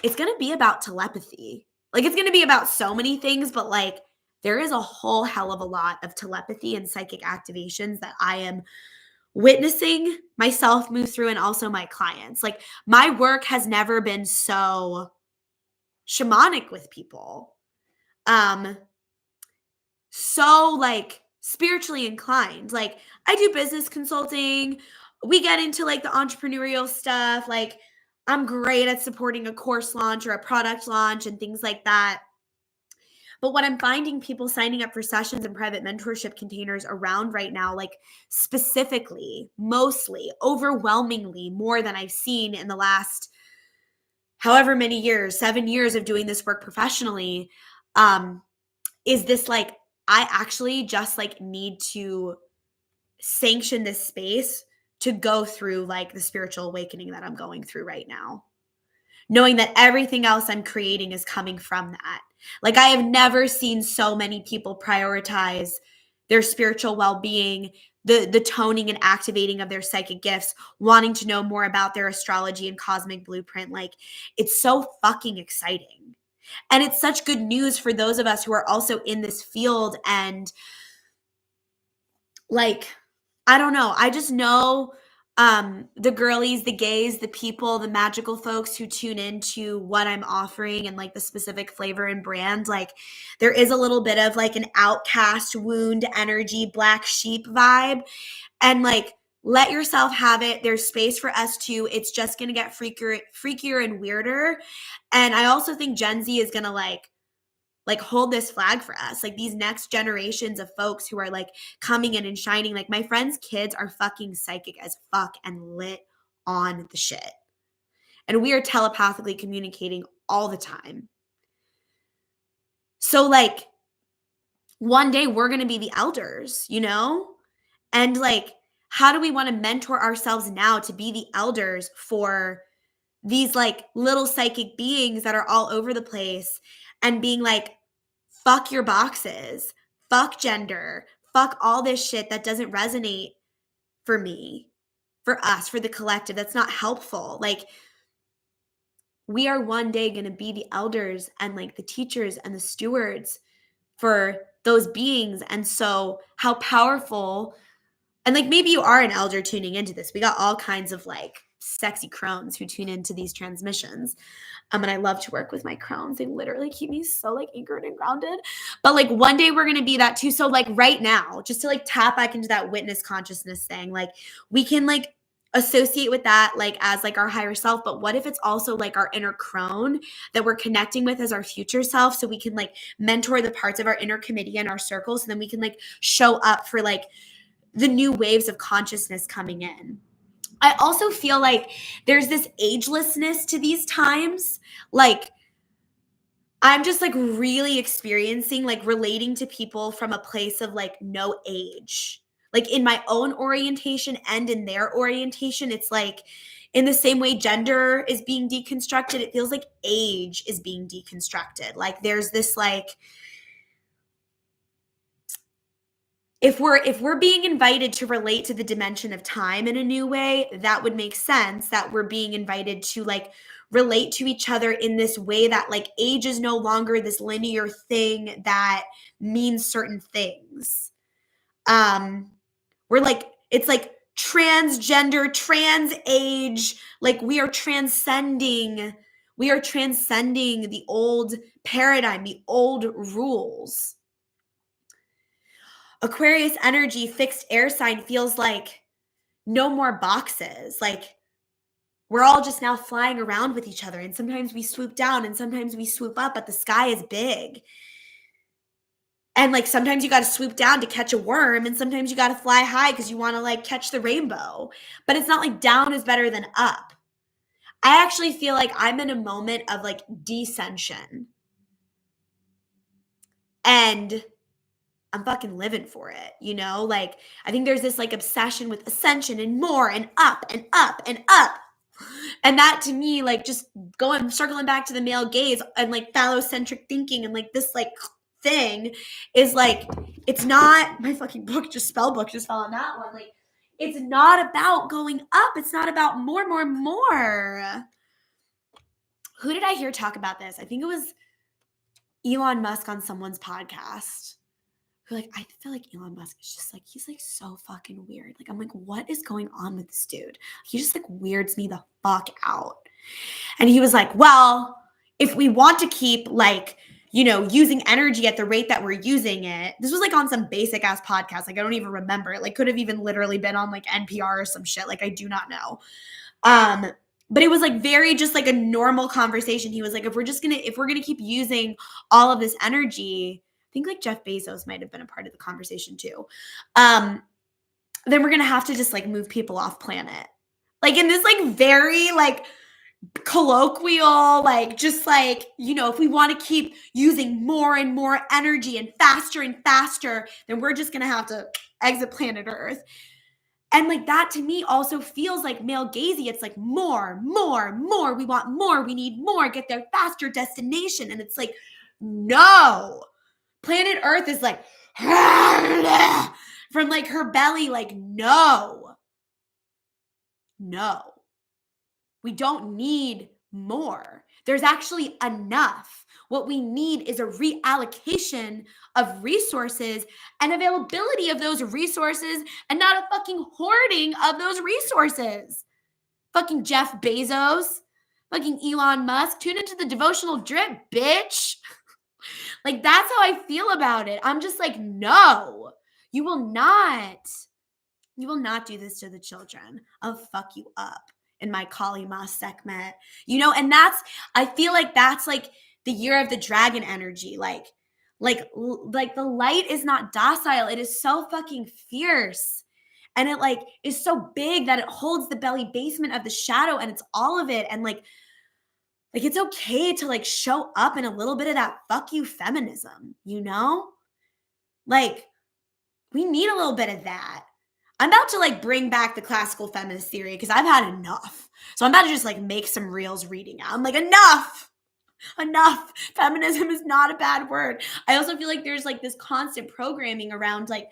it's going to be about telepathy. Like it's going to be about so many things, but like there is a whole hell of a lot of telepathy and psychic activations that I am witnessing myself move through and also my clients. Like my work has never been so shamanic with people. So like spiritually inclined. Like I do business consulting. We get into like the entrepreneurial stuff. Like I'm great at supporting a course launch or a product launch and things like that. But what I'm finding people signing up for sessions and private mentorship containers around right now, like specifically, mostly, overwhelmingly more than I've seen in the last however many years, 7 years of doing this work professionally, is this like, I actually just like need to sanction this space to go through like the spiritual awakening that I'm going through right now. Knowing that everything else I'm creating is coming from that. Like I have never seen so many people prioritize their spiritual well-being, the toning and activating of their psychic gifts, wanting to know more about their astrology and cosmic blueprint. Like it's so fucking exciting. And it's such good news for those of us who are also in this field. And like, I don't know. I just know the girlies, the gays, the people, the magical folks who tune into what I'm offering and like the specific flavor and brand. Like, there is a little bit of like an outcast wound energy, black sheep vibe. And like, let yourself have it. There's space for us too. It's just going to get freakier and weirder. And I also think Gen Z is going to like hold this flag for us. Like these next generations of folks who are like coming in and shining. Like my friends' kids are fucking psychic as fuck and lit on the shit. And we are telepathically communicating all the time. So like one day we're going to be the elders, you know? And like, how do we want to mentor ourselves now to be the elders for these like little psychic beings that are all over the place and being like, fuck your boxes, fuck gender, fuck all this shit that doesn't resonate for me, for us, for the collective. That's not helpful. Like, we are one day going to be the elders and like the teachers and the stewards for those beings. And so, how powerful. And like maybe you are an elder tuning into this. We got all kinds of like sexy crones who tune into these transmissions. And I love to work with my crones. They literally keep me so like anchored and grounded. But like one day we're going to be that too. So like right now, just to like tap back into that witness consciousness thing, like we can like associate with that like as like our higher self. But what if it's also like our inner crone that we're connecting with as our future self? So we can like mentor the parts of our inner committee and our circles. So then we can like show up for like the new waves of consciousness coming in. I also feel like there's this agelessness to these times. Like, I'm just like really experiencing like relating to people from a place of like no age. Like in my own orientation and in their orientation, it's like in the same way gender is being deconstructed, it feels like age is being deconstructed. Like there's this like, if we're being invited to relate to the dimension of time in a new way, that would make sense that we're being invited to like relate to each other in this way that like age is no longer this linear thing that means certain things. We're like, it's like transgender, trans age, like we are transcending the old paradigm, the old rules. Aquarius energy, fixed air sign, feels like no more boxes. Like we're all just now flying around with each other. And sometimes we swoop down and sometimes we swoop up, but the sky is big. And like sometimes you got to swoop down to catch a worm and sometimes you got to fly high because you want to like catch the rainbow. But it's not like down is better than up. I actually feel like I'm in a moment of like descension. And I'm fucking living for it, you know? Like, I think there's this like obsession with ascension and more and up and up and up. And that to me, like just circling back to the male gaze and like phallocentric thinking and like this like thing is like, it's not, my fucking book, just spell book just fell on that one. Like, it's not about going up. It's not about more. Who did I hear talk about this? I think it was Elon Musk on someone's podcast. Who like, I feel like Elon Musk is just like, he's like so fucking weird. Like, I'm like, what is going on with this dude? He just like weirds me the fuck out. And he was like, well, if we want to keep like, you know, using energy at the rate that we're using it, this was like on some basic ass podcast. Like, I don't even remember. It like could have even literally been on like NPR or some shit. Like, I do not know. But it was like very just like a normal conversation. He was like, if we're going to keep using all of this energy, I think like Jeff Bezos might have been a part of the conversation too. Then we're going to have to just like move people off planet. Like in this like very like colloquial, like just like, you know, if we want to keep using more and more energy and faster, then we're just going to have to exit planet Earth. And like that to me also feels like male gazy. It's like more. We want more. We need more. Get there faster, destination. And it's like, no. Planet Earth is like, from like her belly, like, no. We don't need more. There's actually enough. What we need is a reallocation of resources and availability of those resources and not a fucking hoarding of those resources. Fucking Jeff Bezos, fucking Elon Musk, tune into the devotional drip, bitch. Like, that's how I feel about it. I'm just like, no, you will not do this to the children. I'll fuck you up in my Kali Ma segment. And I feel like that's like the year of the dragon energy. Like the light is not docile. It is so fucking fierce. And it like is so big that it holds the belly basement of the shadow, and it's all of it. And like it's okay to like show up in a little bit of that fuck you feminism, Like, we need a little bit of that. I'm about to like bring back the classical feminist theory because I've had enough. So I'm about to just like make some reels reading out. I'm like, enough. Feminism is not a bad word. I also feel like there's like this constant programming around like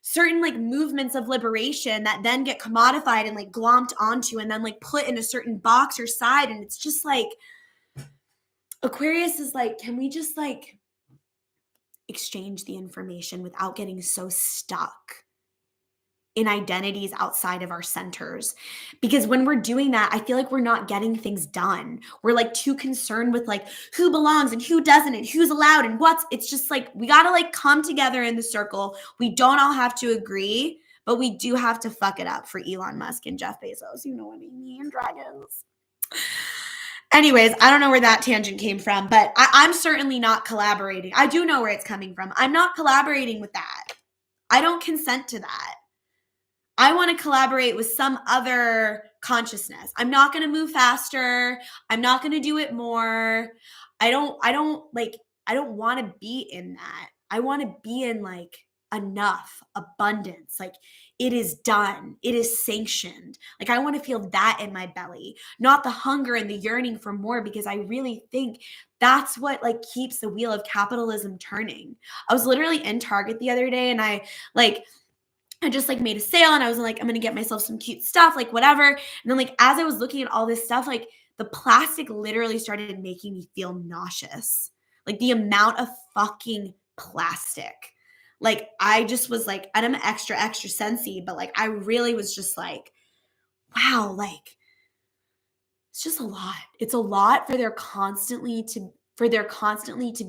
certain like movements of liberation that then get commodified and like glomped onto and then like put in a certain box or side. And it's just like, Aquarius is like, can we just like exchange the information without getting so stuck in identities outside of our centers? Because when we're doing that, I feel like we're not getting things done. We're like too concerned with like who belongs and who doesn't and who's allowed and it's just like, we got to like come together in the circle. We don't all have to agree, but we do have to fuck it up for Elon Musk and Jeff Bezos. You know what I mean? Dragons. Anyways, I don't know where that tangent came from, but I'm certainly not collaborating. I do know where it's coming from. I'm not collaborating with that. I don't consent to that. I want to collaborate with some other consciousness. I'm not going to move faster. I'm not going to do it more. I don't want to be in that. I want to be in like enough abundance. Like, it is done. It is sanctioned. Like, I want to feel that in my belly, not the hunger and the yearning for more, because I really think that's what like keeps the wheel of capitalism turning. I was literally in Target the other day and I just like made a sale and I was like, I'm going to get myself some cute stuff, like whatever. And then like, as I was looking at all this stuff, like the plastic literally started making me feel nauseous. Like the amount of fucking plastic. Like, I just was like, and I'm extra sensy, but like, I really was just like, wow, like it's just a lot. It's a lot for there constantly to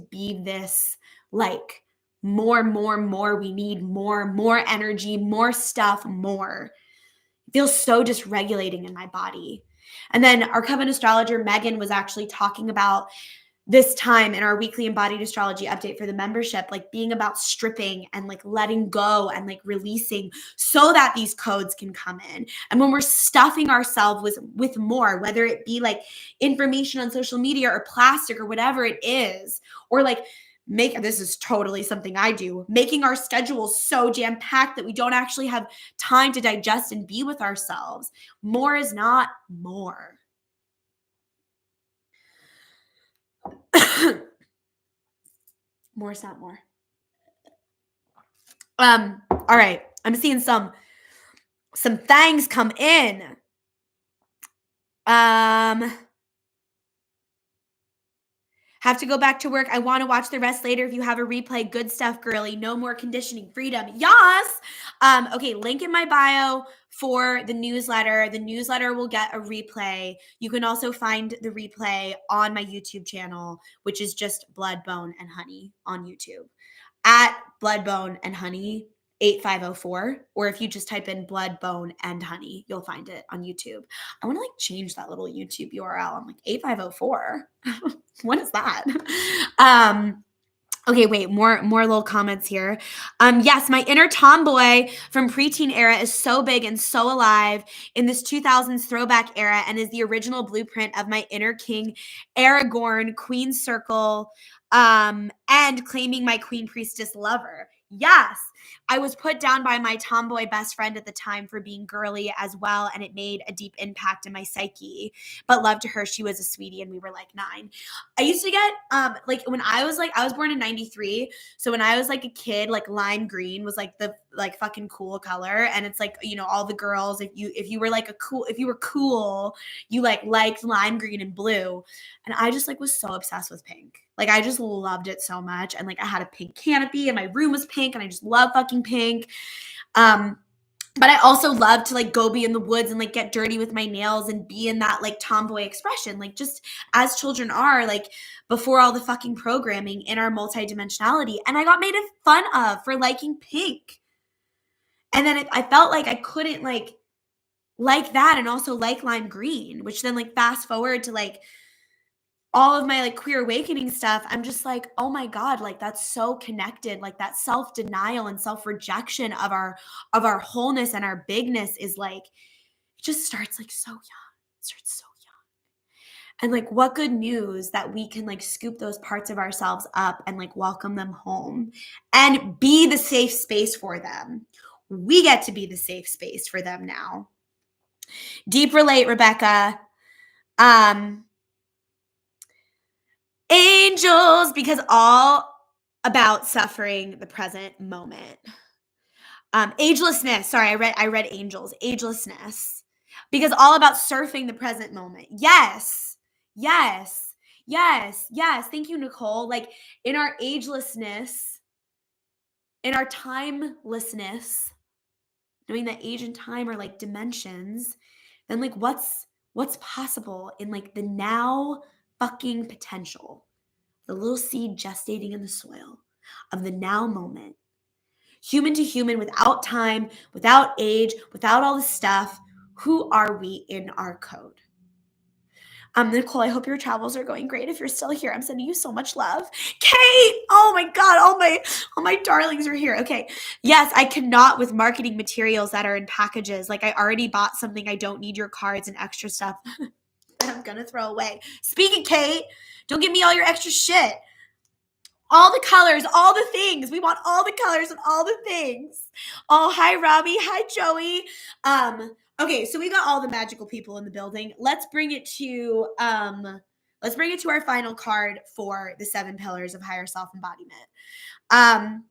be this like, more, we need more energy, more stuff, more. It feels so dysregulating in my body. And then our coven astrologer, Megan, was actually talking about this time in our weekly embodied astrology update for the membership, like being about stripping and like letting go and like releasing so that these codes can come in. And when we're stuffing ourselves with more, whether it be like information on social media or plastic or whatever it is, or like this is totally something I do, making our schedules so jam-packed that we don't actually have time to digest and be with ourselves. More is not more. More is not more. All right. I'm seeing some things come in. Have to go back to work. I want to watch the rest later. If you have a replay, good stuff, girly. No more conditioning. Freedom. Yes. Okay. Link in my bio for the newsletter. The newsletter will get a replay. You can also find the replay on my YouTube channel, which is just Blood, Bone, and Honey on YouTube. At Blood, Bone, and Honey 8504, or if you just type in Blood, Bone, and Honey, you'll find it on YouTube. I want to like change that little YouTube URL. I'm like, 8504. What is that? Okay, wait, more little comments here. Yes, my inner tomboy from preteen era is so big and so alive in this 2000s throwback era and is the original blueprint of my inner king, Aragorn, Queen Circle, and claiming my Queen Priestess lover. Yes. I was put down by my tomboy best friend at the time for being girly as well, and it made a deep impact in my psyche. But love to her, she was a sweetie, and we were like 9. I used to get like when I was born in 93, so when I was like a kid, like lime green was like the like fucking cool color, and it's like, all the girls, if you were like if you were cool, you like liked lime green and blue. And I just like was so obsessed with pink. Like I just loved it so much. And like I had a pink canopy and my room was pink and I just love fucking pink. Um, but I also love to like go be in the woods and like get dirty with my nails and be in that like tomboy expression, like just as children are, like before all the fucking programming in our multidimensionality. And I got made fun of for liking pink. And then I felt like I couldn't like that and also like lime green, which then like fast forward to like all of my like queer awakening stuff, I'm just like, oh my God, like that's so connected. Like that self-denial and self-rejection of our wholeness and our bigness is like, it just starts like so young. It starts so young. And like what good news that we can like scoop those parts of ourselves up and like welcome them home and be the safe space for them. We get to be the safe space for them now. Deep relate, Rebecca. Angels, because all about suffering the present moment. Agelessness. Sorry, I read angels. Agelessness. Because all about surfing the present moment. Yes. Yes. Yes. Yes. Thank you, Nicole. Like in our agelessness, in our timelessness, knowing that age and time are like dimensions, then like what's possible in like the now fucking potential, the little seed gestating in the soil of the now moment, human to human, without time, without age, without all this stuff. Who are we in our code? Nicole, I hope your travels are going great. If you're still here, I'm sending you so much love. Kate, oh my God, all my darlings are here. Okay. Yes, I cannot with marketing materials that are in packages. Like I already bought something. I don't need your cards and extra stuff that I'm gonna throw away. Speaking Kate, don't give me all your extra shit. All the colors, all the things. We want all the colors and all the things. Oh, hi, Robbie. Hi, Joey. Okay, so we got all the magical people in the building. Let's bring it to our final card for the 7 pillars of higher self-embodiment. Our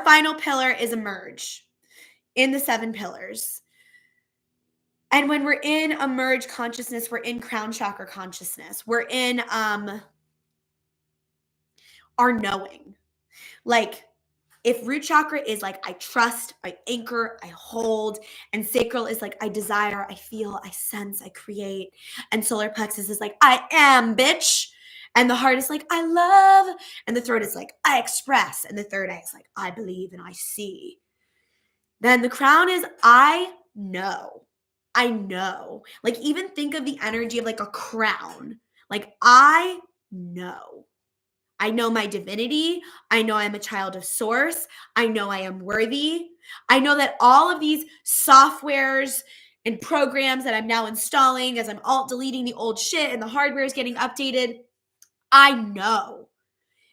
final pillar is emerge in the 7 pillars. And when we're in emerge consciousness, we're in crown chakra consciousness. We're in our knowing. Like if root chakra is like I trust, I anchor, I hold, and sacral is like I desire, I feel, I sense, I create, and solar plexus is like I am, bitch. And the heart is like I love, and the throat is like I express, and the third eye is like I believe and I see. Then the crown is I know. I know. Like even think of the energy of like a crown. Like I know. I know my divinity. I know I'm a child of source. I know I am worthy. I know that all of these softwares and programs that I'm now installing as I'm alt deleting the old shit and the hardware is getting updated, I know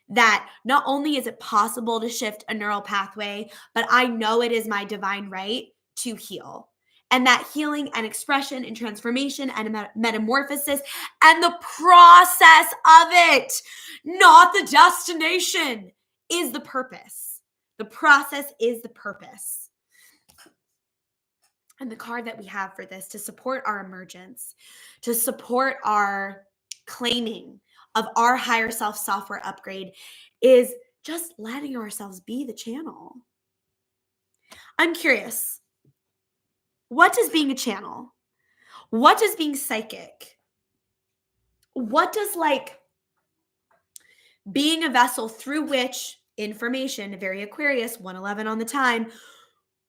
that not only is it possible to shift a neural pathway, but I know it is my divine right to heal. And that healing and expression and transformation and metamorphosis and the process of it, not the destination, is the purpose. The process is the purpose. And the card that we have for this to support our emergence, to support our claiming of our higher self software upgrade is just letting ourselves be the channel. I'm curious. What does being a channel? What does being psychic? What does like being a vessel through which information, very Aquarius, 111 on the time,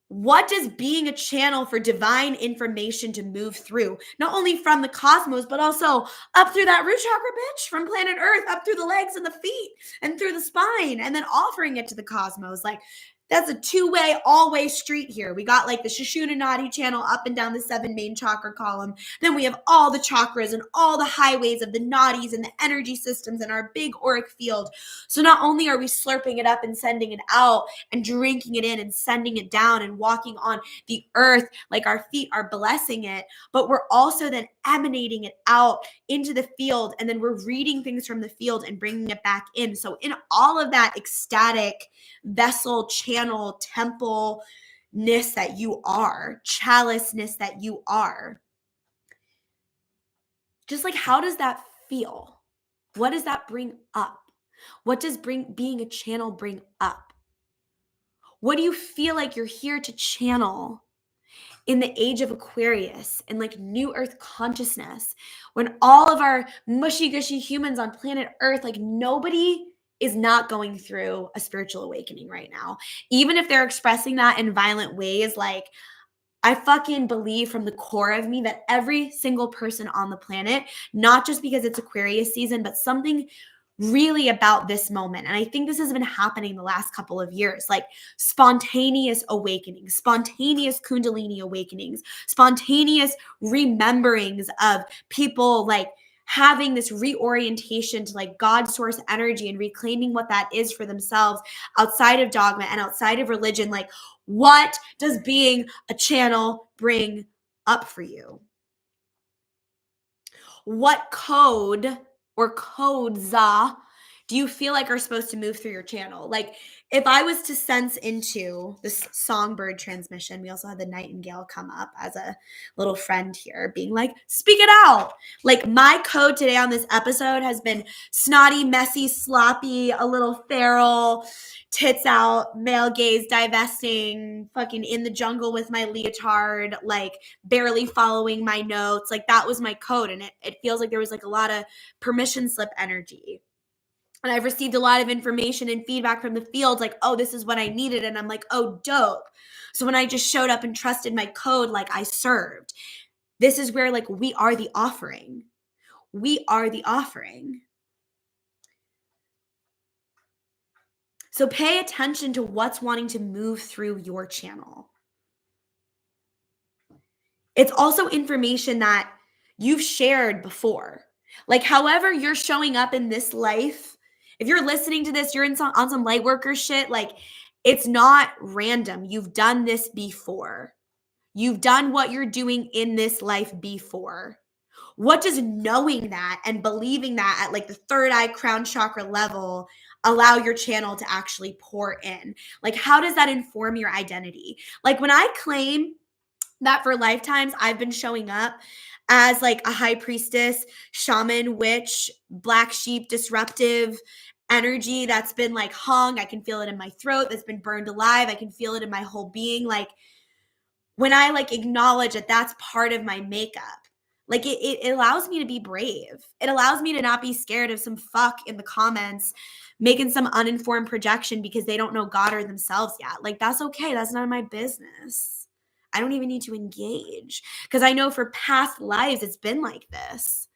what does being a channel for divine information to move through, not only from the cosmos, but also up through that root chakra, bitch, from planet Earth, up through the legs and the feet and through the spine, and then offering it to the cosmos? Like, That's a two-way, all-way street here. We got like the Shushunanadi channel up and down the 7 main chakra column. Then we have all the chakras and all the highways of the nadis and the energy systems in our big auric field. So not only are we slurping it up and sending it out and drinking it in and sending it down and walking on the earth like our feet are blessing it, but we're also then emanating it out into the field, and then we're reading things from the field and bringing it back in. So in all of that ecstatic vessel, channel, temple-ness that you are, chalice-ness that you are, just like, how does that feel? What does that bring up? What does being a channel bring up? What do you feel like you're here to channel in the age of Aquarius and like new earth consciousness, when all of our mushy gushy humans on planet earth, like nobody is not going through a spiritual awakening right now, even if they're expressing that in violent ways. Like, I fucking believe from the core of me that every single person on the planet, not just because it's Aquarius season, but something really about this moment. And I think this has been happening the last couple of years, like spontaneous awakenings, spontaneous Kundalini awakenings, spontaneous rememberings of people like having this reorientation to like God source energy and reclaiming what that is for themselves outside of dogma and outside of religion. Like, what does being a channel bring up for you? What code or codes do you feel like are supposed to move through your channel? Like, if I was to sense into this songbird transmission, we also had the nightingale come up as a little friend here, being like, speak it out. Like, my code today on this episode has been snotty, messy, sloppy, a little feral, tits out, male gaze divesting, fucking in the jungle with my leotard, like barely following my notes. Like, that was my code. And it feels like there was like a lot of permission slip energy. And I've received a lot of information and feedback from the field, like, oh, this is what I needed. And I'm like, oh, dope. So when I just showed up and trusted my code, like, I served. This is where, like, we are the offering. We are the offering. So pay attention to what's wanting to move through your channel. It's also information that you've shared before. Like, however you're showing up in this life, if you're listening to this, you're on some light worker shit, like, it's not random. You've done this before. You've done what you're doing in this life before. What does knowing that and believing that at like the third eye crown chakra level allow your channel to actually pour in? Like, how does that inform your identity? Like, when I claim that for lifetimes I've been showing up as like a high priestess, shaman, witch, black sheep, disruptive energy that's been like hung. I can feel it in my throat, that's been burned alive. I can feel it in my whole being. Like, when I like acknowledge that that's part of my makeup, like it allows me to be brave. It allows me to not be scared of some fuck in the comments making some uninformed projection because they don't know God or themselves yet. Like, that's okay. That's none of my business. I don't even need to engage because I know for past lives it's been like this.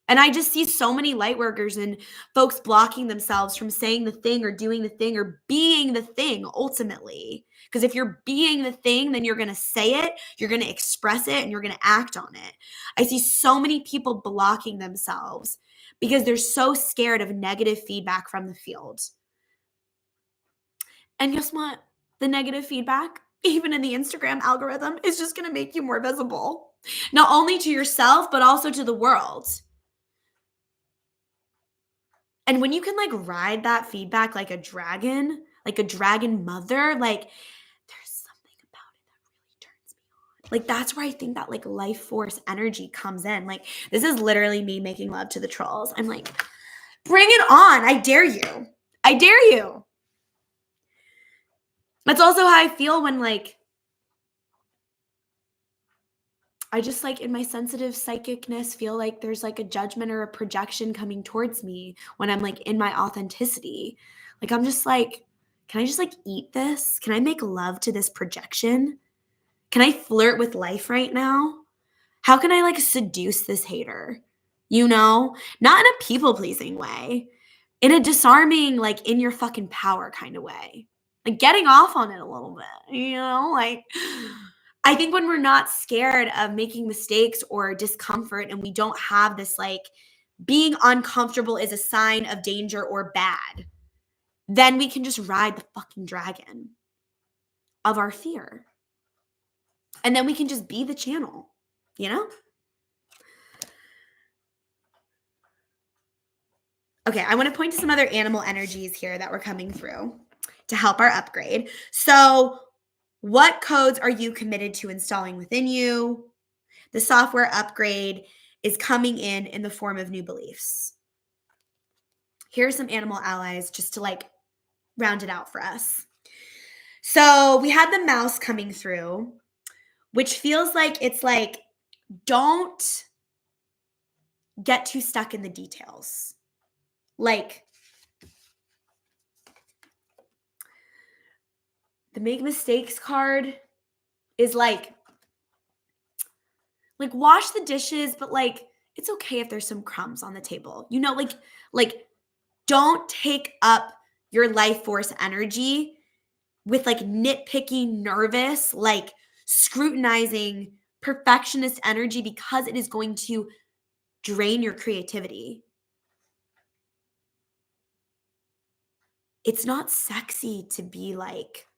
And I just see so many light workers and folks blocking themselves from saying the thing or doing the thing or being the thing ultimately. Because if you're being the thing, then you're going to say it, you're going to express it, and you're going to act on it. I see so many people blocking themselves because they're so scared of negative feedback from the field. And guess what? The negative feedback, even in the Instagram algorithm, is just going to make you more visible, not only to yourself, but also to the world. And when you can like ride that feedback like a dragon mother, like, there's something about it that really turns me on. Like, that's where I think that like life force energy comes in. Like, this is literally me making love to the trolls. I'm like, bring it on. I dare you. I dare you. That's also how I feel when like I just like in my sensitive psychicness feel like there's like a judgment or a projection coming towards me when I'm like in my authenticity. Like, I'm just like, can I just like eat this? Can I make love to this projection? Can I flirt with life right now? How can I like seduce this hater? You know, not in a people pleasing way, in a disarming, like in your fucking power kind of way. like getting off on it a little bit, like I think when we're not scared of making mistakes or discomfort and we don't have this like being uncomfortable is a sign of danger or bad, then we can just ride the fucking dragon of our fear. And then we can just be the channel, you know? Okay, I want to point to some other animal energies here that were coming through to help our upgrade. So, what codes are you committed to installing within you? The software upgrade is coming in the form of new beliefs. Here are some animal allies just to like round it out for us. So, we had the mouse coming through, which feels like it's like, don't get too stuck in the details. Like, the make mistakes card is like wash the dishes, but like it's okay if there's some crumbs on the table. Like don't take up your life force energy with like nitpicky, nervous, like scrutinizing, perfectionist energy because it is going to drain your creativity. It's not sexy to be like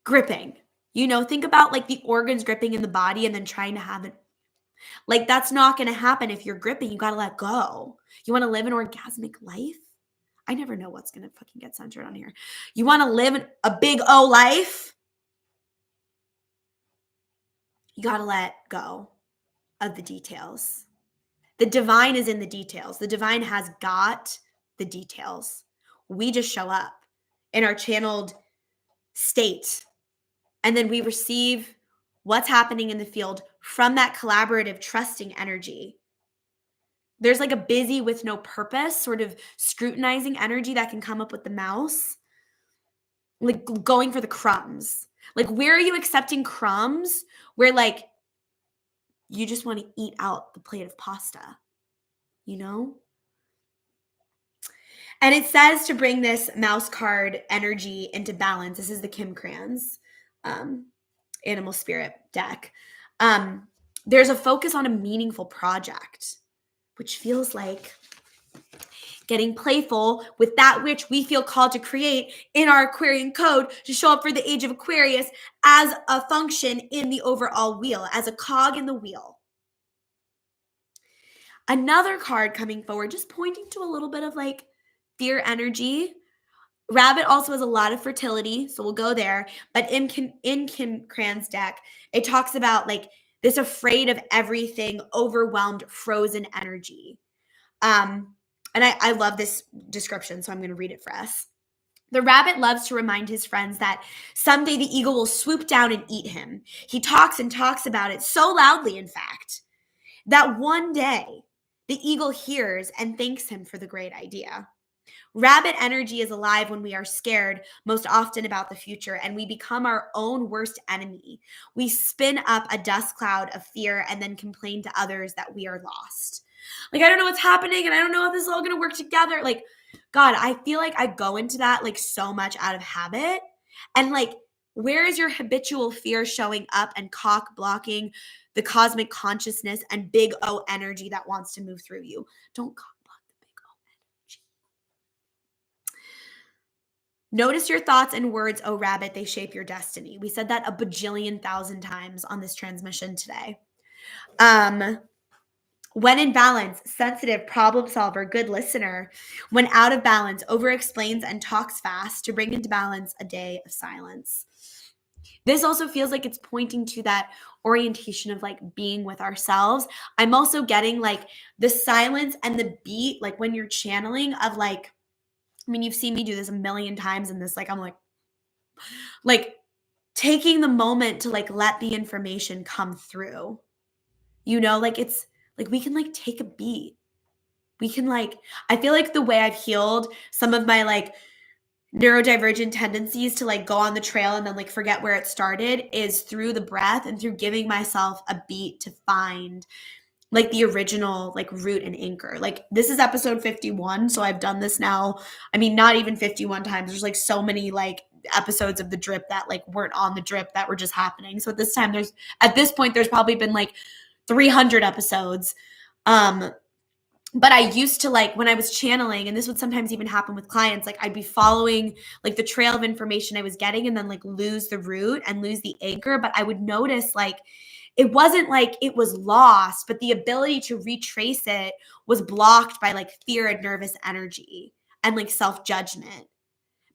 gripping. Think about like the organs gripping in the body and then trying to have it. Like that's not going to happen if you're gripping. You got to let go. You want to live an orgasmic life? I never know what's going to fucking get censored on here. You want to live a big O life? You got to let go of the details. The divine is in the details. The divine has got the details. We just show up in our channeled state. And then we receive what's happening in the field from that collaborative, trusting energy. There's like a busy with no purpose, sort of scrutinizing energy that can come up with the mouse, like going for the crumbs. Like, where are you accepting crumbs where like you just want to eat out the plate of pasta, And it says to bring this mouse card energy into balance. This is the Kim Kranz animal spirit deck. There's a focus on a meaningful project, which feels like getting playful with that which we feel called to create in our Aquarian code to show up for the age of Aquarius as a function in the overall wheel, as a cog in the wheel. Another card coming forward, just pointing to a little bit of like fear energy. Rabbit also has a lot of fertility, so we'll go there. But in Kim Kranz deck, it talks about like this afraid of everything, overwhelmed, frozen energy. And I love this description, so I'm going to read it for us. The rabbit loves to remind his friends that someday the eagle will swoop down and eat him. He talks and talks about it so loudly, in fact, that one day the eagle hears and thanks him for the great idea. Rabbit energy is alive when we are scared, most often about the future, and we become our own worst enemy. We spin up a dust cloud of fear and then complain to others that we are lost. Like, I don't know what's happening and I don't know if this is all going to work together. Like, God, I feel like I go into that like so much out of habit. And like, where is your habitual fear showing up and cock blocking the cosmic consciousness and big O energy that wants to move through you? Don't cock block the big O energy. Notice your thoughts and words, oh rabbit, they shape your destiny. We said that a bajillion thousand times on this transmission today. When in balance, sensitive, problem solver, good listener. When out of balance, over explains and talks fast to bring into balance a day of silence. This also feels like it's pointing to that orientation of like being with ourselves. I'm also getting like the silence and the beat, like when you're channeling of like, I mean, you've seen me do this a million times in this, like, I'm like taking the moment to like let the information come through, like it's like we can like take a beat. We can like, I feel like the way I've healed some of my like neurodivergent tendencies to like go on the trail and then like forget where it started is through the breath and through giving myself a beat to find like the original like root and anchor. Like this is episode 51, so I've done this now. I mean, not even 51 times. There's like so many like episodes of the drip that like weren't on the drip that were just happening. So at this point there's probably been like 300 episodes. But I used to, like, when I was channeling, and this would sometimes even happen with clients, like I'd be following like the trail of information I was getting and then like lose the root and lose the anchor. But I would notice like it wasn't like it was lost, but the ability to retrace it was blocked by like fear and nervous energy and like self-judgment.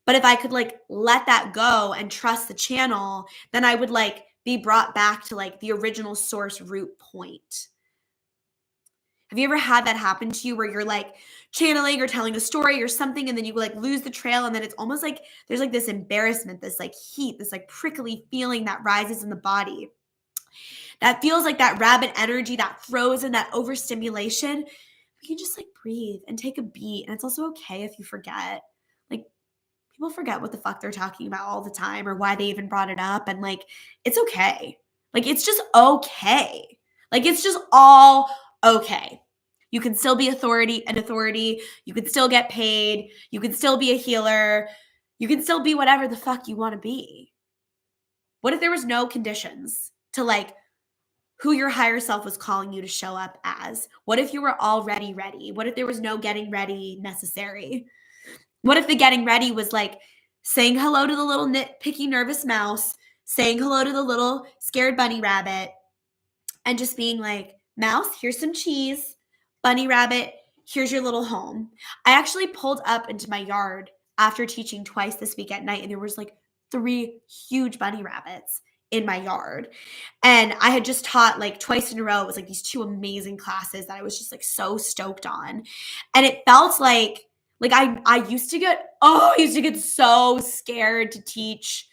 But if I could like let that go and trust the channel, then I would like be brought back to like the original source root point. Have you ever had that happen to you where you're like channeling or telling a story or something and then you like lose the trail and then it's almost like there's like this embarrassment, this like heat, this like prickly feeling that rises in the body? That feels like that rabbit energy, that frozen, that overstimulation. You can just like breathe and take a beat. And it's also okay if you forget. Like people forget what the fuck they're talking about all the time or why they even brought it up. And like, it's okay. Like, it's just okay. Like, it's just all okay. You can still be an authority. You can still get paid. You can still be a healer. You can still be whatever the fuck you want to be. What if there was no conditions to like who your higher self was calling you to show up as? What if you were already ready? What if there was no getting ready necessary? What if the getting ready was like saying hello to the little nitpicky nervous mouse, saying hello to the little scared bunny rabbit, and just being like, mouse, here's some cheese. Bunny rabbit, here's your little home. I actually pulled up into my yard after teaching twice this week at night, and there was like 3 huge bunny rabbits in my yard. And I had just taught like twice in a row. It was like these 2 amazing classes that I was just like so stoked on. And it felt like I used to get so scared to teach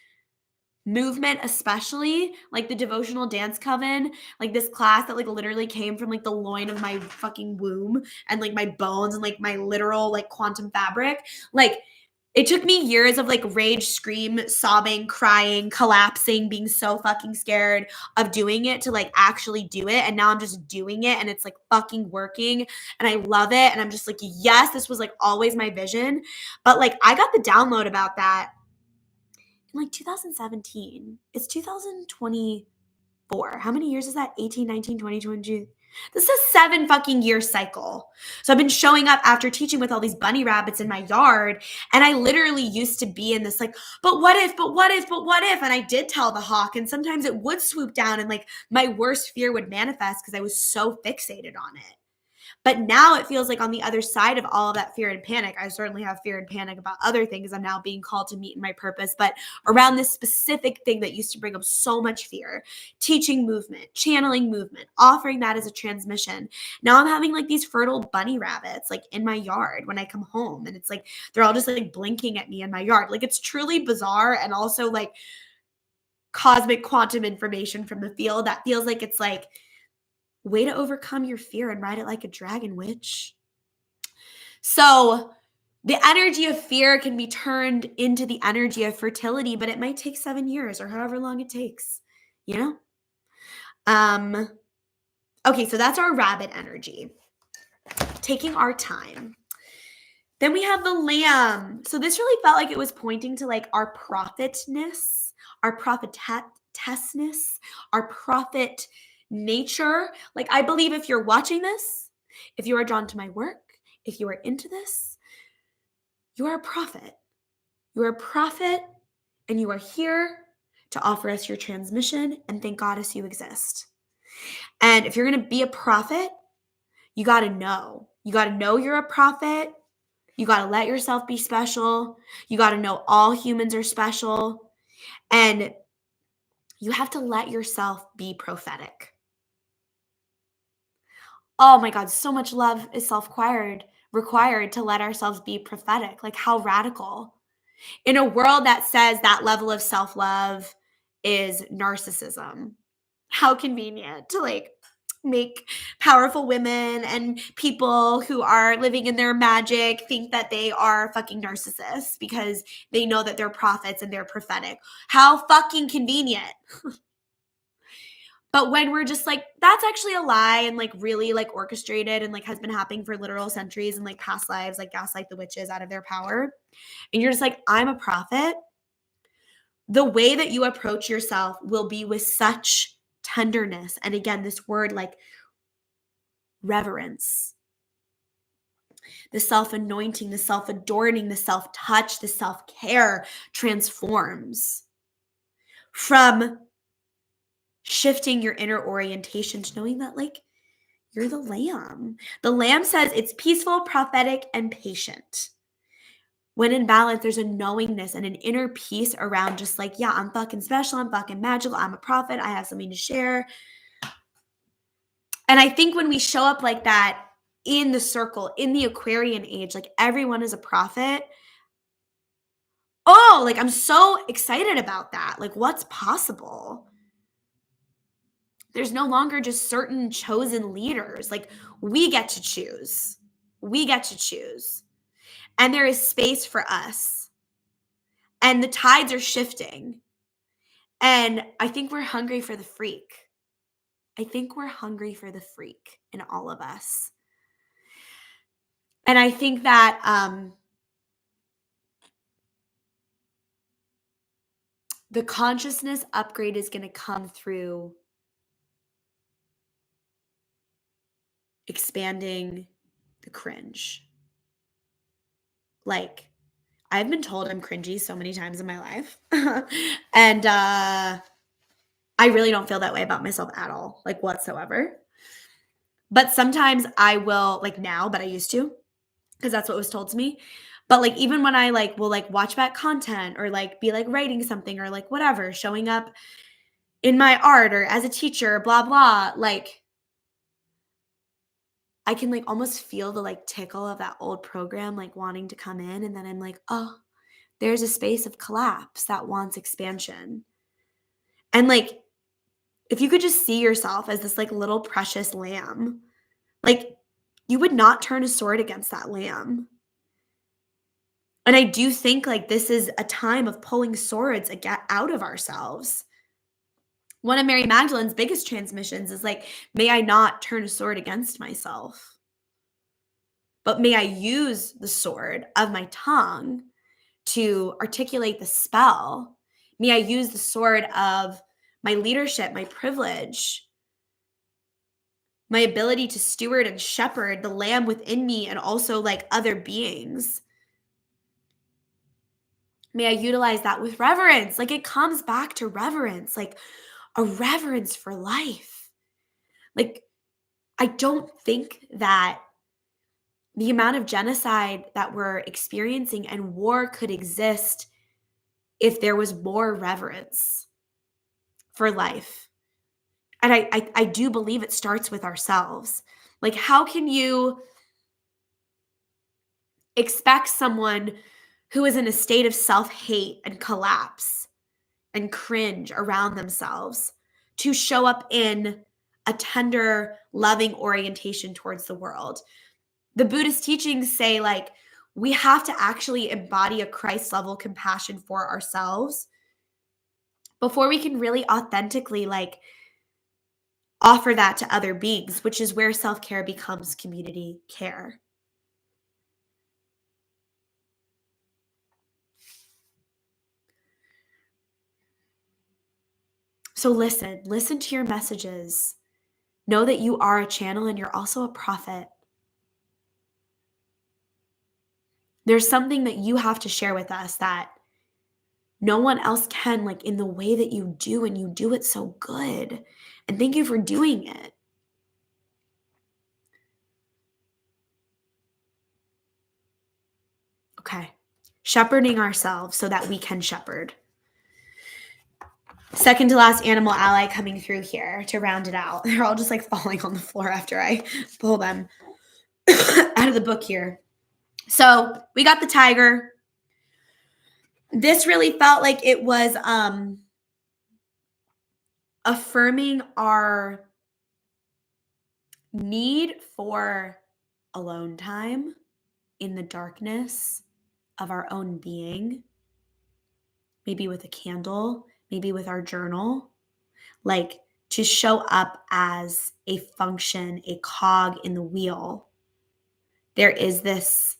movement, especially like the devotional dance coven, like this class that like literally came from like the loin of my fucking womb and like my bones and like my literal like quantum fabric. Like it took me years of like rage, scream, sobbing, crying, collapsing, being so fucking scared of doing it to like actually do it. And now I'm just doing it and it's like fucking working and I love it. And I'm just like, yes, this was like always my vision. But like I got the download about that in like 2017. It's 2024. How many years is that? 18, 19, 20, 22. This is a 7 fucking year cycle. So I've been showing up after teaching with all these bunny rabbits in my yard. And I literally used to be in this like, but what if, but what if, but what if? And I did tell the hawk. And sometimes it would swoop down and like my worst fear would manifest because I was so fixated on it. But now it feels like on the other side of all of that fear and panic, I certainly have fear and panic about other things I'm now being called to meet in my purpose. But around this specific thing that used to bring up so much fear, teaching movement, channeling movement, offering that as a transmission. Now I'm having like these fertile bunny rabbits like in my yard when I come home. And it's like, they're all just like blinking at me in my yard. Like it's truly bizarre and also like cosmic quantum information from the field that feels like it's like, way to overcome your fear and ride it like a dragon, witch. So the energy of fear can be turned into the energy of fertility, but it might take 7 years or however long it takes, you know? Okay, so that's our rabbit energy. Taking our time. Then we have the lamb. So this really felt like it was pointing to like our prophetness, our prophetessness, our prophet nature. Like I believe if you're watching this, if you are drawn to my work, if you are into this, you are a prophet. You are a prophet and you are here to offer us your transmission and thank Goddess you exist. And if you're going to be a prophet, you got to know. You got to know you're a prophet. You got to let yourself be special. You got to know all humans are special. And you have to let yourself be prophetic. Oh my God, so much love is required to let ourselves be prophetic. Like how radical. In a world that says that level of self-love is narcissism. How convenient to like make powerful women and people who are living in their magic think that they are fucking narcissists because they know that they're prophets and they're prophetic. How fucking convenient. But when we're just like, that's actually a lie and like really like orchestrated and like has been happening for literal centuries and like past lives, like gaslight the witches out of their power. And you're just like, I'm a prophet. The way that you approach yourself will be with such tenderness. And again, this word like reverence, the self-anointing, the self-adorning, the self-touch, the self-care transforms from shifting your inner orientation to knowing that like you're the lamb. The lamb says it's peaceful, prophetic, and patient. When in balance, there's a knowingness and an inner peace around just like, yeah, I'm fucking special. I'm fucking magical. I'm a prophet. I have something to share. And I think when we show up like that in the circle, in the Aquarian age, like everyone is a prophet. Oh, like I'm so excited about that. Like what's possible? There's no longer just certain chosen leaders. Like we get to choose. We get to choose. And there is space for us. And the tides are shifting. And I think we're hungry for the freak. I think we're hungry for the freak in all of us. And I think that the consciousness upgrade is going to come through expanding the cringe. Like, I've been told I'm cringy so many times in my life. And I really don't feel that way about myself at all, like whatsoever. But sometimes I will, like now, but I used to, because that's what was told to me. But like even when I like will like watch back content or like be like writing something or like whatever, showing up in my art or as a teacher, blah blah, like I can like almost feel the like tickle of that old program like wanting to come in, and then I'm like, "Oh, there's a space of collapse that wants expansion." And like if you could just see yourself as this like little precious lamb, like you would not turn a sword against that lamb. And I do think like this is a time of pulling swords out of ourselves. One of Mary Magdalene's biggest transmissions is like, may I not turn a sword against myself, but may I use the sword of my tongue to articulate the spell. May I use the sword of my leadership, my privilege, my ability to steward and shepherd the lamb within me and also like other beings. May I utilize that with reverence. Like it comes back to reverence, like a reverence for life. Like I don't think that the amount of genocide that we're experiencing and war could exist if there was more reverence for life. And I do believe it starts with ourselves. Like, how can you expect someone who is in a state of self-hate and collapse and cringe around themselves to show up in a tender, loving orientation towards the world? The Buddhist teachings say, like, we have to actually embody a Christ level compassion for ourselves before we can really authentically, like, offer that to other beings, which is where self-care becomes community care. So listen to your messages. Know that you are a channel and you're also a prophet. There's something that you have to share with us that no one else can, like in the way that you do, and you do it so good. And thank you for doing it. Okay. Shepherding ourselves so that we can shepherd. Second to last animal ally coming through here to round it out. They're all just like falling on the floor after I pull them out of the book here. So we got the tiger. This really felt like it was affirming our need for alone time in the darkness of our own being, maybe with a candle, maybe with our journal, like to show up as a function, a cog in the wheel, there is this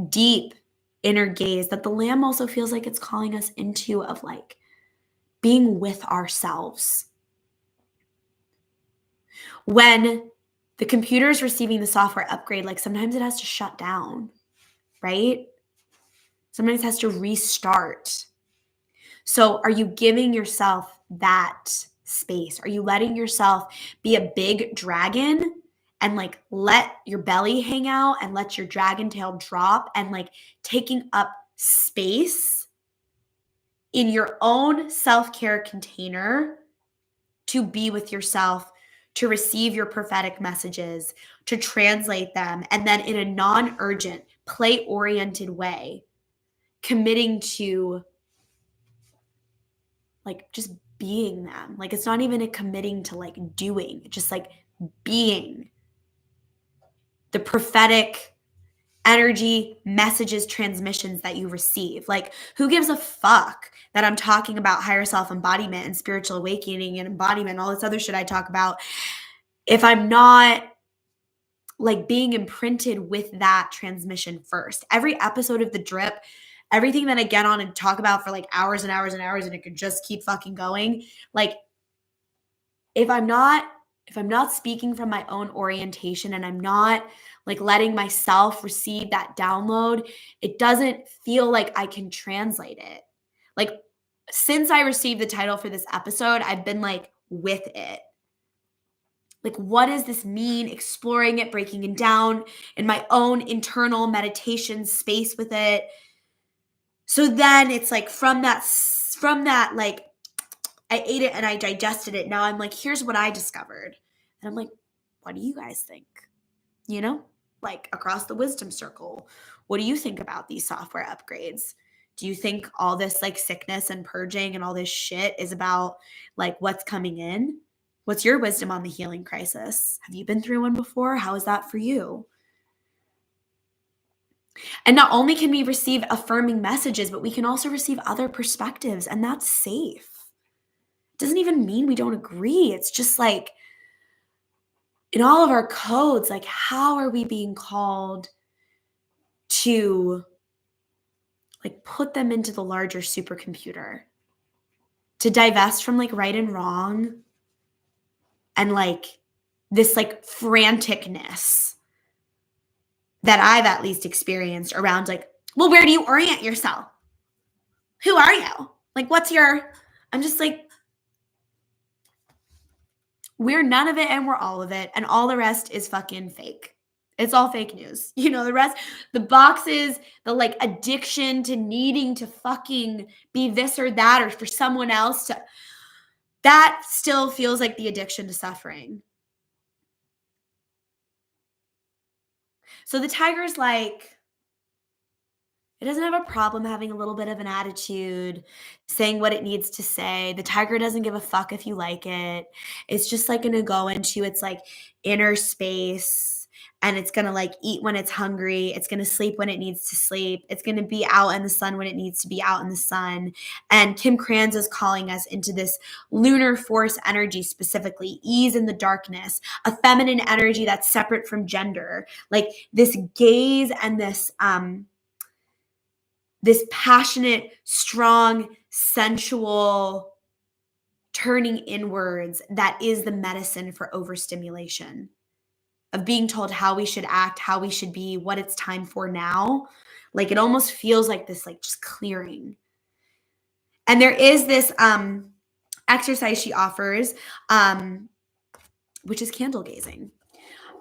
deep inner gaze that the Lamb also feels like it's calling us into, of like being with ourselves. When the computer is receiving the software upgrade, like sometimes it has to shut down, right? Sometimes it has to restart. So are you giving yourself that space? Are you letting yourself be a big dragon and like let your belly hang out and let your dragon tail drop and like taking up space in your own self-care container to be with yourself, to receive your prophetic messages, to translate them, and then in a non-urgent, play-oriented way, committing to like just being them. Like it's not even a committing to like doing, just like being the prophetic energy, messages, transmissions that you receive. Like who gives a fuck that I'm talking about higher self embodiment and spiritual awakening and embodiment and all this other shit I talk about if I'm not like being imprinted with that transmission first. Every episode of The Drip, everything that I get on and talk about for like hours and hours and hours, and it could just keep fucking going. Like if I'm not speaking from my own orientation and I'm not like letting myself receive that download, it doesn't feel like I can translate it. Like since I received the title for this episode, I've been like with it. Like, what does this mean? Exploring it, breaking it down in my own internal meditation space with it. So then it's like from that, like, I ate it and I digested it. Now I'm like, here's what I discovered. And I'm like, what do you guys think? You know, like across the wisdom circle, what do you think about these software upgrades? Do you think all this like sickness and purging and all this shit is about like what's coming in? What's your wisdom on the healing crisis? Have you been through one before? How is that for you? And not only can we receive affirming messages, but we can also receive other perspectives, and that's safe. It doesn't even mean we don't agree. It's just like in all of our codes, like how are we being called to like put them into the larger supercomputer, to divest from like right and wrong and like this like franticness that I've at least experienced around like, well, where do you orient yourself? Who are you? Like, I'm just like, we're none of it and we're all of it. And all the rest is fucking fake. It's all fake news. You know, the rest, the boxes, the like addiction to needing to fucking be this or that or for someone else to, that still feels like the addiction to suffering. So the tiger's like, it doesn't have a problem having a little bit of an attitude, saying what it needs to say. The tiger doesn't give a fuck if you like it. It's just like going to go into its like inner space and it's going to like eat when it's hungry. It's going to sleep when it needs to sleep. It's going to be out in the sun when it needs to be out in the sun. And Kim Kranz is calling us into this lunar force energy, specifically ease in the darkness, a feminine energy that's separate from gender, like this gaze and this passionate, strong, sensual turning inwards that is the medicine for overstimulation, of being told how we should act, how we should be, what it's time for now. Like it almost feels like this, like just clearing. And there is this exercise she offers, which is candle gazing.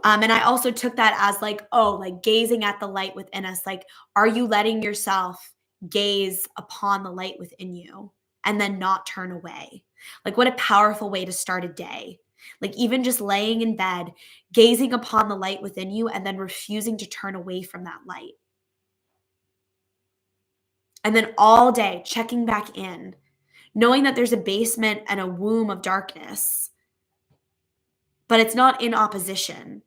And I also took that as like, oh, like gazing at the light within us. Like, are you letting yourself gaze upon the light within you and then not turn away? Like, what a powerful way to start a day. Like, even just laying in bed, gazing upon the light within you and then refusing to turn away from that light. And then all day checking back in, knowing that there's a basement and a womb of darkness, but it's not in opposition.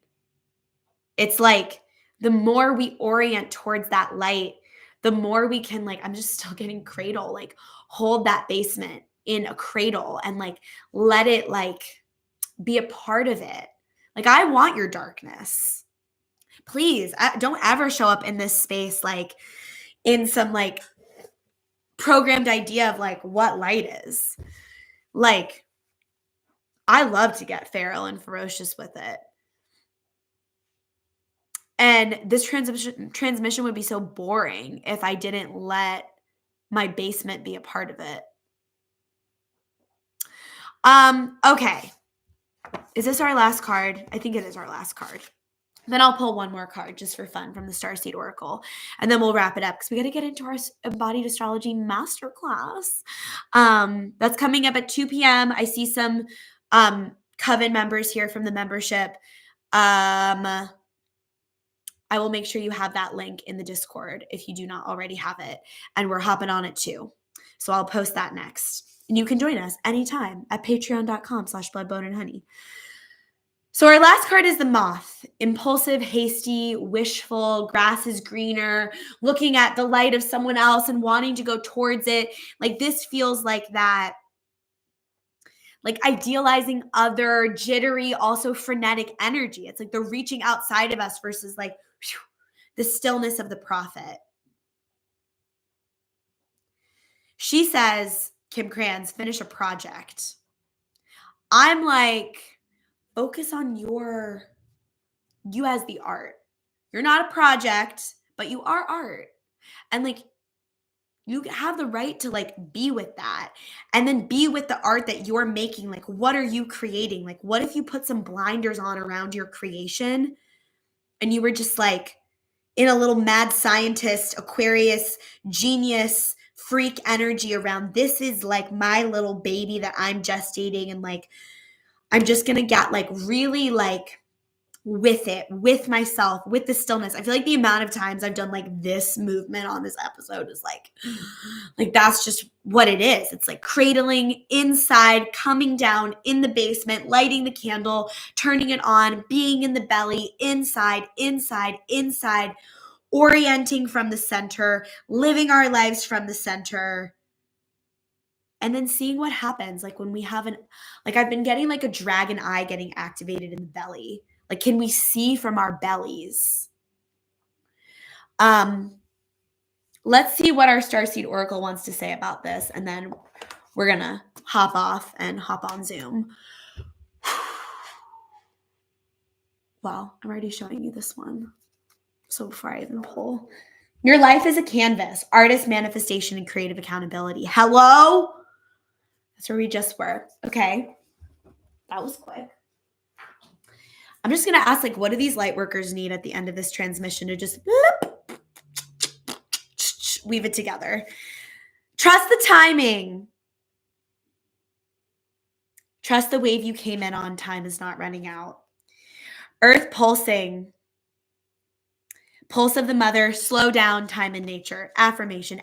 It's like the more we orient towards that light, the more we can like, I'm just still getting cradle, like hold that basement in a cradle and like let it like be a part of it. Like, I want your darkness. Please, don't ever show up in this space like in some like programmed idea of like what light is. Like, I love to get feral and ferocious with it. And this transmission would be so boring if I didn't let my basement be a part of it. Okay. Is this our last card? I think it is our last card. Then I'll pull one more card just for fun from the Starseed Oracle. And then we'll wrap it up because we got to get into our embodied astrology masterclass. That's coming up at 2 p.m. I see some Coven members here from the membership. I will make sure you have that link in the Discord if you do not already have it. And we're hopping on it too. So I'll post that next. And you can join us anytime at patreon.com/bloodboneandhoney. So our last card is the Moth. Impulsive, hasty, wishful, grass is greener, looking at the light of someone else and wanting to go towards it. Like, this feels like that, like idealizing other, jittery, also frenetic energy. It's like the reaching outside of us versus like whew, the stillness of the prophet. She says, Kim Kranz, finish a project. I'm like, focus on you as the art. You're not a project, but you are art. And like, you have the right to like be with that and then be with the art that you're making. Like, what are you creating? Like, what if you put some blinders on around your creation and you were just like in a little mad scientist, Aquarius, genius, freak energy around this is like my little baby that I'm gestating, and like I'm just gonna get like really like with it, with myself, with the stillness. I feel like the amount of times I've done like this movement on this episode is like that's just what it is. It's like cradling inside, coming down in the basement, lighting the candle, turning it on, being in the belly, inside, orienting from the center, living our lives from the center. And then seeing what happens, like when we have like I've been getting like a dragon eye getting activated in the belly. Like, can we see from our bellies? Let's see what our Starseed Oracle wants to say about this, and then we're gonna hop off and hop on Zoom. Well, I'm already showing you this one. So before I even pull, your life is a canvas, artist, manifestation, and creative accountability. Hello? That's where we just were. Okay. That was quick. I'm just going to ask, like, what do these light workers need at the end of this transmission to just weave it together? Trust the timing. Trust the wave you came in on. Time is not running out. Earth pulsing. Pulse of the mother, slow down, time in nature. Affirmation,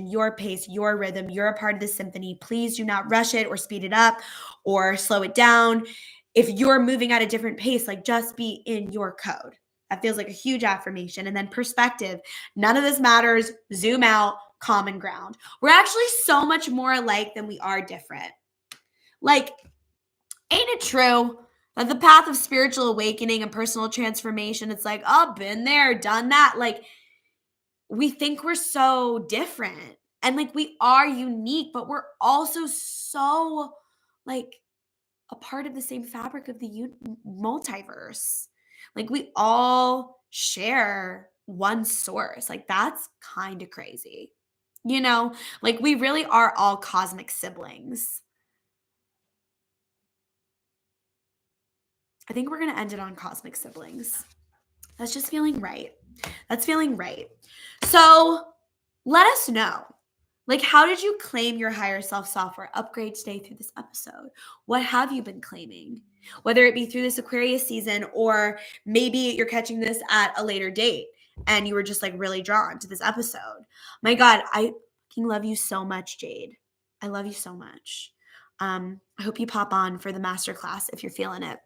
your pace, your rhythm. You're a part of the symphony. Please do not rush it or speed it up or slow it down. If you're moving at a different pace, like just be in your code. That feels like a huge affirmation. And then perspective. None of this matters. Zoom out, common ground. We're actually so much more alike than we are different. Like, ain't it true? But the path of spiritual awakening and personal transformation, it's like, oh, been there, done that. Like, we think we're so different. And like, we are unique, but we're also so like a part of the same fabric of the multiverse. Like, we all share one source. Like, that's kind of crazy. You know, like we really are all cosmic siblings. I think we're going to end it on cosmic siblings. That's just feeling right. That's feeling right. So let us know. Like, how did you claim your higher self software upgrade today through this episode? What have you been claiming? Whether it be through this Aquarius season, or maybe you're catching this at a later date and you were just like really drawn to this episode. My God, I fucking love you so much, Jade. I love you so much. I hope you pop on for the masterclass if you're feeling it.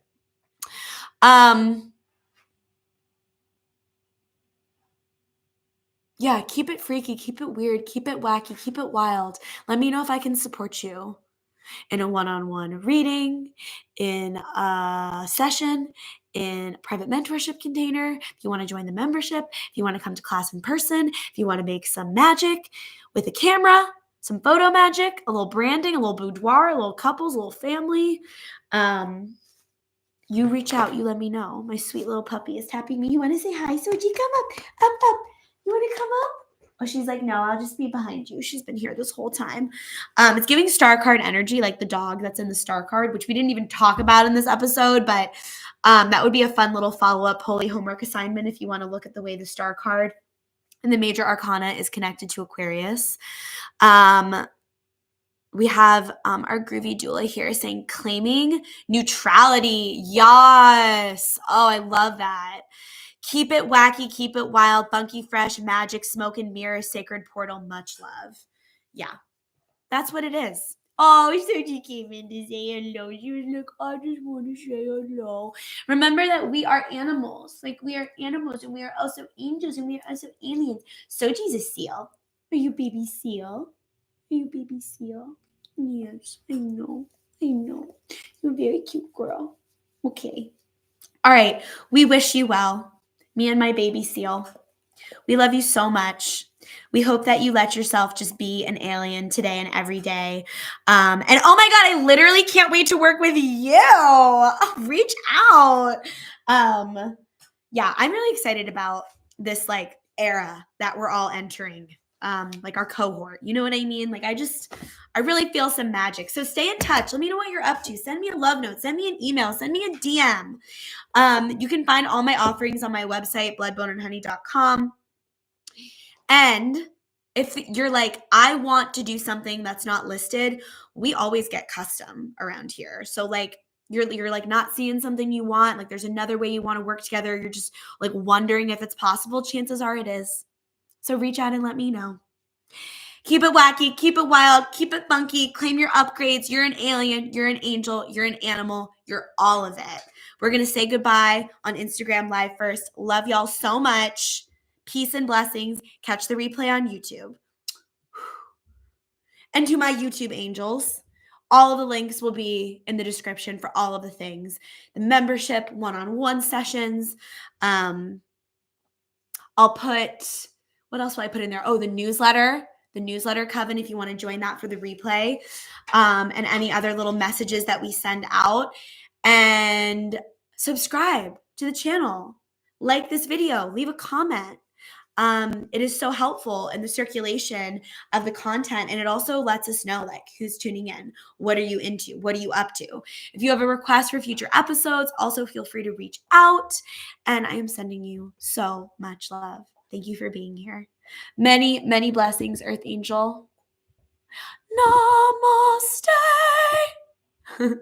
Yeah, keep it freaky, keep it weird, keep it wacky, keep it wild. Let me know if I can support you. in a one-on-one reading, in a session, in a private mentorship container. If you want to join the membership, if you want to come to class in person, if you want to make some magic with a camera, some photo magic, a little branding, a little boudoir, a little couples, a little family, you reach out, you let me know. My sweet little puppy is tapping me. You want to say hi, Soji? Come up. You want to come up? Oh, she's like, no, I'll just be behind you. She's been here this whole time. It's giving star card energy, like the dog that's in the star card, which we didn't even talk about in this episode, but that would be a fun little follow-up holy homework assignment if you want to look at the way the star card and the major arcana is connected to Aquarius. We have our groovy doula here saying claiming neutrality. Yes. Oh, I love that. Keep it wacky, keep it wild, funky, fresh, magic, smoke and mirror, sacred portal, much love. Yeah, that's what it is. Oh, Soji came in to say hello. She was like, I just want to say hello. Remember that we are animals. Like, we are animals, and we are also angels, and we are also aliens. Soji's a seal. Are you baby seal? Are you baby seal? Yes, I know. You're a very cute girl. Okay. All right. We wish you well. Me and my baby seal. We love you so much. We hope that you let yourself just be an alien today and every day. And oh my God, I literally can't wait to work with you. Reach out. Yeah, I'm really excited about this like era that we're all entering. Like our cohort. You know what I mean? Like I really feel some magic. So stay in touch. Let me know what you're up to. Send me a love note. Send me an email. Send me a DM. You can find all my offerings on my website, bloodboneandhoney.com. And if you're like, I want to do something that's not listed, we always get custom around here. So like you're like not seeing something you want, like there's another way you want to work together. You're just like wondering if it's possible. Chances are it is. So reach out and let me know. Keep it wacky, keep it wild, keep it funky, claim your upgrades. You're an alien, you're an angel, you're an animal, you're all of it. We're going to say goodbye on Instagram Live first. Love y'all so much. Peace and blessings. Catch the replay on YouTube. And to my YouTube angels, all of the links will be in the description for all of the things. The membership, one-on-one sessions. I'll put, what else will I put in there? Oh, the newsletter coven if you want to join that for the replay, and any other little messages that we send out. And subscribe to the channel. Like this video. Leave a comment. It is so helpful in the circulation of the content, and it also lets us know like who's tuning in. What are you into? What are you up to? If you have a request for future episodes, also feel free to reach out. And I am sending you so much love. Thank you for being here. Many, many blessings, Earth Angel. Namaste.